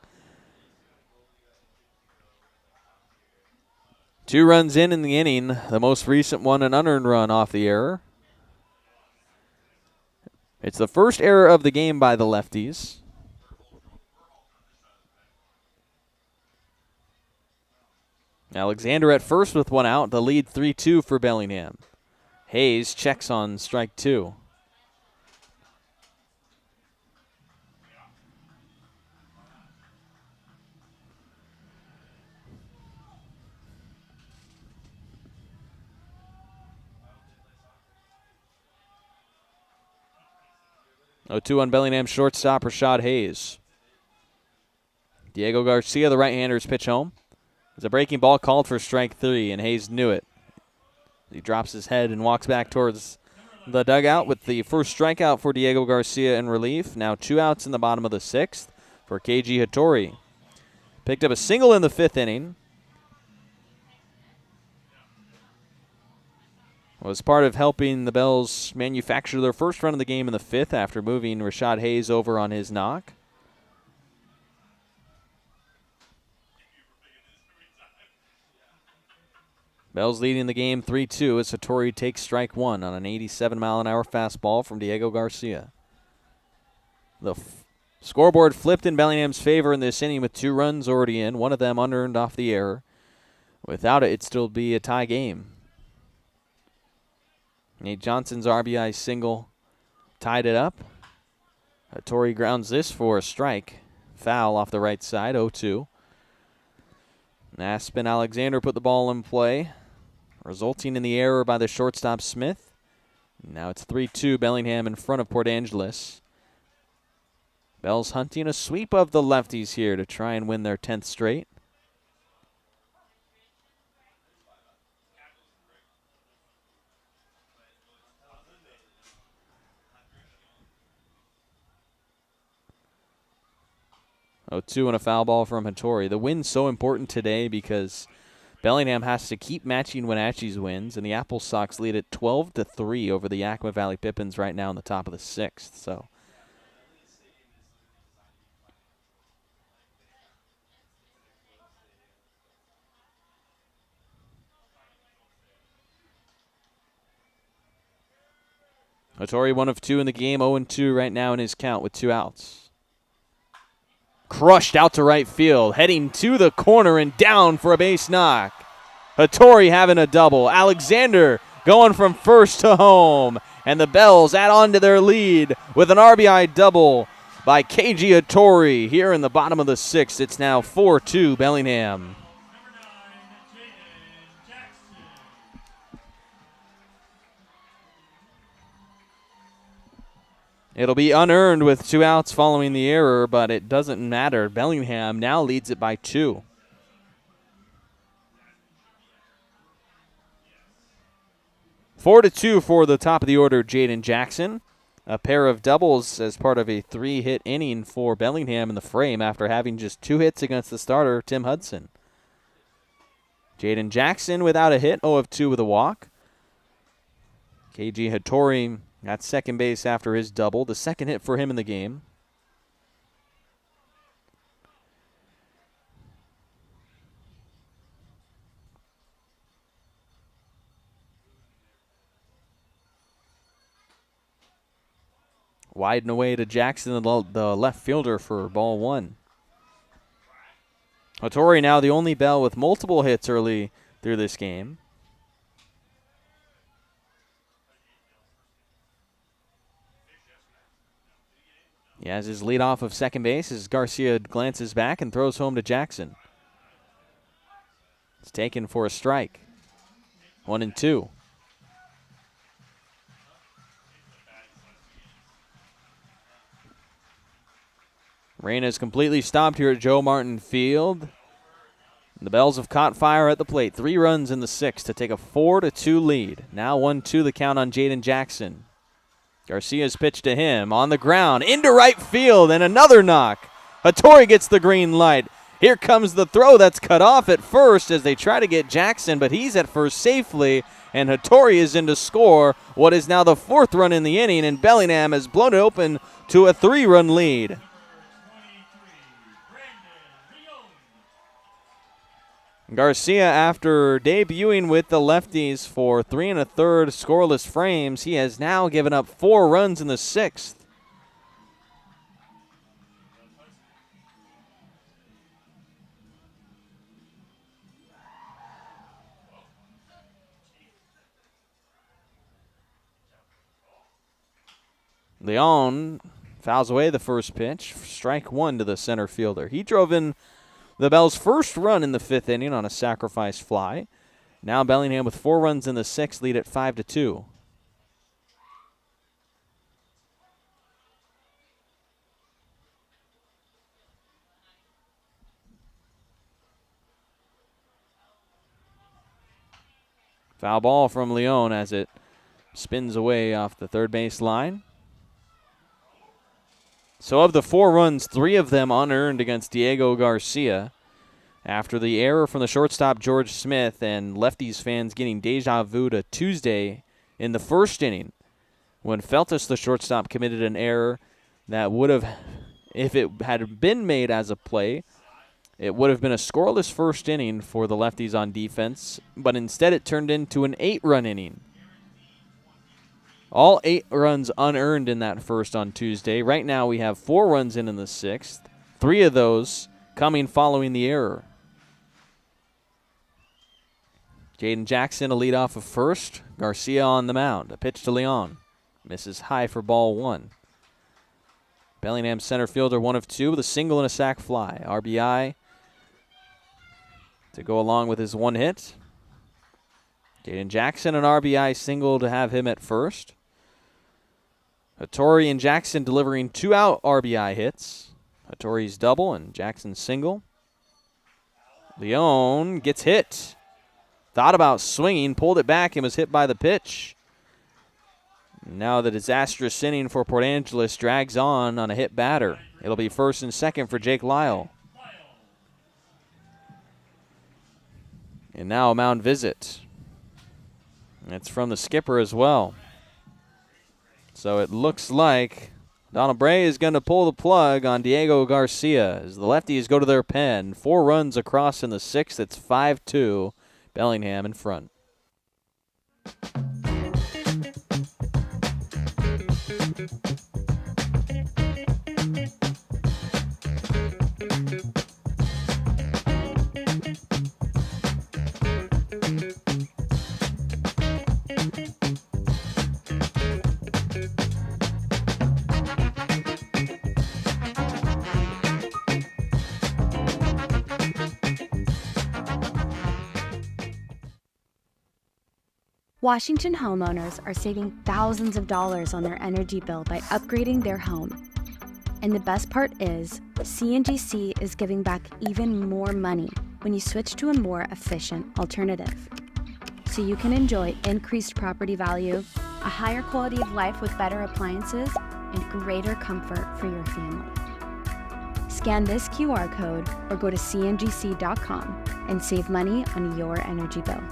2 runs in the inning, the most recent one an unearned run off the error. It's the first error of the game by the Lefties. Alexander at first with 1 out, the lead 3-2 for Bellingham. Hayes checks on strike 2. Oh, 2 on Bellingham shortstop Rashad Hayes. Diego Garcia, the right-hander's pitch home. There's a breaking ball called for strike 3, and Hayes knew it. He drops his head and walks back towards the dugout with the first strikeout for Diego Garcia in relief. Now 2 outs in the bottom of the 6th for KG Hattori. Picked up a single in the 5th inning. Was part of helping the Bells manufacture their first run of the game in the 5th after moving Rashad Hayes over on his knock. Bells leading the game 3-2 as Hattori takes strike 1 on an 87-mile-an-hour fastball from Diego Garcia. The scoreboard flipped in Bellingham's favor in this inning with 2 runs already in, one of them unearned off the error. Without it, it'd still be a tie game. Nate Johnson's RBI single tied it up. Hattori grounds this for a strike. Foul off the right side, 0-2. Aspen Alexander put the ball in play, resulting in the error by the shortstop Smith. Now it's 3-2 Bellingham in front of Port Angeles. Bells hunting a sweep of the Lefties here to try and win their 10th straight. Oh, 2 and a foul ball from Hattori. The win's so important today because Bellingham has to keep matching Wenatchee's wins, and the Apple Sox lead at 12-3 over the Yakima Valley Pippins right now in the top of the 6th. So Hattori 1 of 2 in the game, 0-2 right now in his count with 2 outs. Crushed out to right field, heading to the corner and down for a base knock. Hattori having a double. Alexander going from first to home. And the Bells add on to their lead with an RBI double by KG Hattori here in the bottom of the 6th. It's now 4-2 Bellingham. It'll be unearned with 2 outs following the error, but it doesn't matter. Bellingham now leads it by 2. Four to 2 for the top of the order, Jaden Jackson. A pair of doubles as part of a 3-hit inning for Bellingham in the frame after having just 2 hits against the starter, Tim Hudson. Jaden Jackson without a hit, 0 of 2 with a walk. KG Hattori at second base after his double, the second hit for him in the game. Wide and away to Jackson, the left fielder, for ball 1. Hattori now the only Bell with multiple hits early through this game. He has his lead off of second base as Garcia glances back and throws home to Jackson. It's taken for a strike. 1-2. Rain is completely stopped here at Joe Martin Field. The Bells have caught fire at the plate. 3 runs in the 6th to take a 4-2 lead. Now 1-2 the count on Jaden Jackson. Garcia's pitch to him on the ground into right field and another knock. Hattori gets the green light. Here comes the throw that's cut off at first as they try to get Jackson, but he's at first safely, and Hattori is in to score what is now the 4th run in the inning, and Bellingham has blown it open to a 3-run lead. Garcia, after debuting with the Lefties for 3 1/3 scoreless frames, he has now given up 4 runs in the 6th. Leon fouls away the first pitch, strike 1 to the center fielder. He drove in the Bells' first run in the 5th inning on a sacrifice fly. Now Bellingham with 4 runs in the 6th lead at 5-2. Foul ball from Leon as it spins away off the third base line. So of the 4 runs, 3 of them unearned against Diego Garcia. After the error from the shortstop George Smith, and Lefties fans getting deja vu to Tuesday in the 1st inning when Feltus, the shortstop, committed an error that would have, if it had been made as a play, it would have been a scoreless 1st inning for the Lefties on defense, but instead it turned into an 8-run inning. All 8 runs unearned in that 1st on Tuesday. Right now we have 4 runs in the 6th, 3 of those coming following the error. Jaden Jackson a lead off of first. Garcia on the mound. A pitch to Leon. Misses high for ball 1. Bellingham center fielder 1 of 2 with a single and a sac fly. RBI to go along with his 1 hit. Jaden Jackson an RBI single to have him at first. Hattori and Jackson delivering 2 out RBI hits. Hattori's double and Jackson's single. Leon gets hit. Thought about swinging, pulled it back, and was hit by the pitch. Now the disastrous inning for Port Angeles drags on a hit batter. It'll be 1st and 2nd for Jake Lyle. And now a mound visit. It's from the skipper as well. So it looks like Donald Bray is going to pull the plug on Diego Garcia as the Lefties go to their pen. 4 runs across in the 6th. It's 5-2. Bellingham in front. Washington homeowners are saving thousands of dollars on their energy bill by upgrading their home. And the best part is, CNGC is giving back even more money when you switch to a more efficient alternative. So you can enjoy increased property value, a higher quality of life with better appliances, and greater comfort for your family. Scan this QR code or go to cngc.com and save money on your energy bill.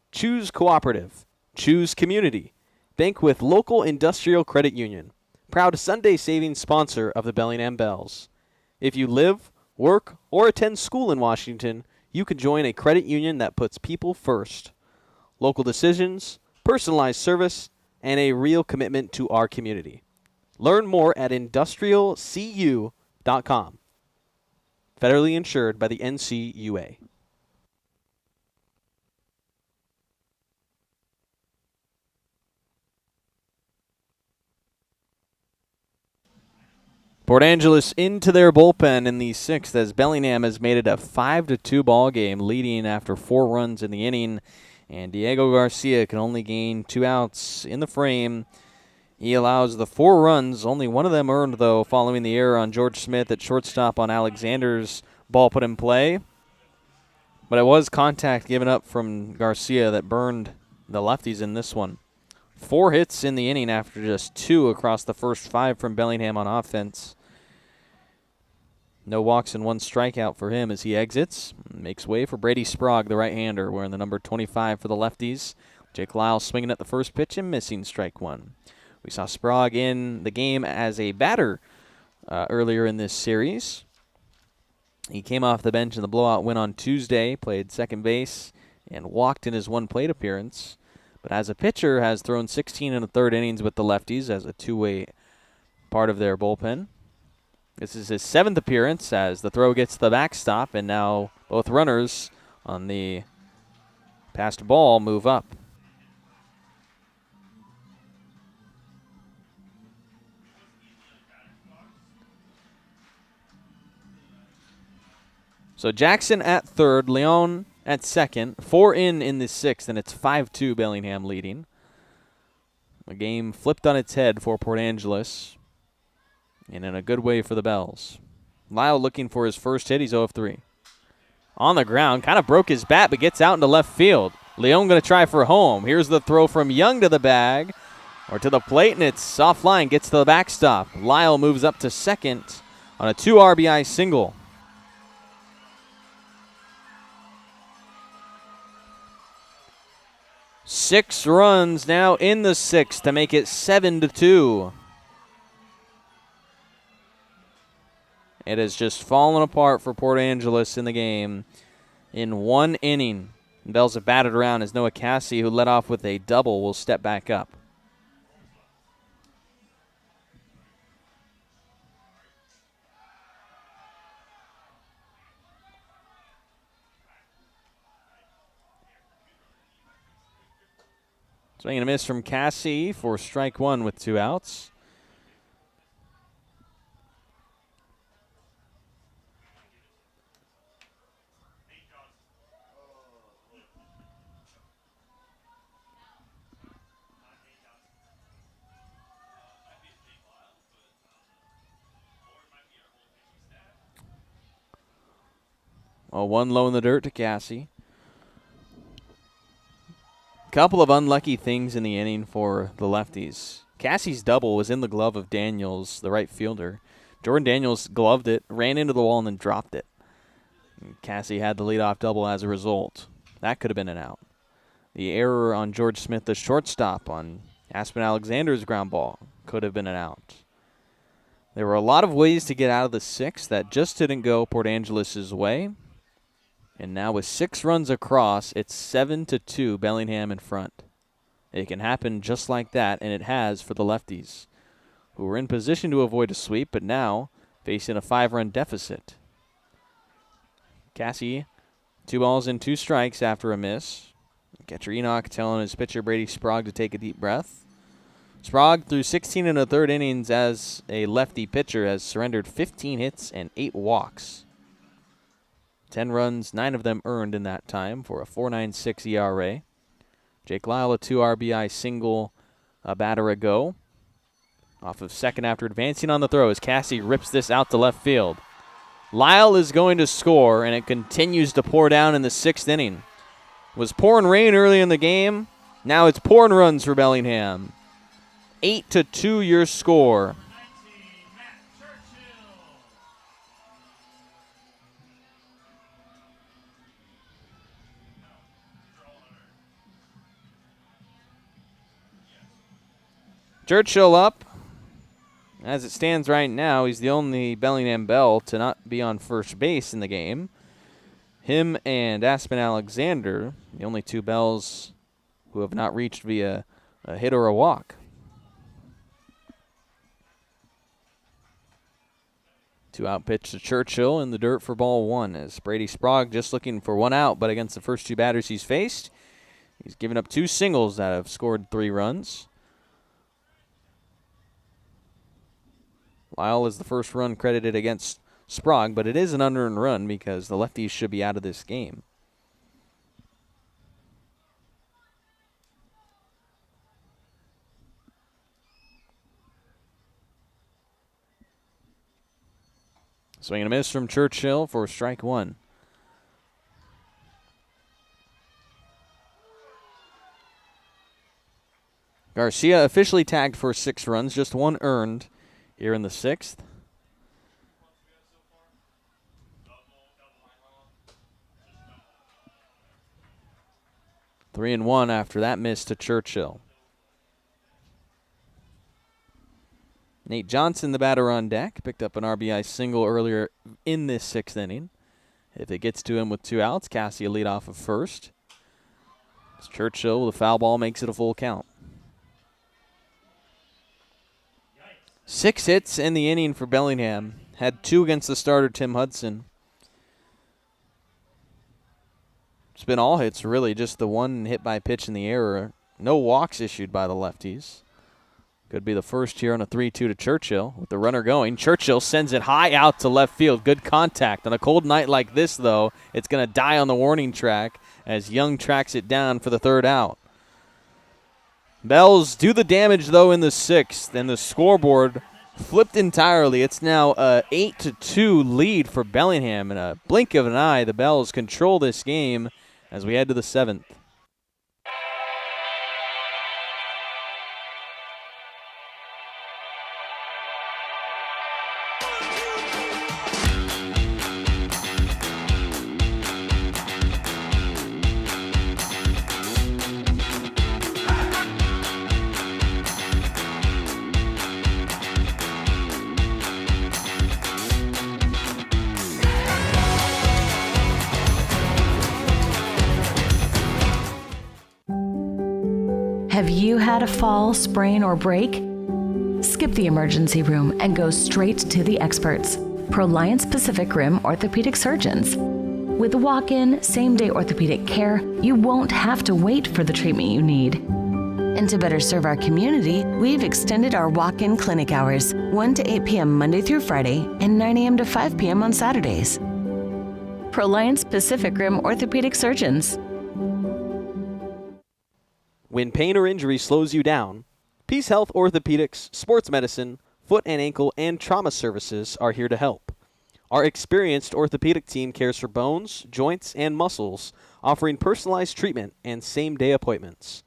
Choose cooperative. Choose community. Bank with local industrial credit union. Proud Sunday savings sponsor of the Bellingham Bells. If you live, work, or attend school in Washington, you can join a credit union that puts people first. Local decisions, personalized service, and a real commitment to our community. Learn more at industrialcu.com. Federally insured by the NCUA. Port Angeles into their bullpen in the sixth as Bellingham has made it a 5-2 ball game, leading after 4 runs in the inning. And Diego Garcia can only gain 2 outs in the frame. He allows the 4 runs, only one of them earned, though, following the error on George Smith at shortstop on Alexander's ball put in play. But it was contact given up from Garcia that burned the lefties in this one. 4 hits in the inning after just 2 across the first 5 from Bellingham on offense. No walks and 1 strikeout for him as he exits. Makes way for Brady Sprague, the right-hander, wearing the number 25 for the lefties. Jake Lyle swinging at the first pitch and missing strike 1. We saw Sprague in the game as a batter earlier in this series. He came off the bench in the blowout win on Tuesday, played second base, and walked in his 1 plate appearance. But as a pitcher, has thrown 16 1/3 innings with the lefties as a two-way part of their bullpen. This is his 7th appearance as the throw gets the backstop, and now both runners on the passed ball move up. So Jackson at third, Leon at second, 4 in the sixth, and it's 5-2 Bellingham leading. A game flipped on its head for Port Angeles, and in a good way for the Bells. Lyle looking for his first hit. He's 0 of 3. On the ground, kind of broke his bat, but gets out into left field. Leon going to try for home. Here's the throw from Young to the bag, or to the plate, and it's offline, gets to the backstop. Lyle moves up to second on a 2 RBI single. Six runs now in the sixth to make it 7-2. It has just fallen apart for Port Angeles in the game in 1 inning. The Bells have batted around as Noah Cassie, who led off with a double, will step back up. Swing and a miss from Cassie for strike 1 with 2 outs. Well, 1 low in the dirt to Cassie. Couple of unlucky things in the inning for the lefties. Cassie's double was in the glove of Daniels, the right fielder. Jordan Daniels gloved it, ran into the wall, and then dropped it. And Cassie had the leadoff double as a result. That could have been an out. The error on George Smith, the shortstop, on Aspen Alexander's ground ball, could have been an out. There were a lot of ways to get out of the sixth that just didn't go Port Angeles' way. And now with 6 runs across, it's 7-2 Bellingham in front. It can happen just like that, and it has for the lefties, who were in position to avoid a sweep, but now facing a 5-run deficit. Cassie, 2 balls and 2 strikes after a miss. Catcher Enoch telling his pitcher Brady Sprague to take a deep breath. Sprague, through 16 1/3 innings as a lefty pitcher, has surrendered 15 hits and 8 walks. 10 runs, 9 of them earned in that time for a 4.96 ERA. Jake Lyle, a 2 RBI single a batter ago. Off of second after advancing on the throw as Cassie rips this out to left field. Lyle is going to score, and it continues to pour down in the 6th inning. It was pouring rain early in the game. Now it's pouring runs for Bellingham. 8-2 your score. Churchill up. As it stands right now, he's the only Bellingham Bell to not be on first base in the game. Him and Aspen Alexander, the only 2 Bells who have not reached via a hit or a walk. 2-out pitch to Churchill in the dirt for ball 1 as Brady Sprague just looking for 1 out, but against the first 2 batters he's faced, he's given up 2 singles that have scored 3 runs. Lyle is the first run credited against Sprague, but it is an unearned run because the Lefties should be out of this game. Swing and a miss from Churchill for strike 1. Garcia officially tagged for 6 runs, just 1 earned here in the 6th. Three and 1 after that miss to Churchill. Nate Johnson, the batter on deck, picked up an RBI single earlier in this 6th inning. If it gets to him with 2 outs, Cassie will lead off of first. As Churchill with a foul ball makes it a full count. 6 hits in the inning for Bellingham. Had 2 against the starter, Tim Hudson. It's been all hits, really, just the 1 hit by pitch in the error. No walks issued by the Lefties. Could be the first here on a 3-2 to Churchill with the runner going. Churchill sends it high out to left field. Good contact. On a cold night like this, though, it's going to die on the warning track as Young tracks it down for the 3rd out. Bells do the damage, though, in the 6th, and the scoreboard flipped entirely. It's now a 8-2 lead for Bellingham. In a blink of an eye, the Bells control this game as we head to the 7th. Have you had a fall, sprain, or break? Skip the emergency room and go straight to the experts. Proliance Pacific Rim orthopedic surgeons. With walk-in, same-day orthopedic care, you won't have to wait for the treatment you need. And to better serve our community, we've extended our walk-in clinic hours, 1 to 8 p.m. Monday through Friday and 9 a.m. to 5 p.m. on Saturdays. Proliance Pacific Rim orthopedic surgeons. When pain or injury slows you down, Peace Health Orthopedics, Sports Medicine, Foot and Ankle, and Trauma Services are here to help. Our experienced orthopedic team cares for bones, joints, and muscles, offering personalized treatment and same-day appointments.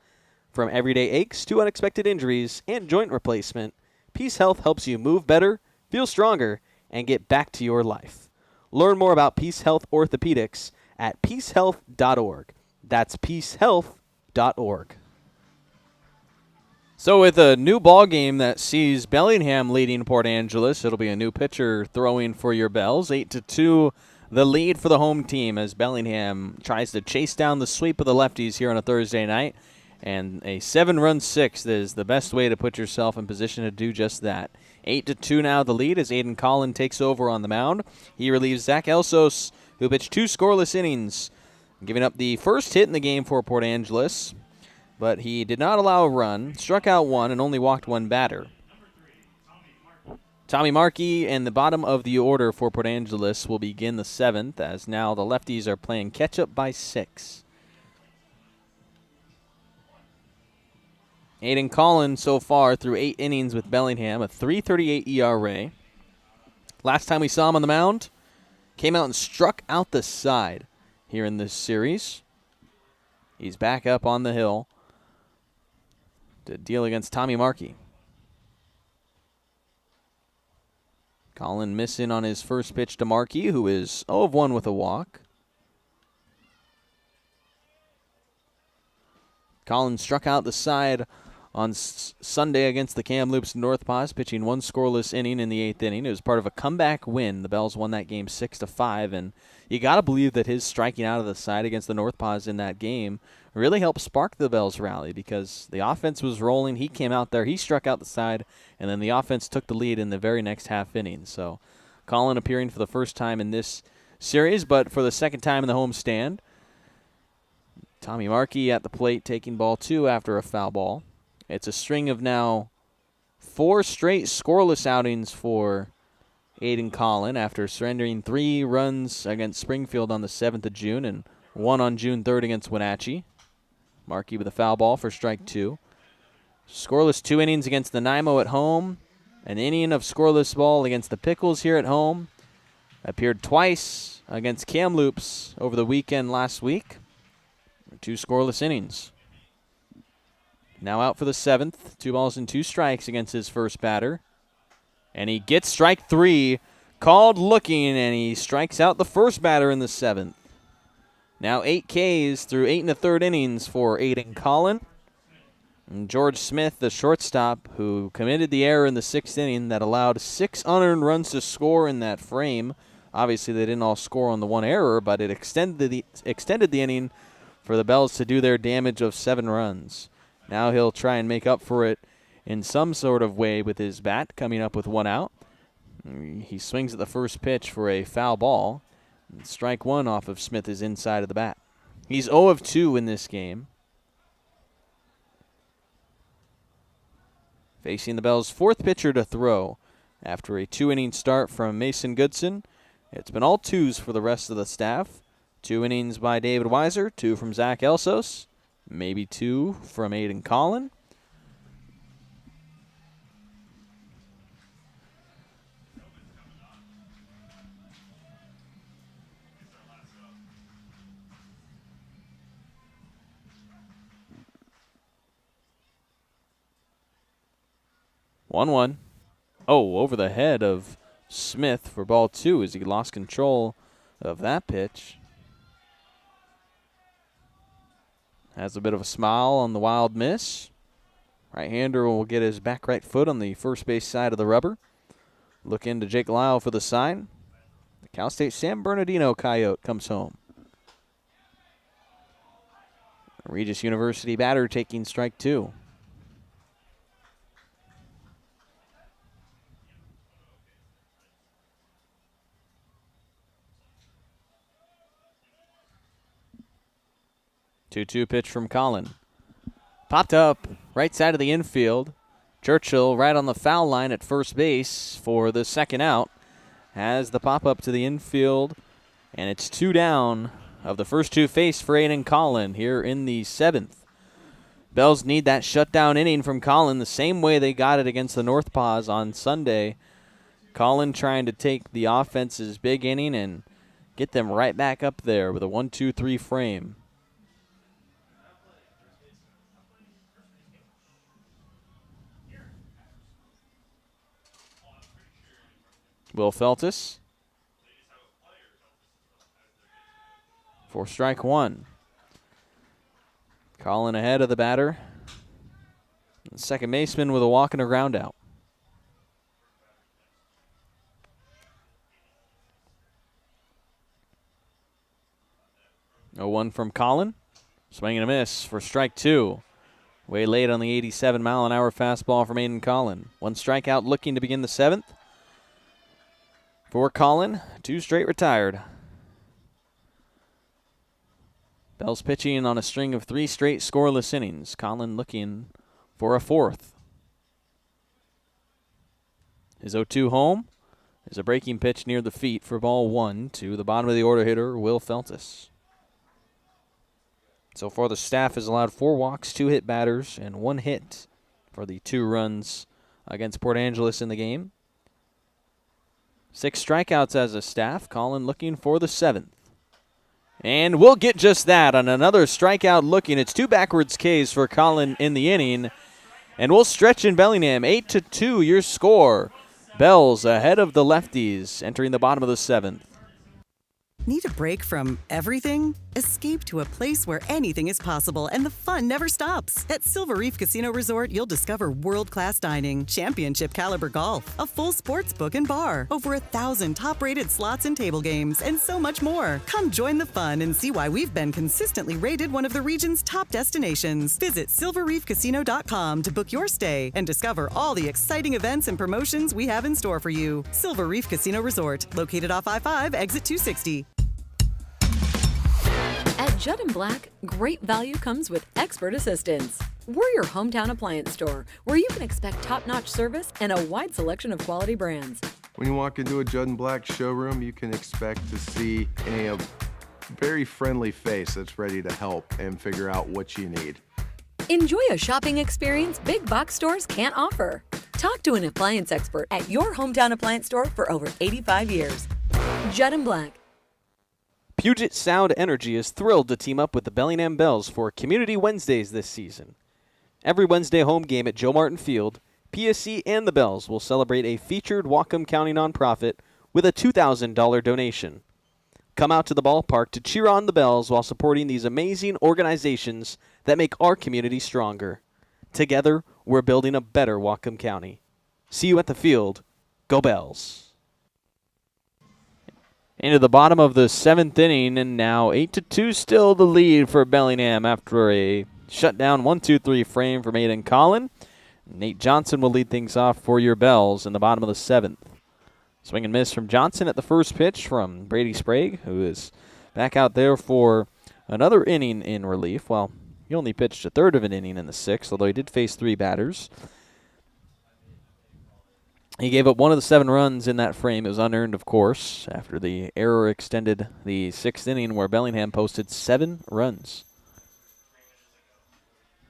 From everyday aches to unexpected injuries and joint replacement, Peace Health helps you move better, feel stronger, and get back to your life. Learn more about Peace Health Orthopedics at peacehealth.org. That's peacehealth.org. So with a new ball game that sees Bellingham leading Port Angeles, it'll be a new pitcher throwing for your Bells. 8-2, the lead for the home team as Bellingham tries to chase down the sweep of the Lefties here on a Thursday night. And a 7-run sixth is the best way to put yourself in position to do just that. 8-2 now the lead as Aiden Collin takes over on the mound. He relieves Zach Elsos, who pitched 2 scoreless innings, giving up the first hit in the game for Port Angeles. But he did not allow a run, struck out 1, and only walked 1 batter. Tommy Markey and the bottom of the order for Port Angeles will begin the 7th, as now the Lefties are playing catch-up by 6. Aiden Collins so far through 8 innings with Bellingham, a 3.38 ERA. Last time we saw him on the mound, came out and struck out the side here in this series. He's back up on the hill to deal against Tommy Markey. Colin missing on his first pitch to Markey, who is 0 of 1 with a walk. Colin struck out the side on Sunday against the Kamloops North Paws, pitching 1 scoreless inning in the 8th inning. It was part of a comeback win. The Bells won that game 6-5, and you got to believe that his striking out of the side against the North Paws in that game really helped spark the Bells rally, because the offense was rolling. He came out there, he struck out the side, and then the offense took the lead in the very next half inning. So Colin appearing for the first time in this series, but for the second time in the home stand. Tommy Markey at the plate taking ball 2 after a foul ball. It's a string of now 4 straight scoreless outings for Aiden Collin after surrendering 3 runs against Springfield on the 7th of June and 1 on June 3rd against Wenatchee. Markey with a foul ball for strike 2. Scoreless 2 innings against Nanaimo at home. An inning of scoreless ball against the Pickles here at home. Appeared twice against Kamloops over the weekend last week. 2 scoreless innings. Now out for the 7th. 2 balls and 2 strikes against his first batter. And he gets strike 3. Called looking, and he strikes out the first batter in the 7th. Now 8 Ks through 8 1/3 innings for Aiden Collin. And George Smith, the shortstop, who committed the error in the 6th inning that allowed 6 unearned runs to score in that frame. Obviously, they didn't all score on the 1 error, but it extended the inning for the Bells to do their damage of 7 runs. Now he'll try and make up for it in some sort of way with his bat, coming up with 1 out. He swings at the first pitch for a foul ball. And strike 1 off of Smith is inside of the bat. He's 0 of 2 in this game. Facing the Bells' 4th pitcher to throw after a 2-inning start from Mason Goodson. It's been all 2s for the rest of the staff. 2 innings by David Weiser, 2 from Zach Elsos, maybe 2 from Aiden Collin. One. Oh, over the head of Smith for ball 2 as he lost control of that pitch. Has a bit of a smile on the wild miss. Right-hander will get his back right foot on the first base side of the rubber. Look into Jake Lyle for the sign. The Cal State San Bernardino Coyote comes home. Regis University batter taking strike 2. Two-two pitch from Collin. Popped up right side of the infield. Churchill right on the foul line at first base for the second out. Has the pop-up to the infield, and it's 2 down of the first 2 faced for Aiden Collin here in the 7th. Bells need that shutdown inning from Collin the same way they got it against the North Paws on Sunday. Collin trying to take the offense's big inning and get them right back up there with a 1-2-3 frame. Will Feltus for strike 1. Collin ahead of the batter. Second baseman with a walk and a ground out. No 1 from Collin. Swing and a miss for strike 2. Way late on the 87-mile-an-hour fastball from Aiden Collin. 1 strikeout looking to begin the 7th. For Collin, 2 straight retired. Bells pitching on a string of 3 straight scoreless innings. Collin looking for a 4th. His 0-2 home is a breaking pitch near the feet for ball 1 to the bottom of the order hitter, Will Feltus. So far, the staff has allowed 4 walks, 2 hit batters, and 1 hit for the 2 runs against Port Angeles in the game. 6 strikeouts as a staff. Colin looking for the 7th. And we'll get just that on another strikeout looking. It's 2 backwards Ks for Colin in the inning. And we'll stretch in Bellingham. 8-2 your score. Bells ahead of the Lefties entering the bottom of the 7th. Need a break from everything? Escape to a place where anything is possible and the fun never stops. At Silver Reef Casino Resort, you'll discover world-class dining, championship caliber golf, a full sports book and bar, over 1,000 top-rated slots and table games, and so much more. Come join the fun and see why we've been consistently rated one of the region's top destinations. Visit silverreefcasino.com to book your stay and discover all the exciting events and promotions we have in store for you. Silver Reef Casino Resort, located off I-5, exit 260. At Judd & Black, great value comes with expert assistance. We're your hometown appliance store where you can expect top-notch service and a wide selection of quality brands. When you walk into a Judd & Black showroom, you can expect to see a very friendly face that's ready to help and figure out what you need. Enjoy a shopping experience big box stores can't offer. Talk to an appliance expert at your hometown appliance store for over 85 years. Judd & Black. Puget Sound Energy is thrilled to team up with the Bellingham Bells for Community Wednesdays this season. Every Wednesday home game at Joe Martin Field, PSC and the Bells will celebrate a featured Whatcom County nonprofit with a $2,000 donation. Come out to the ballpark to cheer on the Bells while supporting these amazing organizations that make our community stronger. Together, we're building a better Whatcom County. See you at the field. Go Bells. Into the bottom of the 7th inning, and now 8-2 still the lead for Bellingham after a shutdown 1-2-3 frame from Aiden Collin. Nate Johnson will lead things off for your Bells in the bottom of the 7th. Swing and miss from Johnson at the first pitch from Brady Sprague, who is back out there for another inning in relief. Well, he only pitched a third of an inning in the 6th, although he did face 3 batters. He gave up 1 of the 7 runs in that frame. It was unearned, of course, after the error extended the 6th inning where Bellingham posted 7 runs.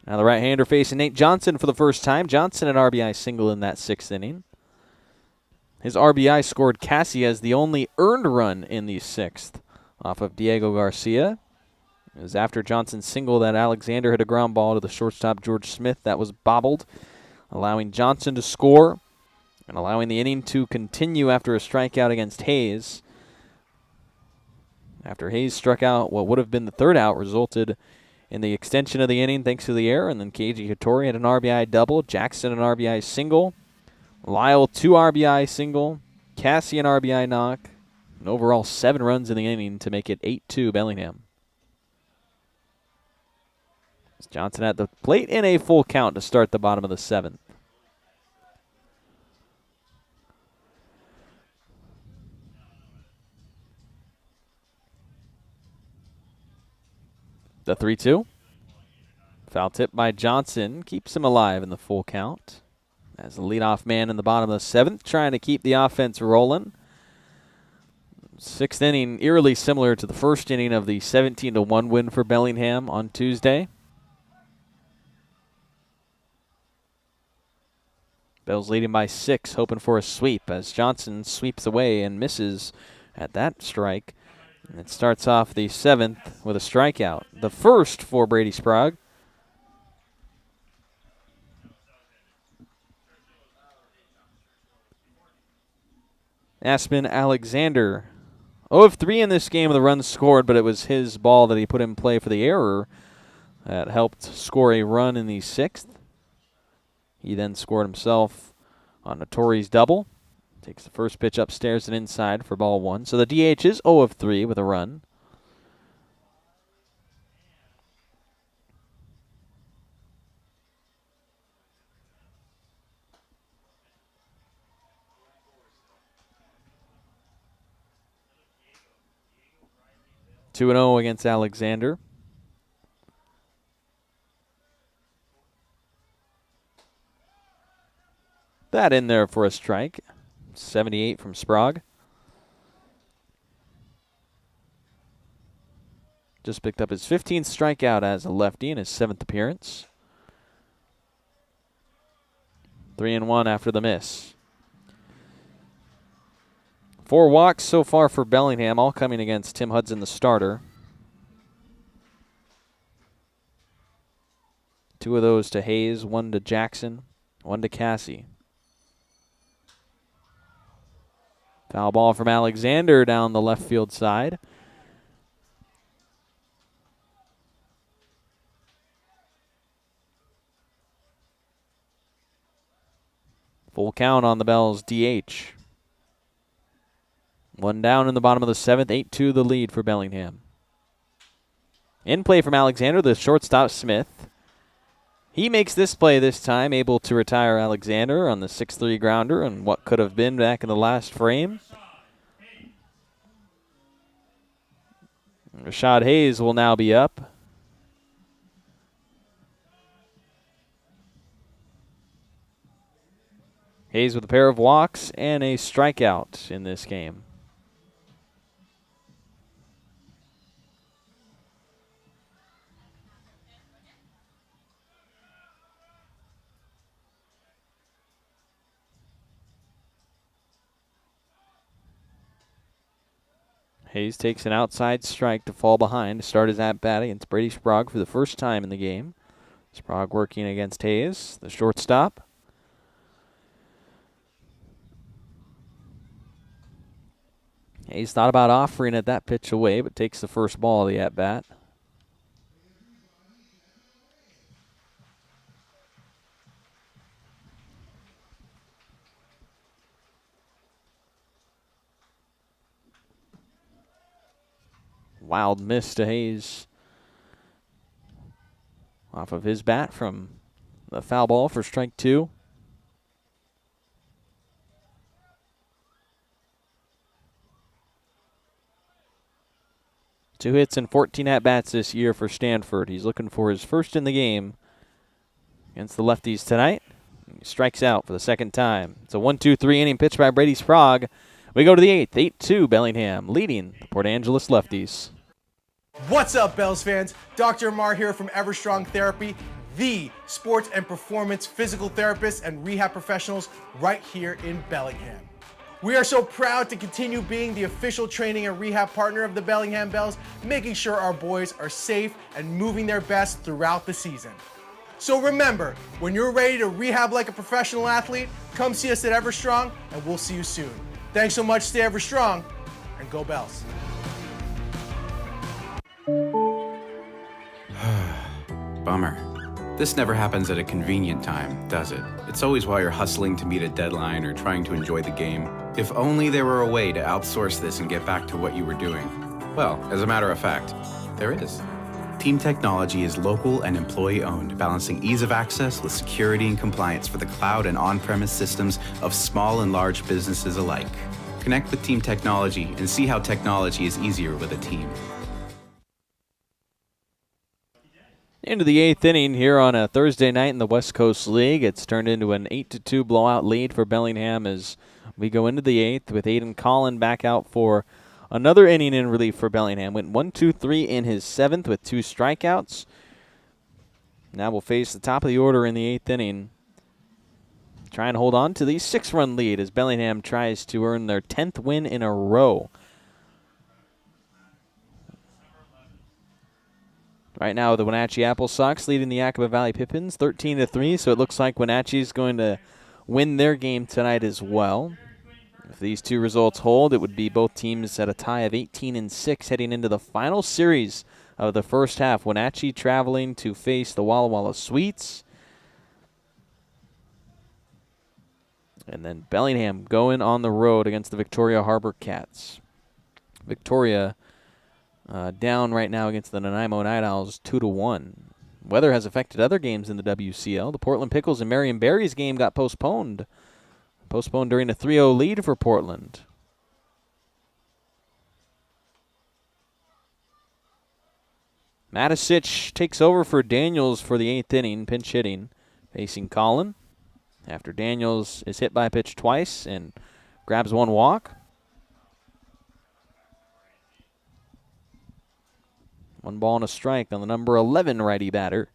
Now the right-hander facing Nate Johnson for the first time. Johnson an RBI single in that 6th inning. His RBI scored Cassie as the only earned run in the 6th off of Diego Garcia. It was after Johnson's single that Alexander hit a ground ball to the shortstop George Smith that was bobbled, allowing Johnson to score and allowing the inning to continue after a strikeout against Hayes. After Hayes struck out, what would have been the 3rd out resulted in the extension of the inning thanks to the error, and then Keiji Hattori had an RBI double, Jackson an RBI single, Lyle 2 RBI single, Cassie an RBI knock, and overall 7 runs in the inning to make it 8-2 Bellingham. Johnson at the plate in a full count to start the bottom of the 7th. The 3-2. Foul tip by Johnson keeps him alive in the full count. As the leadoff man in the bottom of the 7th, trying to keep the offense rolling. 6th inning, eerily similar to the first inning of the 17-1 win for Bellingham on Tuesday. Bells leading by 6, hoping for a sweep as Johnson sweeps away and misses at that strike. And it starts off the 7th with a strikeout. The first for Brady Sprague. Aspen Alexander 0 of 3 in this game with the runs scored, but it was his ball that he put in play for the error that helped score a run in the 6th. He then scored himself on Hattori's double. Takes the first pitch upstairs and inside for ball 1. So the DH is 0 of 3 with a run. Two 2-0 against Alexander. That in there for a strike. 78 from Sprague. Just picked up his 15th strikeout as a lefty in his 7th appearance. 3-1 after the miss. 4 walks so far for Bellingham, all coming against Tim Hudson, the starter. 2 of those to Hayes, 1 to Jackson, 1 to Cassie. Foul ball from Alexander down the left field side. Full count on the Bells DH. 1 down in the bottom of the 7th, 8-2 the lead for Bellingham. In play from Alexander, the shortstop Smith. He makes this play this time, able to retire Alexander on the 6-3 grounder and what could have been back in the last frame. Rashad Hayes will now be up. Hayes with a pair of walks and a strikeout in this game. Hayes takes an outside strike to fall behind to start his at-bat against Brady Sprague for the first time in the game. Sprague working against Hayes, the shortstop. Hayes thought about offering at that pitch away, but takes the first ball of the at-bat. Wild miss to Hayes off of his bat from the foul ball for strike 2. Two hits and 14 at-bats this year for Stanford. He's looking for his first in the game against the Lefties tonight. He strikes out for the second time. It's a 1-2-3 inning pitch by Brady Sprague. We go to the 8th, 8-2 Bellingham, leading the Port Angeles Lefties. What's up, Bells fans? Dr. Amar here from Everstrong Therapy, the sports and performance physical therapists and rehab professionals right here in Bellingham. We are so proud to continue being the official training and rehab partner of the Bellingham Bells, making sure our boys are safe and moving their best throughout the season. So remember, when you're ready to rehab like a professional athlete, come see us at Everstrong and we'll see you soon. Thanks so much, stay Everstrong, and go Bells. Bummer. This never happens at a convenient time, does it? It's always while you're hustling to meet a deadline or trying to enjoy the game. If only there were a way to outsource this and get back to what you were doing. Well, as a matter of fact, there is. Team Technology is local and employee-owned, balancing ease of access with security and compliance for the cloud and on-premise systems of small and large businesses alike. Connect with Team Technology and see how technology is easier with a team. Into the 8th inning here on a Thursday night in the West Coast League. It's turned into an 8-2 blowout lead for Bellingham as we go into the 8th with Aiden Collin back out for another inning in relief for Bellingham. Went 1-2-3 in his 7th with 2 strikeouts. Now we'll face the top of the order in the 8th inning. Trying to hold on to the 6-run lead as Bellingham tries to earn their 10th win in a row. Right now, the Wenatchee Apple Sox leading the Yakima Valley Pippins 13-3, so it looks like Wenatchee's going to win their game tonight as well. If these two results hold, it would be both teams at a tie of 18-6 heading into the final series of the first half. Wenatchee traveling to face the Walla Walla Sweets. And then Bellingham going on the road against the Victoria Harbor Cats. Victoria down right now against the Nanaimo Night Owls 2-1. Weather has affected other games in the WCL. The Portland Pickles and Marion Barry's game got postponed. Postponed during a 3-0 lead for Portland. Matisic takes over for Daniels for the 8th inning, pinch hitting, facing Collin. After Daniels is hit by a pitch twice and Grabs one walk. One ball and a strike on the number 11 righty batter.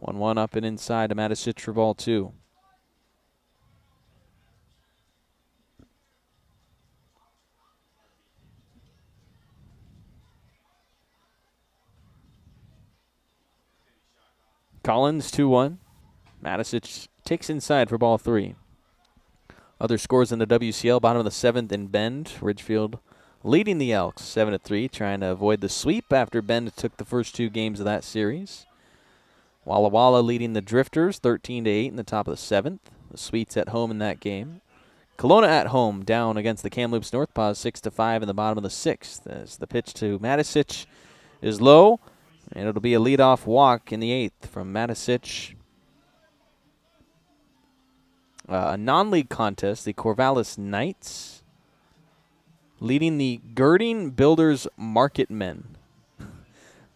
One up and inside to Matisic for ball 2. Collins 2-1. Matisic takes inside for ball 3. Other scores in the WCL, bottom of the 7th in Bend. Ridgefield leading the Elks 7-3, trying to avoid the sweep after Bend took the first 2 games of that series. Walla Walla leading the Drifters 13-8 in the top of the 7th. The Sweets at home in that game. Kelowna at home down against the Kamloops Northpaws 6-5 in the bottom of the 6th. As the pitch to Matisic is low, and it'll be a leadoff walk in the 8th from Matisic. A non-league contest, the Corvallis Knights leading the Girding Builders Market Men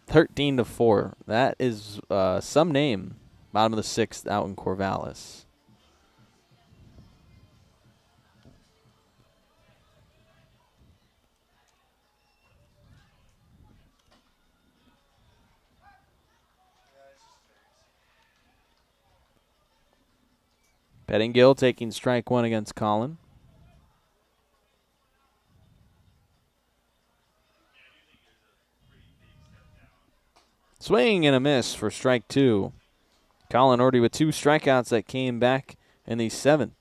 13-4. That is some name. Bottom of the 6th out in Corvallis. Pettingill taking strike 1 against Collin. Swing and a miss for strike 2. Collin already with 2 strikeouts that came back in the 7th.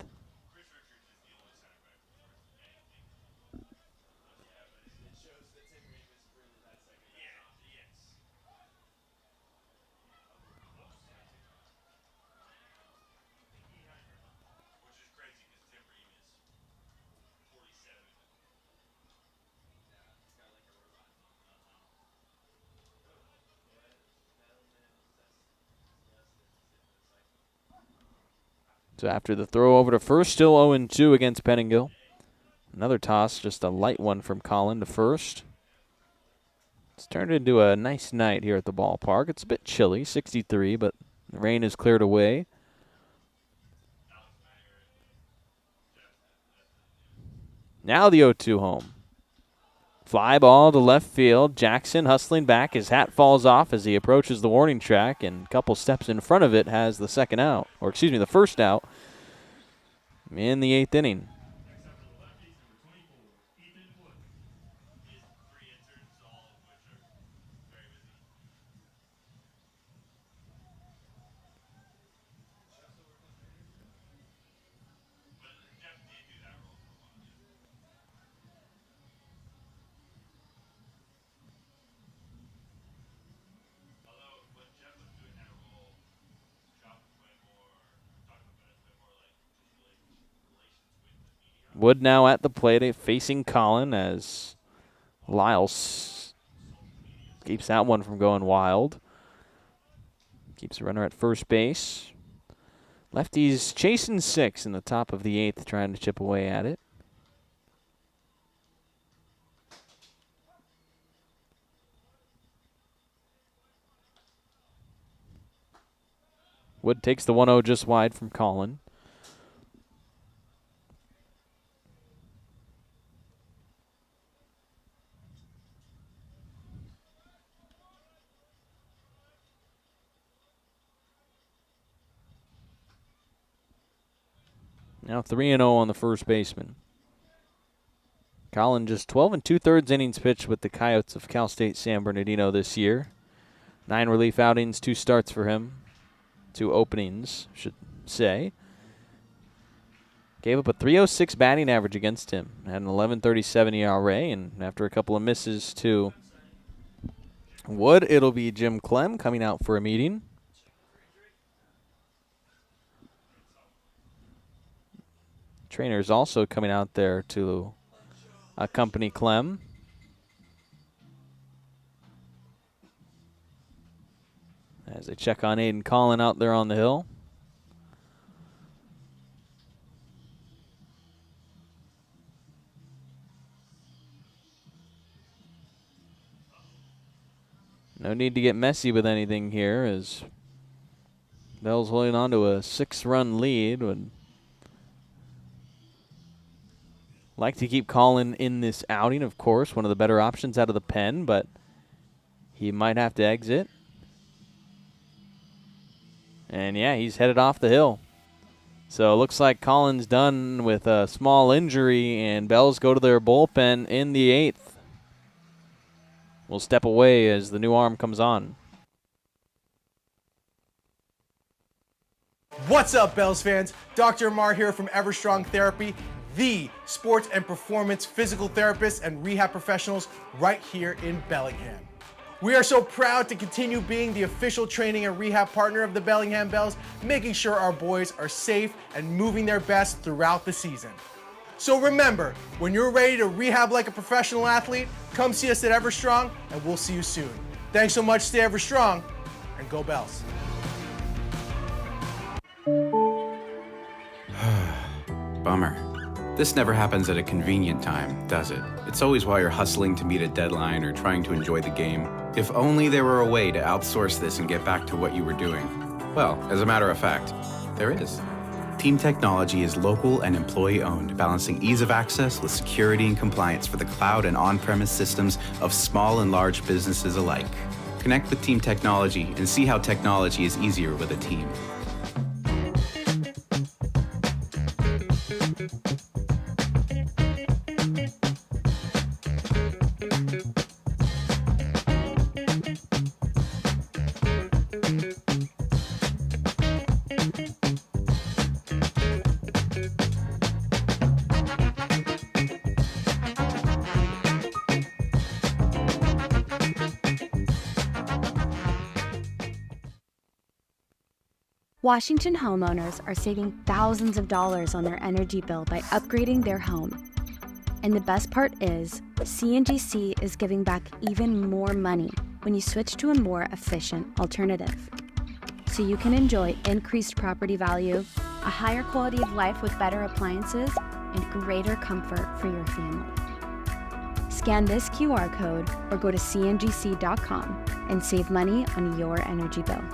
So after the throw over to first, still 0-2 against Pettingill. Another toss, just a light one from Collin to first. It's turned into a nice night here at the ballpark. It's a bit chilly, 63, but the rain has cleared away. Now the 0-2 home. Fly ball to left field. Jackson hustling back. His hat falls off as he approaches the warning track, and a couple steps in front of it has the second out, or excuse me, the first out in the 8th inning. Wood now at the plate, facing Collin as Lyles keeps that one from going wild. Keeps the runner at first base. Lefties chasing 6 in the top of the 8th, trying to chip away at it. Wood takes the 1-0 just wide from Collin. Now 3-0 on the first baseman. Collin just 12 2/3 innings pitched with the Coyotes of Cal State San Bernardino this year. 9 relief outings, 2 starts for him. 2 openings, should say. Gave up a .306 batting average against him. Had an 11.37 ERA, and after a couple of misses to Wood, it'll be Jim Clem coming out for a meeting. Trainer's also coming out there to accompany Clem. As they check on Aiden Collin out there on the hill. No No need to get messy with anything here as Bell's holding on to a 6-run lead. Would like to keep Colin in this outing, of course. One of the better options out of the pen, but he might have to exit. And, yeah, he's headed off the hill. So it looks like Colin's done with a small injury, and Bells go to their bullpen in the 8th. We'll step away as the new arm comes on. What's up, Bells fans? Dr. Amar here from Everstrong Therapy, the sports and performance physical therapists and rehab professionals right here in Bellingham. We are so proud to continue being the official training and rehab partner of the Bellingham Bells, making sure our boys are safe and moving their best throughout the season. So remember, when you're ready to rehab like a professional athlete, come see us at Everstrong and we'll see you soon. Thanks so much, stay Everstrong, and go Bells. Bummer. This never happens at a convenient time, does it? It's always while you're hustling to meet a deadline or trying to enjoy the game. If only there were a way to outsource this and get back to what you were doing. Well, as a matter of fact, there is. Team Technology is local and employee-owned, balancing ease of access with security and compliance for the cloud and on-premise systems of small and large businesses alike. Connect with Team Technology and see how technology is easier with a team. Washington homeowners are saving thousands of dollars on their energy bill by upgrading their home. And the best part is, CNGC is giving back even more money when you switch to a more efficient alternative. So you can enjoy increased property value, a higher quality of life with better appliances, and greater comfort for your family. Scan this QR code or go to cngc.com and save money on your energy bill.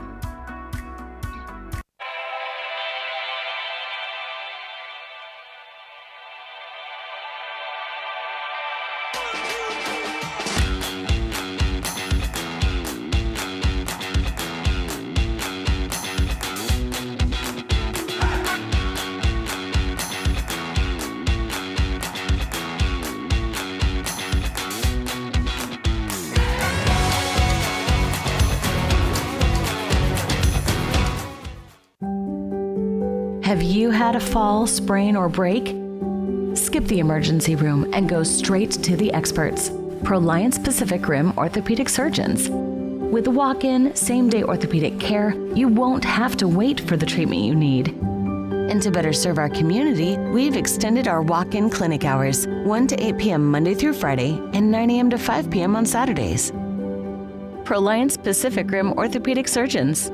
Have you had a fall, sprain, or break? Skip the emergency room and go straight to the experts, Proliance Pacific Rim orthopedic surgeons. With walk-in, same-day orthopedic care, you won't have to wait for the treatment you need. And to better serve our community, we've extended our walk-in clinic hours, 1 to 8 p.m. Monday through Friday and 9 a.m. to 5 p.m. on Saturdays. Proliance Pacific Rim orthopedic surgeons.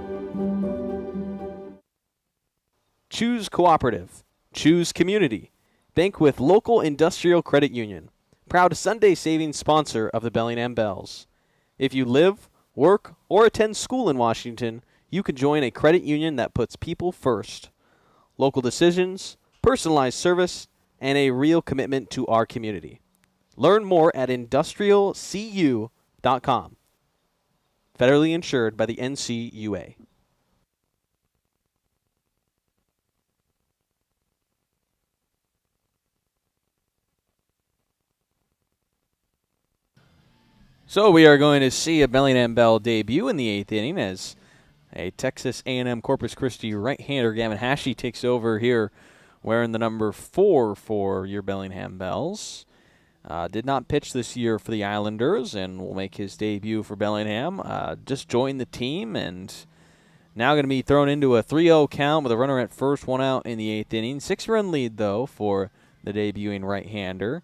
Choose cooperative. Choose community. Bank with local industrial credit union. Proud Sunday savings sponsor of the Bellingham Bells. If you live, work, or attend school in Washington, you can join a credit union that puts people first. Local decisions, personalized service, and a real commitment to our community. Learn more at industrialcu.com. Federally insured by the NCUA. So we are going to see a Bellingham Bell debut in the 8th inning as a Texas A&M Corpus Christi right-hander, Gavin Hashey, takes over here wearing the number 4 for your Bellingham Bells. Did not pitch this year for the Islanders and will make his debut for Bellingham. Just joined the team and now going to be thrown into a 3-0 count with a runner at first, 1 out in the 8th inning. 6-run lead, though, for the debuting right-hander.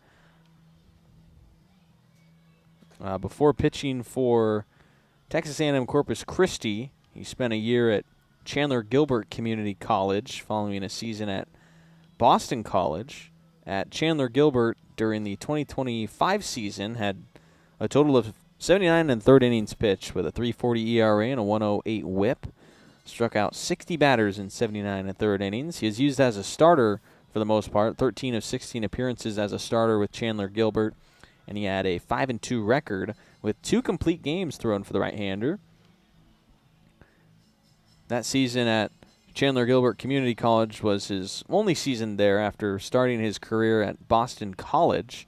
Before pitching for Texas A&M Corpus Christi, he spent a year at Chandler Gilbert Community College following a season at Boston College. At Chandler Gilbert during the 2025 season, had a total of 79 and third innings pitch with a 3.40 ERA and a 1.08 WHIP. Struck out 60 batters in 79 and third innings. He was used as a starter for the most part. 13 of 16 appearances as a starter with Chandler Gilbert, and he had a 5-2 record with 2 complete games thrown for the right-hander. That season at Chandler Gilbert Community College was his only season there after starting his career at Boston College,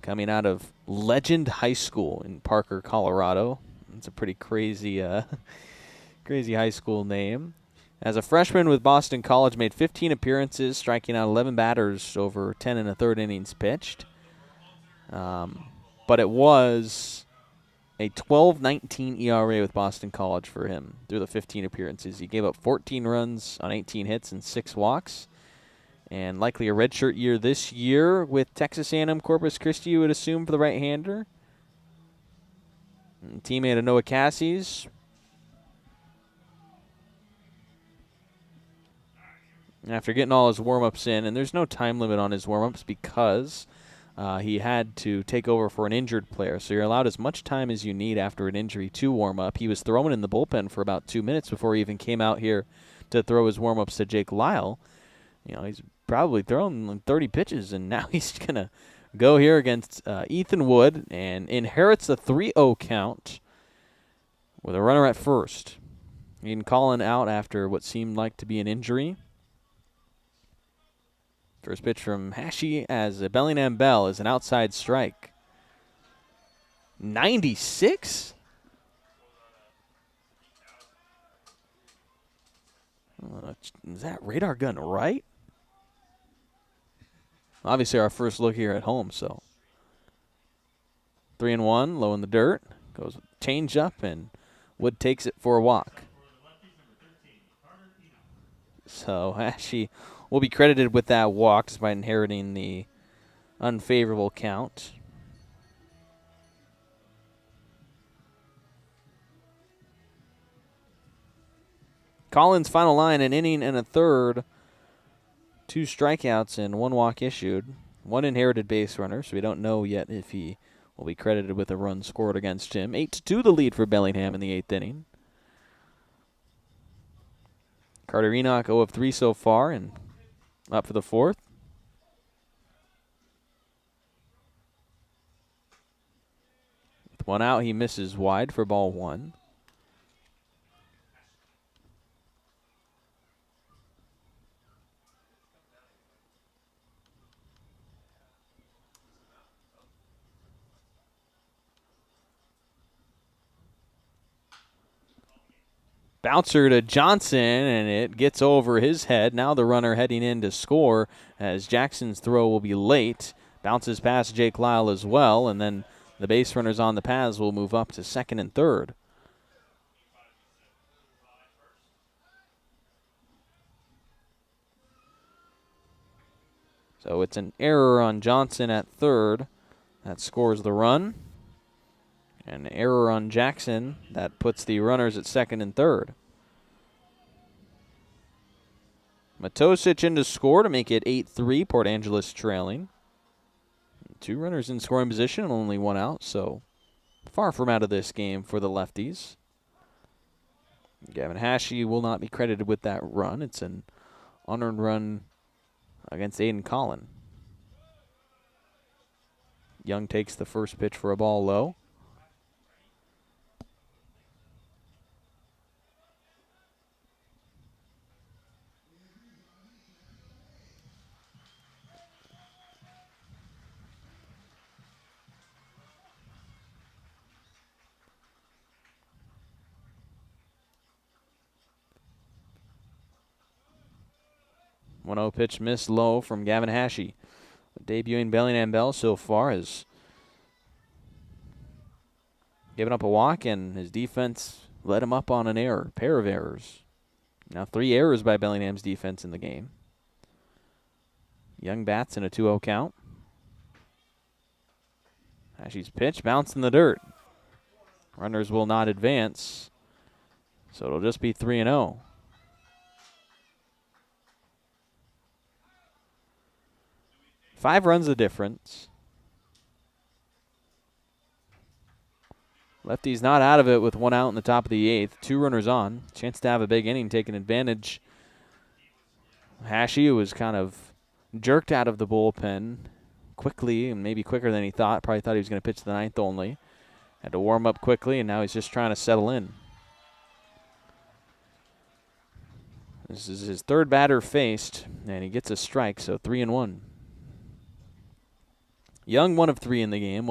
coming out of Legend High School in Parker, Colorado. It's a pretty crazy crazy high school name. As a freshman with Boston College, made 15 appearances, striking out 11 batters over 10 and a third innings pitched. But it was a 12.19 ERA with Boston College for him through the 15 appearances. He gave up 14 runs on 18 hits and 6 walks. And likely a redshirt year this year with Texas A&M Corpus Christi, you would assume, for the right-hander. And teammate of Noah Cassie's. After getting all his warm-ups in, and there's no time limit on his warm-ups because he had to take over for an injured player. So you're allowed as much time as you need after an injury to warm up. He was throwing in the bullpen for about 2 minutes before he even came out here to throw his warm-ups to Jake Lyle. You know, he's probably thrown 30 pitches, and now he's going to go here against Ethan Wood and inherits a 3-0 count with a runner at first. Ian Collin out after what seemed like to be an injury. First pitch from Hashi as a Bellingham Bell is an outside strike. 96? Is that radar gun right? Obviously our first look here at home, so. 3-1, low in the dirt. Goes change up, and Wood takes it for a walk. So Hashi will be credited with that walk despite inheriting the unfavorable count. Collins' final line, an inning and a third, 2 strikeouts and 1 walk issued, 1 inherited base runner, so we don't know yet if he will be credited with a run scored against him. 8-2 the lead for Bellingham in the 8th inning. Carter Enoch 0 of 3 so far and up for the 4th. With 1 out, he misses wide for ball 1. Bouncer to Johnson, and it gets over his head. Now the runner heading in to score as Jackson's throw will be late. Bounces past Jake Lyle as well, and then the base runners on the paths will move up to second and third. So it's an error on Johnson at third. That scores the run. An error on Jackson. That puts the runners at second and third. Matosic in to score to make it 8-3. Port Angeles trailing. 2 runners in scoring position, only 1 out, so far from out of this game for the lefties. Gavin Hashi will not be credited with that run. It's an unearned run against Aiden Collin. Young takes the first pitch for a ball low. One 0 pitch missed low from Gavin Hashi. Debuting Bellingham Bell so far has given up a walk, and his defense led him up on an error, pair of errors. Now 3 errors by Bellingham's defense in the game. Young bats in a 2-0 count. Hashi's pitch bounced in the dirt. Runners will not advance, so it'll just be 3-0. 5 runs the difference. Lefties not out of it with one out in the top of the 8th. 2 runners on. Chance to have a big inning, taking advantage. Hashi was kind of jerked out of the bullpen quickly, and maybe quicker than he thought. Probably thought he was going to pitch the 9th only. Had to warm up quickly, and now he's just trying to settle in. This is his 3rd batter faced, and he gets a strike, so 3-1. Young, 1 of 3 in the game.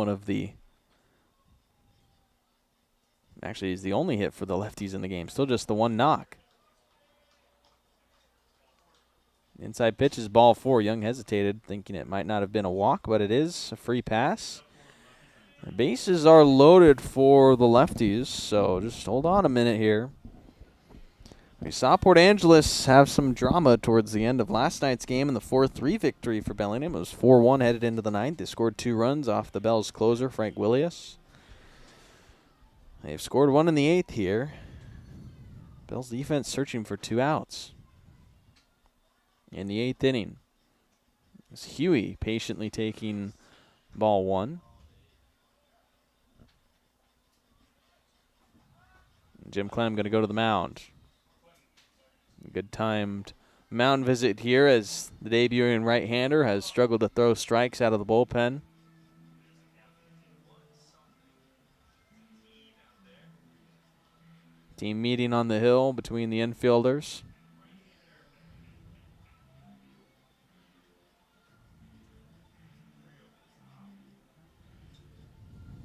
Actually, he's the only hit for the lefties in the game. Still just the 1 knock. Inside pitch is ball 4. Young hesitated, thinking it might not have been a walk, but it is a free pass. The bases are loaded for the lefties, so just hold on a minute here. We saw Port Angeles have some drama towards the end of last night's game in the 4-3 victory for Bellingham. It was 4-1 headed into the 9th. They scored 2 runs off the Bells closer, Frank Willius. They've scored 1 in the 8th here. Bells defense searching for 2 outs in the 8th inning. It's Huey patiently taking ball 1. Jim Clem going to go to the mound. Good timed mound visit here as the debuting right-hander has struggled to throw strikes out of the bullpen. Team meeting on the hill between the infielders.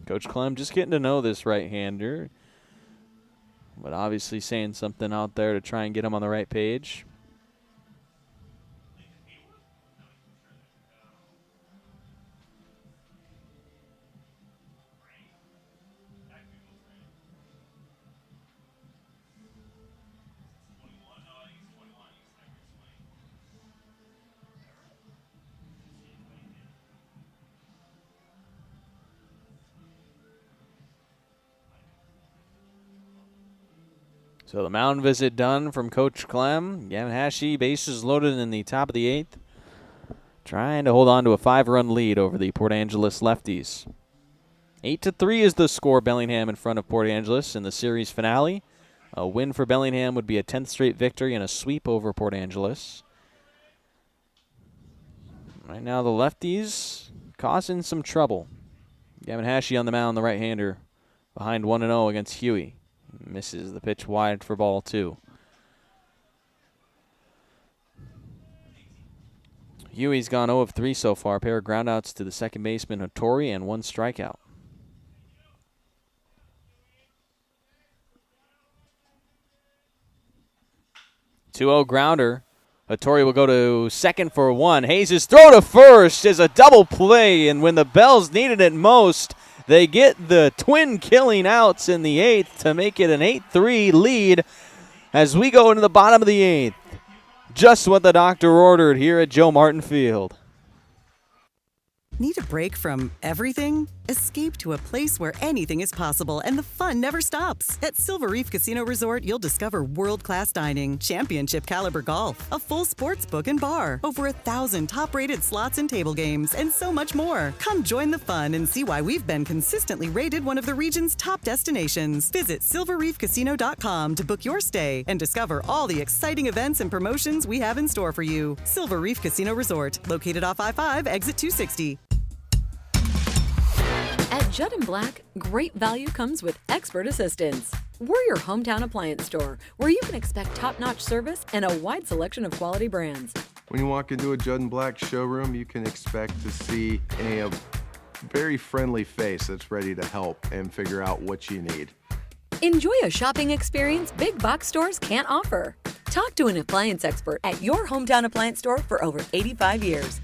Coach Clem just getting to know this right-hander, but obviously saying something out there to try and get him on the right page. So the mound visit done from Coach Clem. Gavin Hashi, bases loaded in the top of the 8th. Trying to hold on to a 5-run lead over the Port Angeles Lefties. 8-3 is the score. Bellingham in front of Port Angeles in the series finale. A win for Bellingham would be a 10th straight victory and a sweep over Port Angeles. Right now the Lefties causing some trouble. Gavin Hashi on the mound, the right-hander, behind 1-0 against Huey. Misses the pitch wide for ball 2. Huey's gone 0 of 3 so far. A pair of groundouts to the second baseman, Hattori, and 1 strikeout. 2-0 grounder. Hattori will go to second for 1. Hayes' throw to first is a double play, and when the Bells needed it most, they get the twin killing outs in the 8th to make it an 8-3 lead as we go into the bottom of the 8th. Just what the doctor ordered here at Joe Martin Field. Need a break from everything? Escape to a place where anything is possible and the fun never stops. At Silver Reef Casino Resort, you'll discover world-class dining, championship caliber golf, a full sports book and bar, over 1,000 top-rated slots and table games, and so much more. Come join the fun and see why we've been consistently rated one of the region's top destinations. Visit silverreefcasino.com to book your stay and discover all the exciting events and promotions we have in store for you. Silver Reef Casino Resort, located off I-5, exit 260. At Judd & Black, great value comes with expert assistance. We're your hometown appliance store where you can expect top-notch service and a wide selection of quality brands. When you walk into a Judd & Black showroom, you can expect to see a very friendly face that's ready to help and figure out what you need. Enjoy a shopping experience big box stores can't offer. Talk to an appliance expert at your hometown appliance store for over 85 years.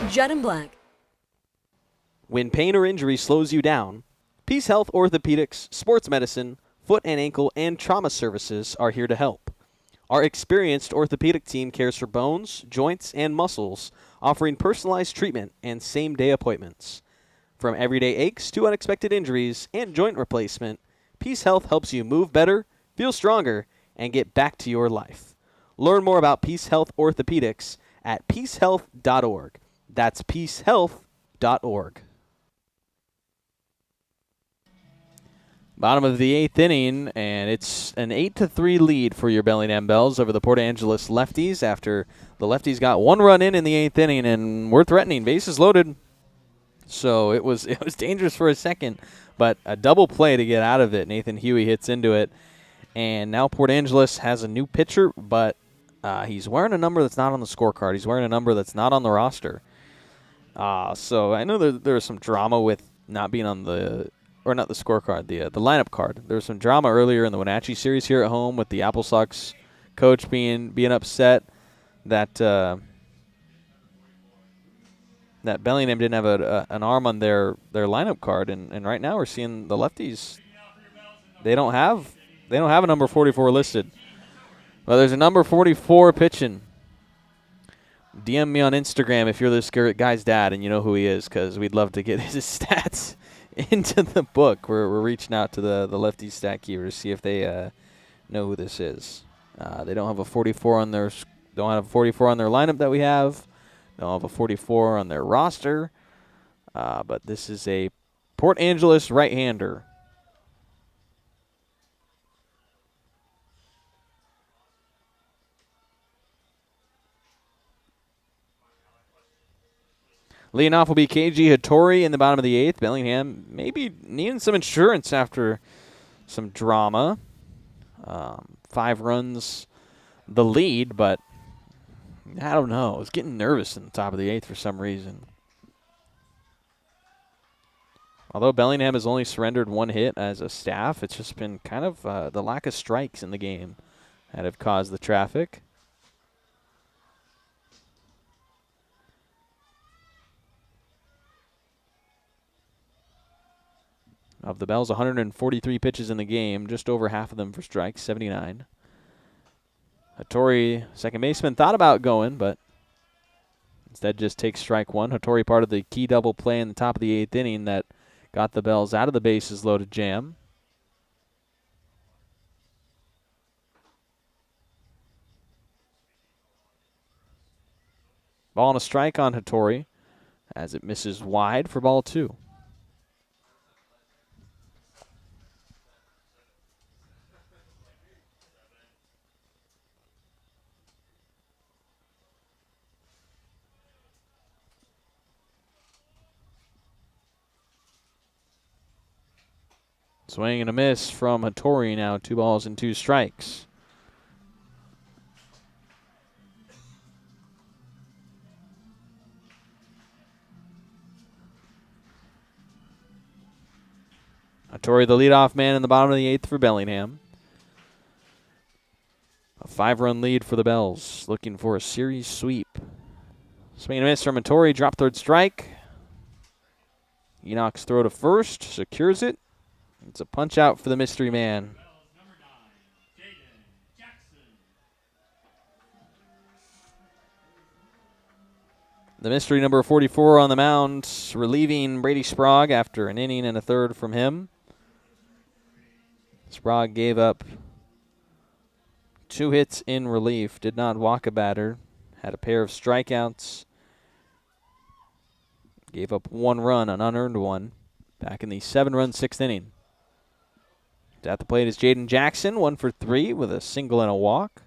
Judd & Black. When pain or injury slows you down, Peace Health Orthopedics, Sports Medicine, Foot and Ankle, and Trauma Services are here to help. Our experienced orthopedic team cares for bones, joints, and muscles, offering personalized treatment and same-day appointments. From everyday aches to unexpected injuries and joint replacement, Peace Health helps you move better, feel stronger, and get back to your life. Learn more about Peace Health Orthopedics at peacehealth.org. That's peacehealth.org. Bottom of the 8th inning, and it's an 8-3 lead for your Bellingham Bells over the Port Angeles Lefties after the Lefties got 1 run in the 8th inning, and we're threatening, bases loaded. So it was dangerous for a second, but a double play to get out of it. Nathan Huey hits into it, and now Port Angeles has a new pitcher, but he's wearing a number that's not on the scorecard. He's wearing a number that's not on the roster. So I know there was some drama with not being on not the scorecard, the lineup card. There was some drama earlier in the Wenatchee series here at home with the Apple Sox coach being upset that that Bellingham didn't have an arm on their lineup card, and right now we're seeing the Lefties. They don't have a number 44 listed. Well, there's a number 44 pitching. DM me on Instagram if you're this guy's dad and you know who he is, because we'd love to get his stats into the book. We're reaching out to the lefty stat keeper to see if they know who this is. They don't have a 44 on their lineup that we have. Don't have a 44 on their roster. But this is a Port Angeles right-hander. Leading off will be KG Hattori in the bottom of the 8th. Bellingham maybe needing some insurance after some drama. 5 runs the lead, but I don't know. I was getting nervous in the top of the 8th for some reason. Although Bellingham has only surrendered 1 hit as a staff, it's just been kind of the lack of strikes in the game that have caused the traffic. Of the Bells, 143 pitches in the game, just over half of them for strikes, 79. Hattori, second baseman, thought about going, but instead just takes strike 1. Hattori part of the key double play in the top of the 8th inning that got the Bells out of the bases loaded jam. Ball and a strike on Hattori as it misses wide for ball 2. Swing and a miss from Hattori now, 2 balls and 2 strikes. Hattori, the leadoff man in the bottom of the 8th for Bellingham. A 5-run lead for the Bells, looking for a series sweep. Swing and a miss from Hattori, drop third strike. Enoch's throw to first, secures it. It's a punch out for the mystery man. The mystery number 44 on the mound, relieving Brady Sprague after an inning and a third from him. Sprague gave up 2 hits in relief, did not walk a batter, had a pair of strikeouts, gave up 1 run, an unearned one, back in the 7-run 6th inning. At the plate is Jaden Jackson, 1 for 3 with a single and a walk.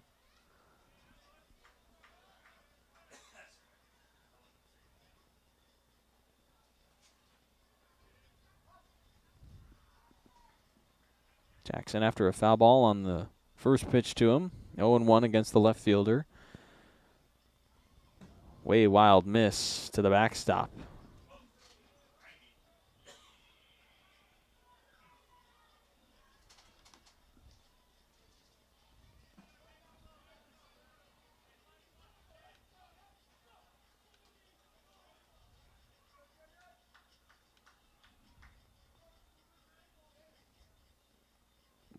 Jackson after a foul ball on the first pitch to him. 0-1 against the left fielder. Way wild miss to the backstop.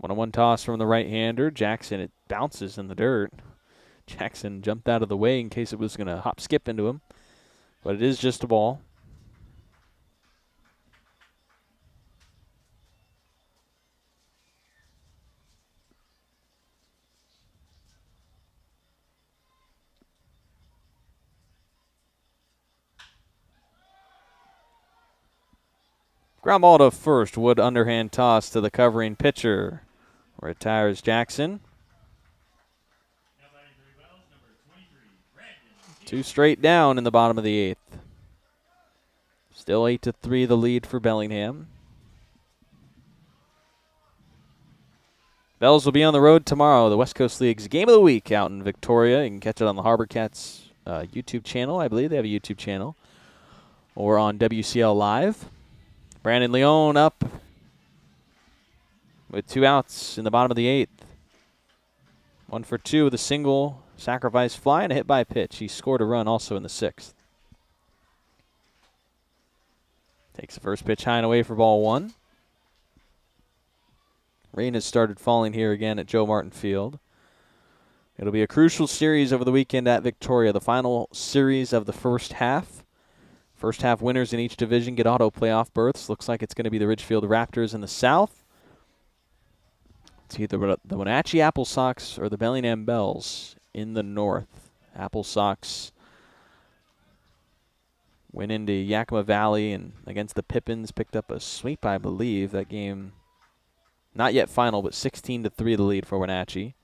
One toss from the right-hander. Jackson, it bounces in the dirt. Jackson jumped out of the way in case it was going to hop skip into him. But it is just a ball. Ground ball to first. Wood underhand toss to the covering pitcher. Retires Jackson. 2 straight down in the bottom of the 8th. Still 8-3 the lead for Bellingham. Bells will be on the road tomorrow. The West Coast League's Game of the Week out in Victoria. You can catch it on the Harbor Cats YouTube channel. I believe they have a YouTube channel. Or on WCL Live. Brandon Leone up with 2 outs in the bottom of the 8th. 1 for 2 with a single, sacrifice fly, and a hit by pitch. He scored a run also in the 6th. Takes the first pitch high and away for ball 1. Rain has started falling here again at Joe Martin Field. It'll be a crucial series over the weekend at Victoria, the final series of the first half. First half winners in each division get auto playoff berths. Looks like it's going to be the Ridgefield Raptors in the south. It's either the Wenatchee Apple Sox or the Bellingham Bells in the north. Apple Sox went into Yakima Valley and against the Pippins picked up a sweep, I believe. That game, not yet final, but 16-3 the lead for Wenatchee.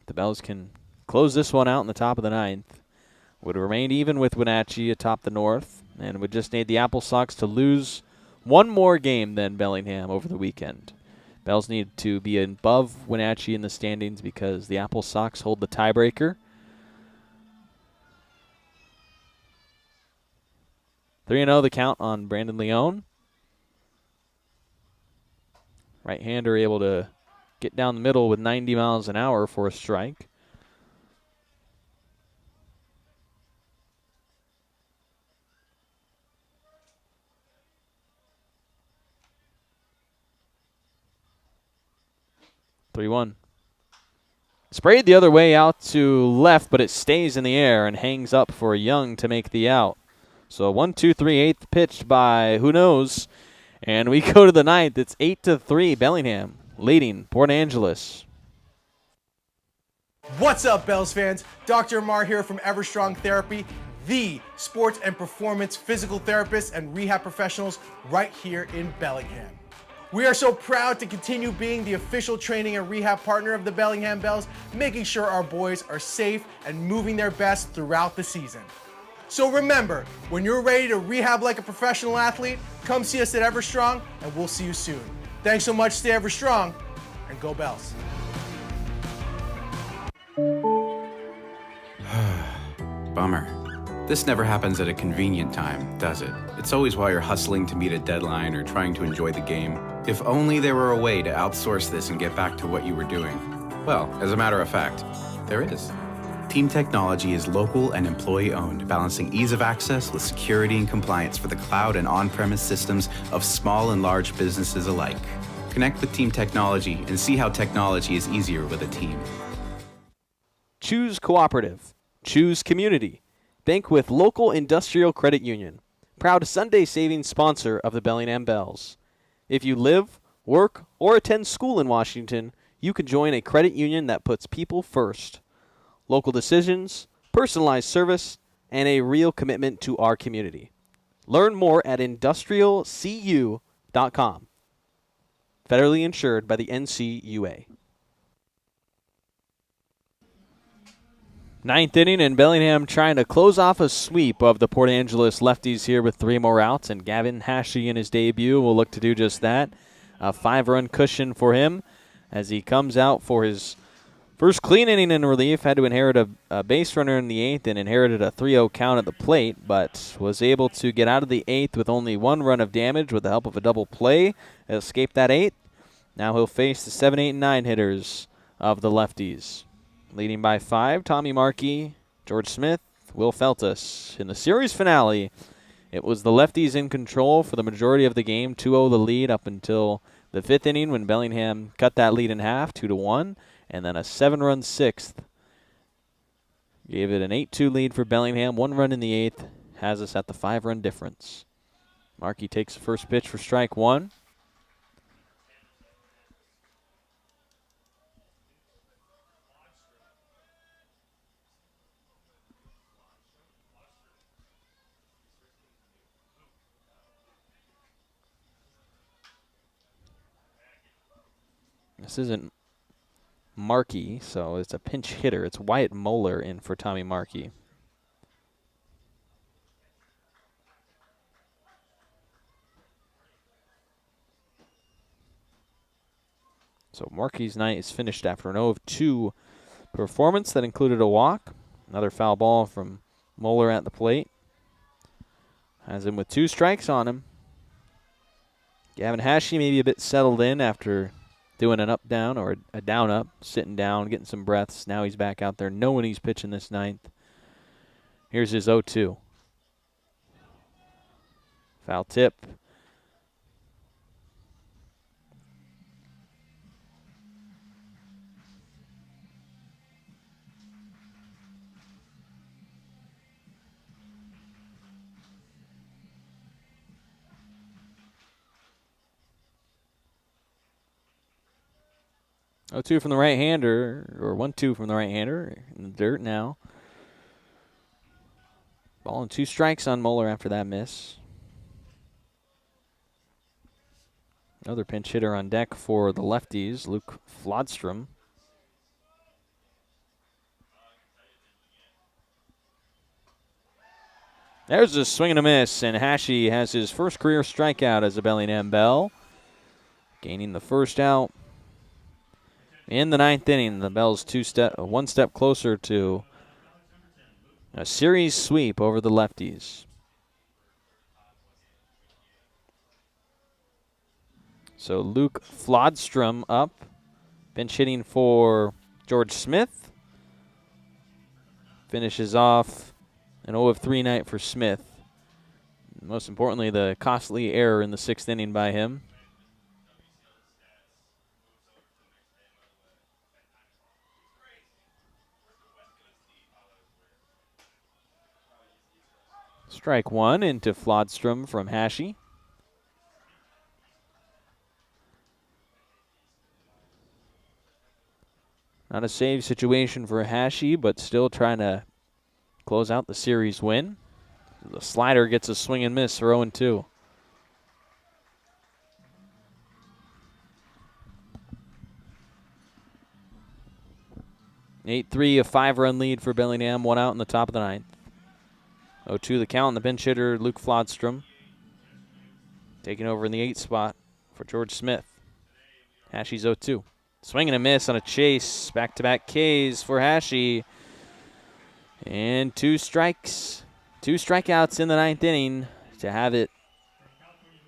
The Bells can close this one out in the top of the 9th. Would remain even with Wenatchee atop the north and would just need the Apple Sox to lose one more game than Bellingham over the weekend. Bells need to be above Wenatchee in the standings because the Apple Sox hold the tiebreaker. 3-0 the count on Brandon Leone. Right-hander able to get down the middle with 90 miles an hour for a strike. (3-1). Sprayed the other way out to left, but it stays in the air and hangs up for Young to make the out. So 1-2-3, 8th pitched by who knows. And we go to the 9th. It's 8-3 Bellingham leading Port Angeles. What's up, Bells fans? Dr. Amar here from Everstrong Therapy, the sports and performance physical therapists and rehab professionals right here in Bellingham. We are so proud to continue being the official training and rehab partner of the Bellingham Bells, making sure our boys are safe and moving their best throughout the season. So remember, when you're ready to rehab like a professional athlete, come see us at Everstrong and we'll see you soon. Thanks so much, stay Everstrong, and go Bells. Bummer. This never happens at a convenient time, does it? It's always while you're hustling to meet a deadline or trying to enjoy the game. If only there were a way to outsource this and get back to what you were doing. Well, as a matter of fact, there is. Team Technology is local and employee-owned, balancing ease of access with security and compliance for the cloud and on-premise systems of small and large businesses alike. Connect with Team Technology and see how technology is easier with a team. Choose cooperative. Choose community. Bank with Local Industrial Credit Union. Proud Sunday savings sponsor of the Bellingham Bells. If you live, work, or attend school in Washington, you can join a credit union that puts people first. Local decisions, personalized service, and a real commitment to our community. Learn more at industrialcu.com. Federally insured by the NCUA. 9th inning, and Bellingham trying to close off a sweep of the Port Angeles Lefties here with 3 more outs, and Gavin Hashey in his debut will look to do just that. A 5-run cushion for him as he comes out for his first clean inning in relief. Had to inherit a base runner in the 8th and inherited a 3-0 count at the plate, but was able to get out of the 8th with only 1 run of damage with the help of a double play. Escaped that 8th. Now he'll face the 7, 8, and 9 hitters of the Lefties. Leading by 5, Tommy Markey, George Smith, Will Feltus. In the series finale, it was the Lefties in control for the majority of the game, 2-0 the lead up until the 5th inning when Bellingham cut that lead in half, 2-1, and then a 7-run 6th. Gave it an 8-2 lead for Bellingham. 1 run in the 8th has us at the 5-run difference. Markey takes the first pitch for strike 1. This isn't Markey, so it's a pinch hitter. It's Wyatt Moeller in for Tommy Markey. So Markey's night is finished after an 0 of 2 performance that included a walk. Another foul ball from Moeller at the plate. Has him with 2 strikes on him. Gavin Hashey maybe a bit settled in after doing an up-down or a down-up, sitting down, getting some breaths. Now he's back out there knowing he's pitching this 9th. Here's his 0-2. Foul tip. Oh, 2 from the right-hander, or 1-2 from the right-hander in the dirt now. Ball and 2 strikes on Moeller after that miss. Another pinch hitter on deck for the lefties, Luke Flodstrom. There's a swing and a miss, and Hashey has his first career strikeout as a Bellingham Bell, gaining the first out. In the 9th inning, the Bells one step closer to a series sweep over the lefties. So Luke Flodstrom up, pinch hitting for George Smith. Finishes off an 0 of 3 night for Smith. Most importantly, the costly error in the 6th inning by him. Strike 1 into Flodstrom from Hashey. Not a save situation for Hashey, but still trying to close out the series win. The slider gets a swing and miss for 0-2. An 8-3, a 5-run lead for Bellingham, 1 out in the top of the 9th. 0-2 the count, and the bench hitter, Luke Flodstrom, taking over in the 8th spot for George Smith. Hashey's 0-2. Swing and a miss on a chase. Back-to-back Ks for Hashey. And 2 strikes. 2 strikeouts in the 9th inning to have it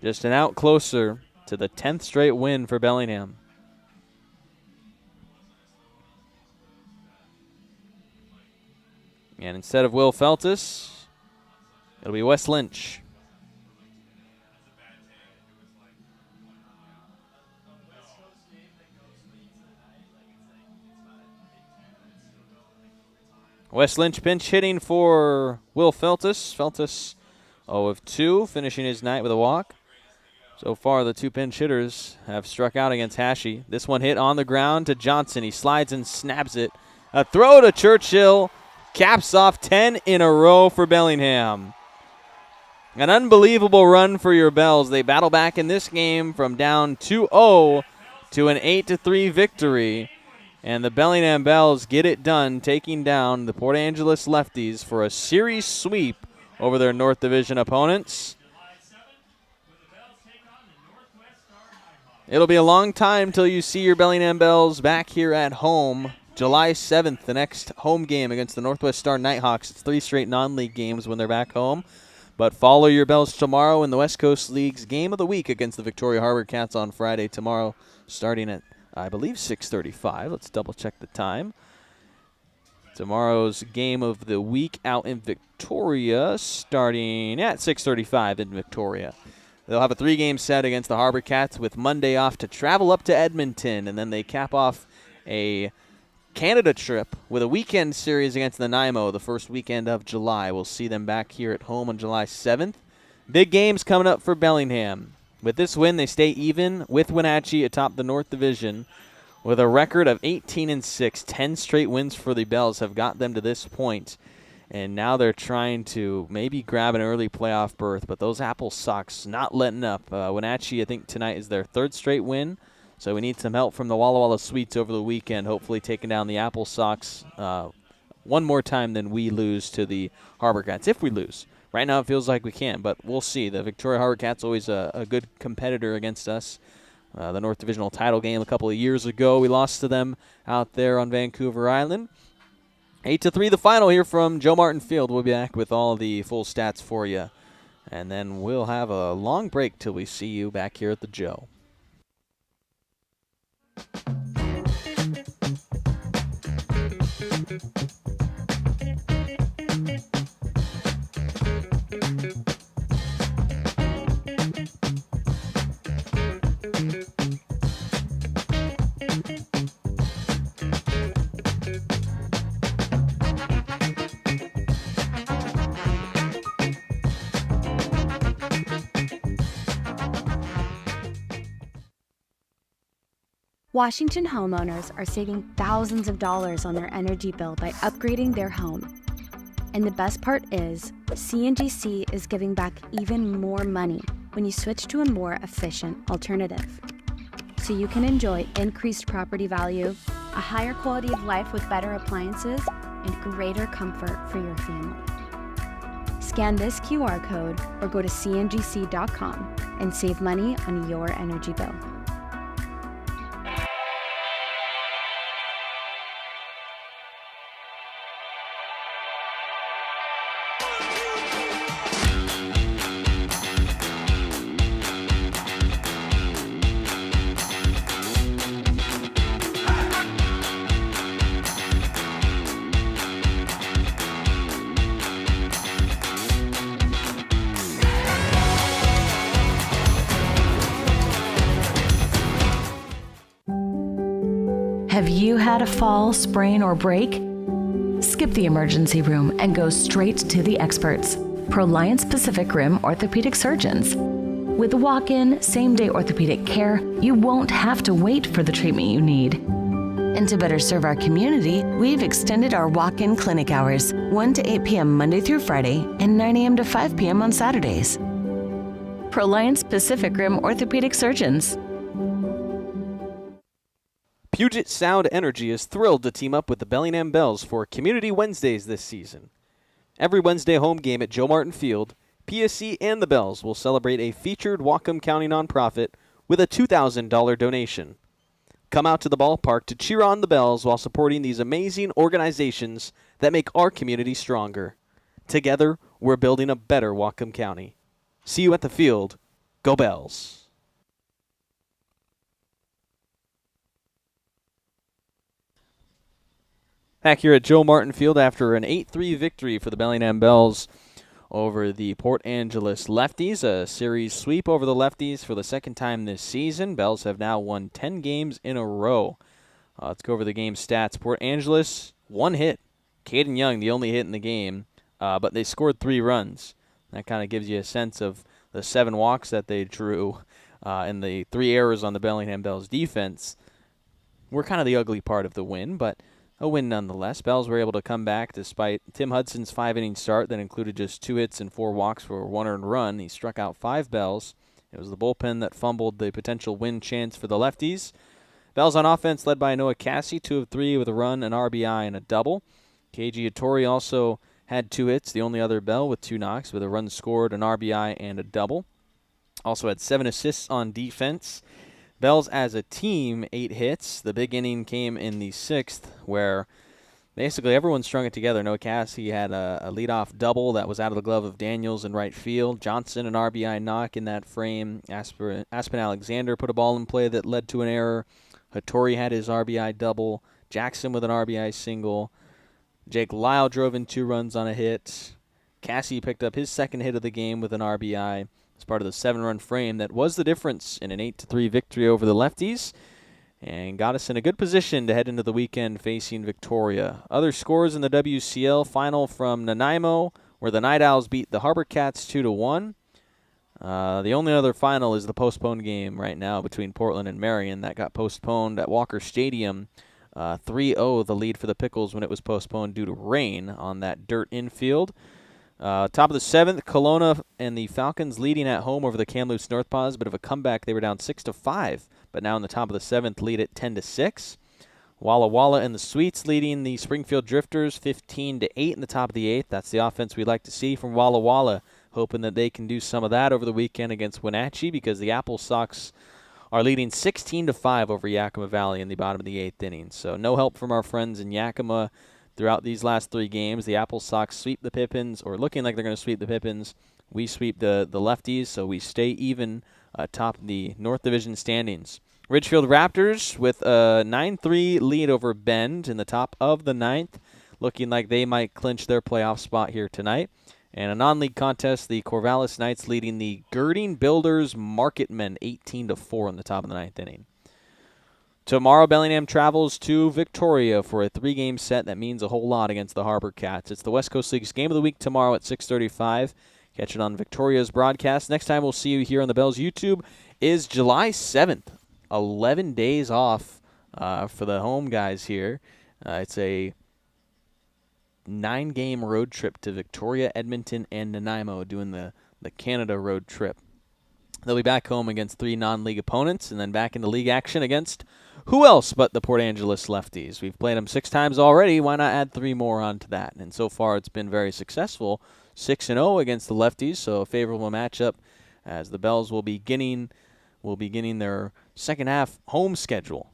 just an out closer to the 10th straight win for Bellingham. And instead of Will Feltus, it'll be Wes Lynch. Wes Lynch pinch hitting for Will Feltus. Feltus 0 of 2, finishing his night with a walk. So far, the 2 pinch hitters have struck out against Hashey. This one hit on the ground to Johnson. He slides and snaps it. A throw to Churchill. Caps off 10 in a row for Bellingham. An unbelievable run for your Bells. They battle back in this game from down 2-0 to an 8-3 victory. And the Bellingham Bells get it done, taking down the Port Angeles Lefties for a series sweep over their North Division opponents. It'll be a long time till you see your Bellingham Bells back here at home. July 7th, the next home game against the Northwest Star Nighthawks. It's 3 straight non-league games when they're back home. But follow your Bells tomorrow in the West Coast League's Game of the Week against the Victoria Harbor Cats on Friday tomorrow, starting at, I believe, 6:35. Let's double-check the time. Tomorrow's Game of the Week out in Victoria, starting at 6:35 in Victoria. They'll have a 3-game set against the Harbor Cats with Monday off to travel up to Edmonton, and then they cap off a Canada trip with a weekend series against the Nanaimo the first weekend of July. We'll see them back here at home on July 7th. Big games coming up for Bellingham. With this win, they stay even with Wenatchee atop the North Division with a record of 18-6. 10 straight wins for the Bells have got them to this point. And now they're trying to maybe grab an early playoff berth, but those Apple Sox not letting up. Wenatchee, I think, tonight is their 3rd straight win. So we need some help from the Walla Walla Sweets over the weekend, hopefully taking down the Apple Sox one more time than we lose to the Harbor Cats, if we lose. Right now it feels like we can, but we'll see. The Victoria Harbor Cats always a good competitor against us. The North Divisional title game a couple of years ago, we lost to them out there on Vancouver Island. 8-3 the final here from Joe Martin Field. We'll be back with all the full stats for you. And then we'll have a long break till we see you back here at the Joe. Washington homeowners are saving thousands of dollars on their energy bill by upgrading their home. And the best part is, CNGC is giving back even more money when you switch to a more efficient alternative. So you can enjoy increased property value, a higher quality of life with better appliances, and greater comfort for your family. Scan this QR code or go to cngc.com and save money on your energy bill. Have you had a fall, sprain, or break? Skip the emergency room and go straight to the experts, Proliance Pacific Rim orthopedic surgeons. With walk-in, same-day orthopedic care, you won't have to wait for the treatment you need. And to better serve our community, we've extended our walk-in clinic hours, 1 to 8 p.m. Monday through Friday and 9 a.m. to 5 p.m. on Saturdays. Proliance Pacific Rim orthopedic surgeons. Puget Sound Energy is thrilled to team up with the Bellingham Bells for Community Wednesdays this season. Every Wednesday home game at Joe Martin Field, PSC and the Bells will celebrate a featured Whatcom County nonprofit with a $2,000 donation. Come out to the ballpark to cheer on the Bells while supporting these amazing organizations that make our community stronger. Together, we're building a better Whatcom County. See you at the field. Go Bells! Back here at Joe Martin Field after an 8-3 victory for the Bellingham Bells over the Port Angeles Lefties. A series sweep over the Lefties for the second time this season. Bells have now won 10 games in a row. Let's go over the game stats. Port Angeles, one hit. Caden Young, the only hit in the game, but they scored 3 runs. That kind of gives you a sense of the 7 walks that they drew and the 3 errors on the Bellingham Bells defense. Were kind of the ugly part of the win, but a win nonetheless. Bells were able to come back despite Tim Hudson's 5-inning start that included just 2 hits and 4 walks for 1 earned run. He struck out 5 Bells. It was the bullpen that fumbled the potential win chance for the Lefties. Bells on offense led by Noah Cassie, 2 of 3 with a run, an RBI, and a double. KG Hattori also had 2 hits, the only other Bell with 2 knocks with a run scored, an RBI, and a double. Also had 7 assists on defense. Bells as a team, 8 hits. The big inning came in the 6th, where basically everyone strung it together. Noah Cassie had a leadoff double that was out of the glove of Daniels in right field. Johnson, an RBI knock in that frame. Aspen Alexander put a ball in play that led to an error. Hattori had his RBI double. Jackson with an RBI single. Jake Lyle drove in 2 runs on a hit. Cassie picked up his second hit of the game with an RBI. As part of the 7-run frame that was the difference in an 8-3 victory over the Lefties and got us in a good position to head into the weekend facing Victoria. Other scores in the WCL final from Nanaimo, where the Night Owls beat the Harbor Cats 2-1. The only other final is the postponed game right now between Portland and Marion. That got postponed at Walker Stadium. 3-0 the lead for the Pickles when it was postponed due to rain on that dirt infield. Top of the 7th, Kelowna and the Falcons leading at home over the Kamloops Northpaws. Bit of a comeback. They were down 6-5, but now in the top of the 7th, lead at 10-6. Walla Walla and the Sweets leading the Springfield Drifters 15-8 in the top of the 8th. That's the offense we'd like to see from Walla Walla, hoping that they can do some of that over the weekend against Wenatchee, because the Apple Sox are leading 16-5 over Yakima Valley in the bottom of the 8th inning. So no help from our friends in Yakima throughout these last 3 games. The Apple Sox sweep the Pippins, or looking like they're going to sweep the Pippins. We sweep the Lefties, so we stay even atop the North Division standings. Ridgefield Raptors with a 9-3 lead over Bend in the top of the 9th, looking like they might clinch their playoff spot here tonight. And a non-league contest, the Corvallis Knights leading the Girding Builders Marketmen 18-4 in the top of the 9th inning. Tomorrow, Bellingham travels to Victoria for a 3-game set that means a whole lot against the Harbor Cats. It's the West Coast League's Game of the Week tomorrow at 6:35. Catch it on Victoria's broadcast. Next time we'll see you here on the Bells YouTube is July 7th. 11 days off for the home guys here. It's a 9-game road trip to Victoria, Edmonton, and Nanaimo, doing the Canada road trip. They'll be back home against 3 non-league opponents, and then back into league action against who else but the Port Angeles Lefties. We've played them 6 times already. Why not add 3 more onto that? And so far it's been very successful. 6-0 against the Lefties, so a favorable matchup as the Bells will be beginning their second half home schedule,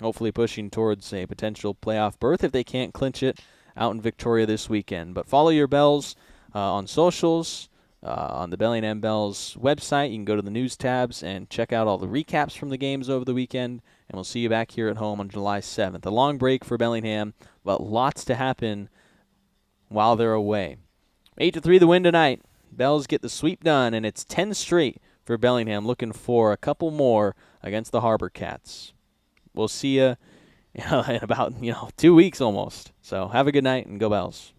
hopefully pushing towards a potential playoff berth if they can't clinch it out in Victoria this weekend. But follow your Bells on socials, on the Bellingham Bells website. You can go to the news tabs and check out all the recaps from the games over the weekend, and we'll see you back here at home on July 7th. A long break for Bellingham, but lots to happen while they're away. 8-3 the win tonight. Bells get the sweep done, and it's 10 straight for Bellingham, looking for a couple more against the Harbor Cats. We'll see you in about 2 weeks almost. So have a good night and go Bells.